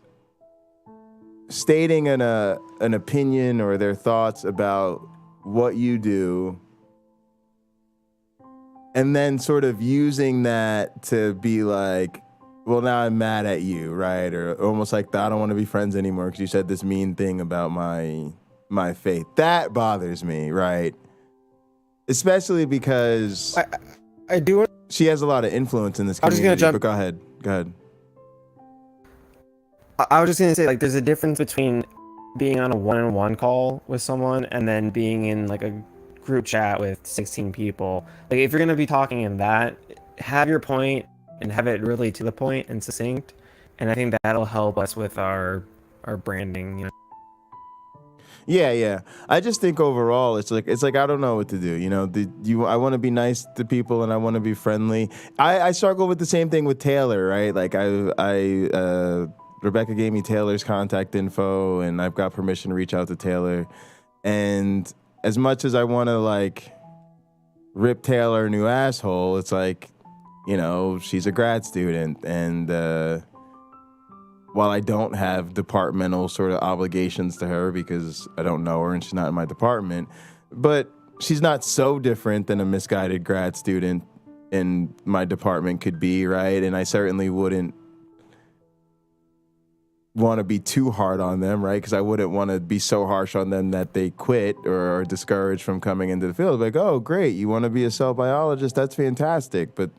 stating an opinion or their thoughts about what you do, and then sort of using that to be like, well, now I'm mad at you, right? Or almost like, I don't want to be friends anymore because you said this mean thing about my faith. That bothers me, right? Especially because I do. She has a lot of influence in this community. I was just gonna jump. But go ahead. I was just gonna say, like, there's a difference between being on a one-on-one call with someone and then being in like a group chat with 16 people. Like, if you're gonna be talking in that, have your point and have it really to the point and succinct. And I think that'll help us with our branding. You know. Yeah. I just think overall, it's like I don't know what to do. I want to be nice to people and I want to be friendly. I struggle with the same thing with Taylor, right? Like Rebecca gave me Taylor's contact info, and I've got permission to reach out to Taylor. And as much as I want to like rip Taylor a new asshole, it's like, she's a grad student, and while I don't have departmental sort of obligations to her because I don't know her and she's not in my department, but she's not so different than a misguided grad student in my department could be, right? And I certainly wouldn't want to be too hard on them, right? Because I wouldn't want to be so harsh on them that they quit or are discouraged from coming into the field. Like, oh, great, you want to be a cell biologist? That's fantastic, but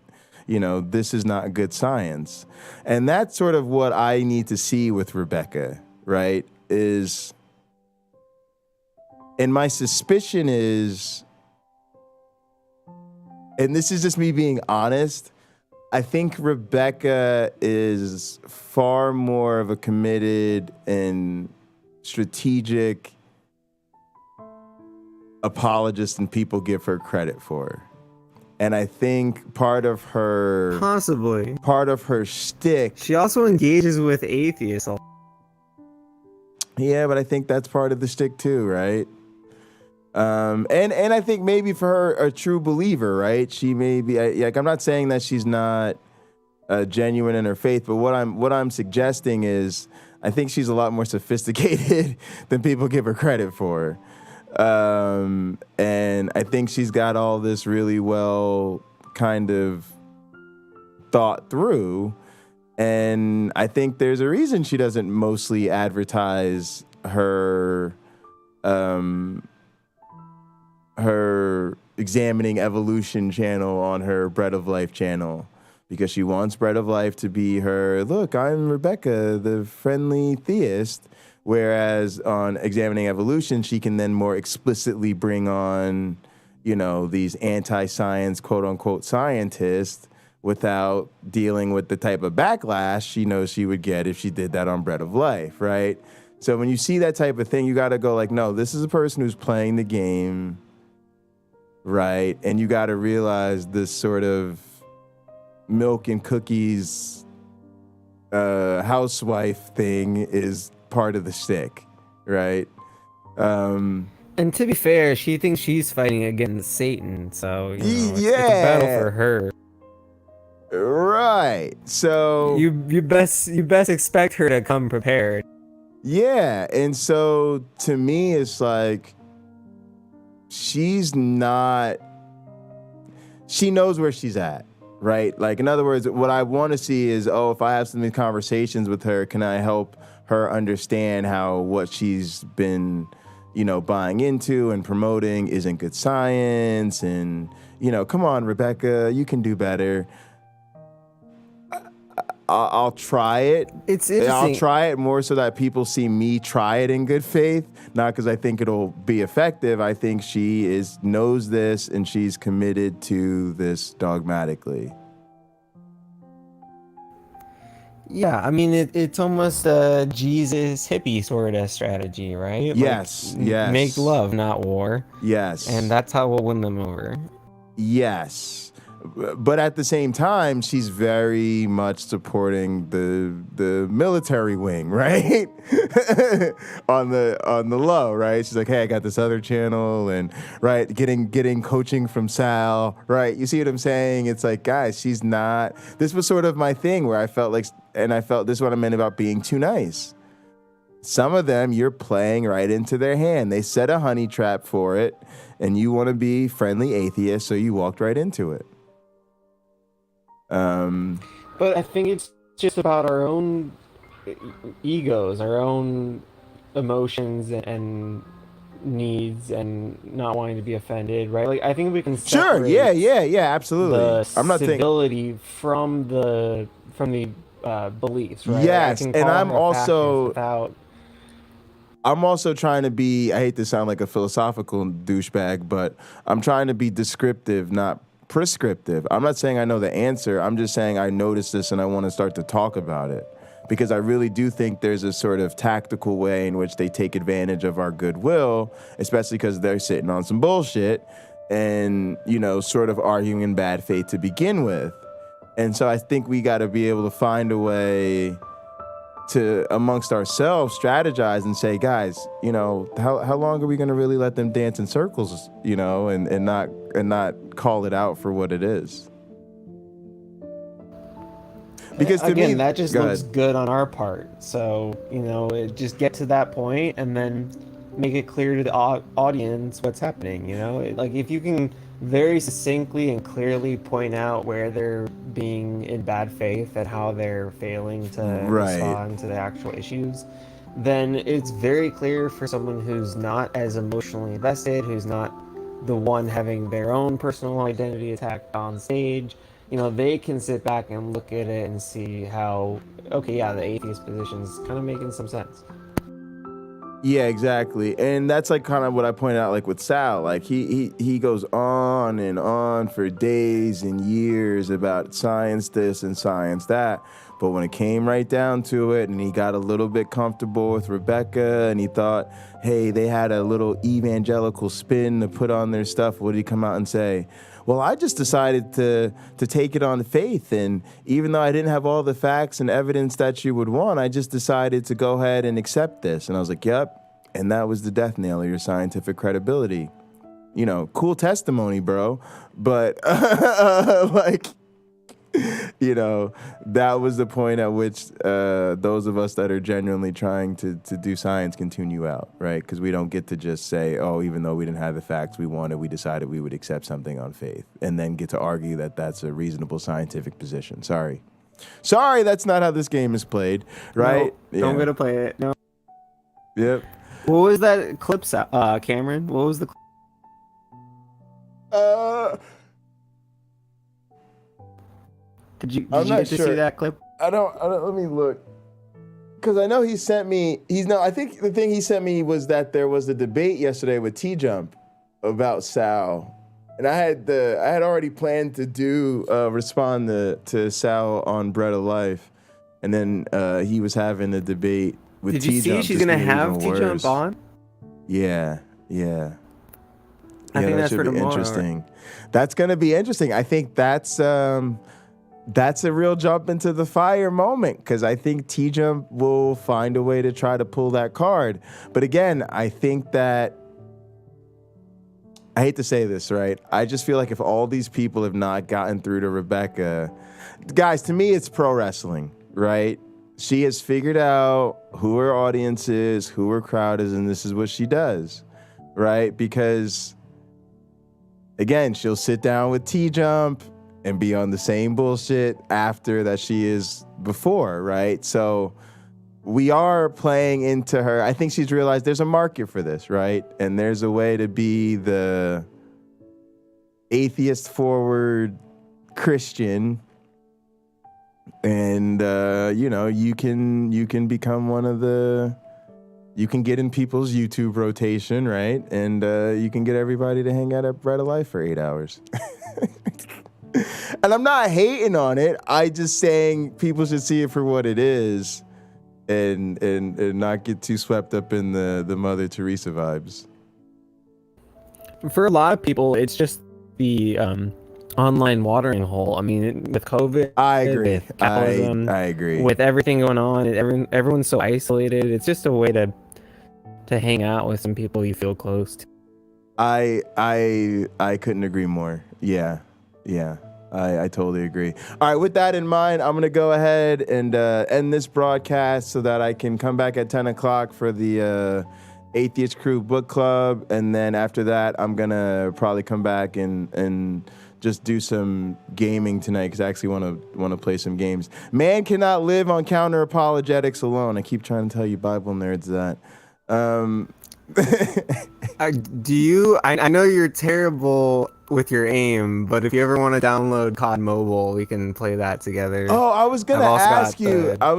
this is not good science. And that's sort of what I need to see with Rebecca, right? And my suspicion is, and this is just me being honest, I think Rebecca is far more of a committed and strategic apologist than people give her credit for. And I think part of her shtick. She also engages with atheists. Yeah, but I think that's part of the shtick too, right? And I think maybe for her, a true believer, right? She may be like, I'm not saying that she's not genuine in her faith, but what I'm suggesting is, I think she's a lot more sophisticated than people give her credit for. And I think she's got all this really well kind of thought through. And I think there's a reason she doesn't mostly advertise her her Examining Evolution channel on her Bread of Life channel, because she wants Bread of Life to be her, look, I'm Rebecca, the friendly theist. Whereas on Examining Evolution, she can then more explicitly bring on, you know, these anti-science, quote unquote, scientists without dealing with the type of backlash she knows she would get if she did that on Bread of Life, right? So when you see that type of thing, you got to go like, no, this is a person who's playing the game, right? And you got to realize this sort of milk and cookies housewife thing is part of the shtick, right? And to be fair, she thinks she's fighting against Satan, so you know, it's a battle for her. Right. So you best expect her to come prepared. Yeah, and so to me, it's like she knows where she's at, right? Like, in other words, what I want to see is, if I have some conversations with her, can I help her understand how what she's been, you know, buying into and promoting isn't good science, and, you know, come on, Rebecca, you can do better. I'll try it. It's interesting. I'll try it more so that people see me try it in good faith, not because I think it'll be effective. I think she knows this and she's committed to this dogmatically. Yeah, I mean, it's almost a Jesus hippie sort of strategy, right? Yes, like, yes. Make love, not war. Yes. And that's how we'll win them over. Yes. But at the same time, she's very much supporting the military wing, right? on the low, right? She's like, hey, I got this other channel, and right, getting coaching from Sal, right? You see what I'm saying? It's like, guys, she's not. This was sort of my thing where I felt like, and I felt this is what I meant about being too nice. Some of them you're playing right into their hand. They set a honey trap for it, and you want to be friendly atheist, so you walked right into it. But I think it's just about our own egos, our own emotions and needs, and not wanting to be offended, right? Like, I think we can separate yeah, absolutely. I'm not civility from the beliefs, right? Yes, like, and I'm also without. I'm also trying to be. I hate to sound like a philosophical douchebag, but I'm trying to be descriptive, not prescriptive. I'm not saying I know the answer. I'm just saying I noticed this and I want to start to talk about it, because I really do think there's a sort of tactical way in which they take advantage of our goodwill, especially because they're sitting on some bullshit and, you know, sort of arguing in bad faith to begin with. And so I think we got to be able to find a way to, amongst ourselves, strategize and say, guys, you know, how long are we going to really let them dance in circles, you know, and not call it out for what it is? Because to again, me, that just looks good on our part. So, you know, just get to that point and then make it clear to the audience what's happening. You know, like, if you can very succinctly and clearly point out where they're being in bad faith and how they're failing to respond to the actual issues, then it's very clear for someone who's not as emotionally invested, who's not the one having their own personal identity attacked on stage. You know, they can sit back and look at it and see how, okay, yeah, the atheist position's kind of making some sense. Yeah, exactly. And that's like kind of what I pointed out, like with Sal. Like he goes on and on for days and years about science this and science that. But when it came right down to it and he got a little bit comfortable with Rebecca and he thought, hey, they had a little evangelical spin to put on their stuff, what did he come out and say? Well, I just decided to take it on faith, and even though I didn't have all the facts and evidence that you would want, I just decided to go ahead and accept this. And I was like, yep. And that was the death nail of your scientific credibility. You know, cool testimony, bro. But like, you know, that was the point at which those of us that are genuinely trying to do science can tune you out, right? Because we don't get to just say, oh, even though we didn't have the facts we wanted, we decided we would accept something on faith, and then get to argue that that's a reasonable scientific position. Sorry, that's not how this game is played, right? No, don't go to play it. No. Yep. What was that clip, Cameron? What was the? Did you get to see that clip? I don't. Let me look. Because I know he sent me. I think the thing he sent me was that there was a debate yesterday with T-Jump about Sal, and I had already planned to respond to Sal on Bread of Life, and then he was having a debate with T-Jump. Did you see she's gonna have T-Jump on? Yeah. I think that's should for be tomorrow. interesting. That's gonna be interesting. I think that's a real jump into the fire moment, because I think T-Jump will find a way to try to pull that card. But again, I think that, I hate to say this, right? I just feel like if all these people have not gotten through to Rebecca, guys, to me, it's pro wrestling, right? She has figured out who her audience is, who her crowd is, and this is what she does, right? Because, again, she'll sit down with T-Jump and be on the same bullshit after that she is before, right? So we are playing into her. I think she's realized there's a market for this, right? And there's a way to be the atheist forward Christian, and you can become one of the, you can get in people's YouTube rotation, right? And you can get everybody to hang out at Bread of Life for 8 hours. And I'm not hating on it. I just saying people should see it for what it is, and not get too swept up in the Mother Teresa vibes. For a lot of people, it's just the online watering hole. I mean, with COVID, I agree. With capitalism, I agree. With everything going on, everyone's so isolated. It's just a way to hang out with some people you feel close to. I couldn't agree more. Yeah. I totally agree. All right, with that in mind, I'm going to go ahead and end this broadcast so that I can come back at 10 o'clock for the Atheist Crew Book Club. And then after that, I'm going to probably come back and just do some gaming tonight, because I actually want to play some games. Man cannot live on Counter-Apologetics alone. I keep trying to tell you Bible nerds that. I know you're terrible with your aim, but if you ever want to download COD Mobile, we can play that together. Oh, I was gonna ask you. All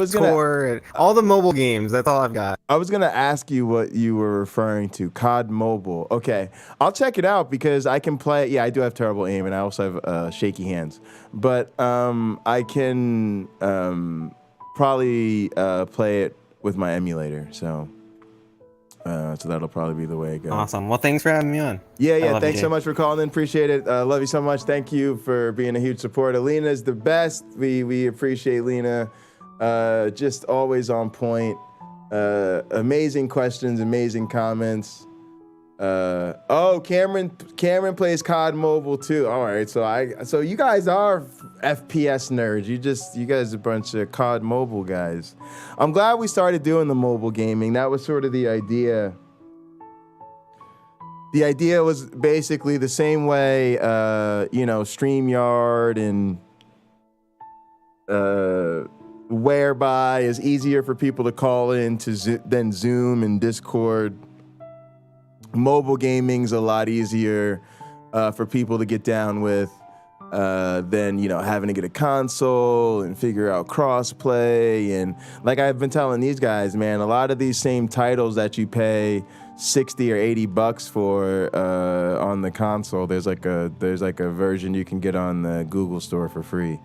the mobile games. That's all I've got. I was gonna ask you what you were referring to. COD Mobile. Okay, I'll check it out, because I can play. Yeah, I do have terrible aim, and I also have shaky hands. But I can probably play it with my emulator. So that'll probably be the way it goes. Awesome. Well, thanks for having me on. Yeah. Thanks so much for calling in. Appreciate it. Love you so much. Thank you for being a huge supporter. Lena's the best. We appreciate Lena. Just always on point. Amazing questions, amazing comments. Cameron plays COD Mobile too. All right, so you guys are FPS nerds. You guys are a bunch of COD Mobile guys. I'm glad we started doing the mobile gaming. That was sort of the idea. The idea was basically the same way, StreamYard and Whereby is easier for people to call in than Zoom and Discord. Mobile gaming's a lot easier for people to get down with than having to get a console and figure out crossplay. And like I've been telling these guys, man, a lot of these same titles that you pay $60 or $80 for on the console, there's like a version you can get on the Google store for free.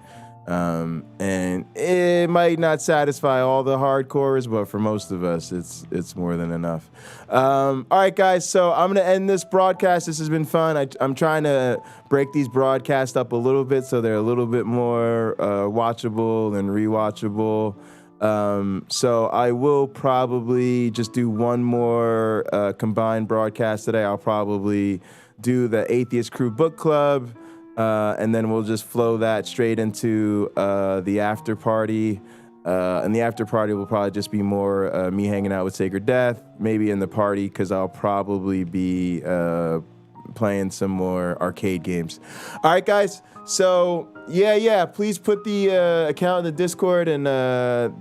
And it might not satisfy all the hardcores, but for most of us, it's more than enough. All right, guys, so I'm going to end this broadcast. This has been fun. I'm trying to break these broadcasts up a little bit so they're a little bit more watchable and rewatchable. So I will probably just do one more combined broadcast today. I'll probably do the Atheist Crew Book Club. and then we'll just flow that straight into the after party. And the after party will probably just be more me hanging out with Sacred Death, maybe in the party, because I'll probably be playing some more arcade games. All right, guys. So, yeah, please put the account in the Discord, and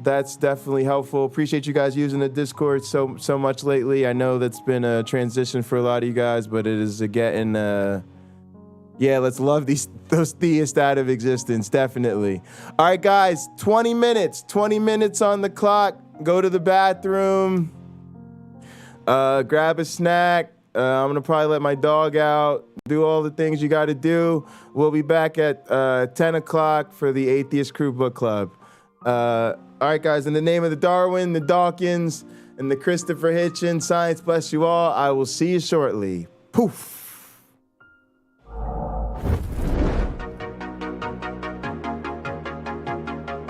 that's definitely helpful. Appreciate you guys using the Discord so much lately. I know that's been a transition for a lot of you guys, but it is getting... let's love those theists out of existence, definitely. All right, guys, 20 minutes on the clock. Go to the bathroom, grab a snack. I'm going to probably let my dog out, do all the things you got to do. We'll be back at 10 o'clock for the Atheist Crew Book Club. All right, guys, in the name of the Darwin, the Dawkins, and the Christopher Hitchens, science bless you all. I will see you shortly. Poof.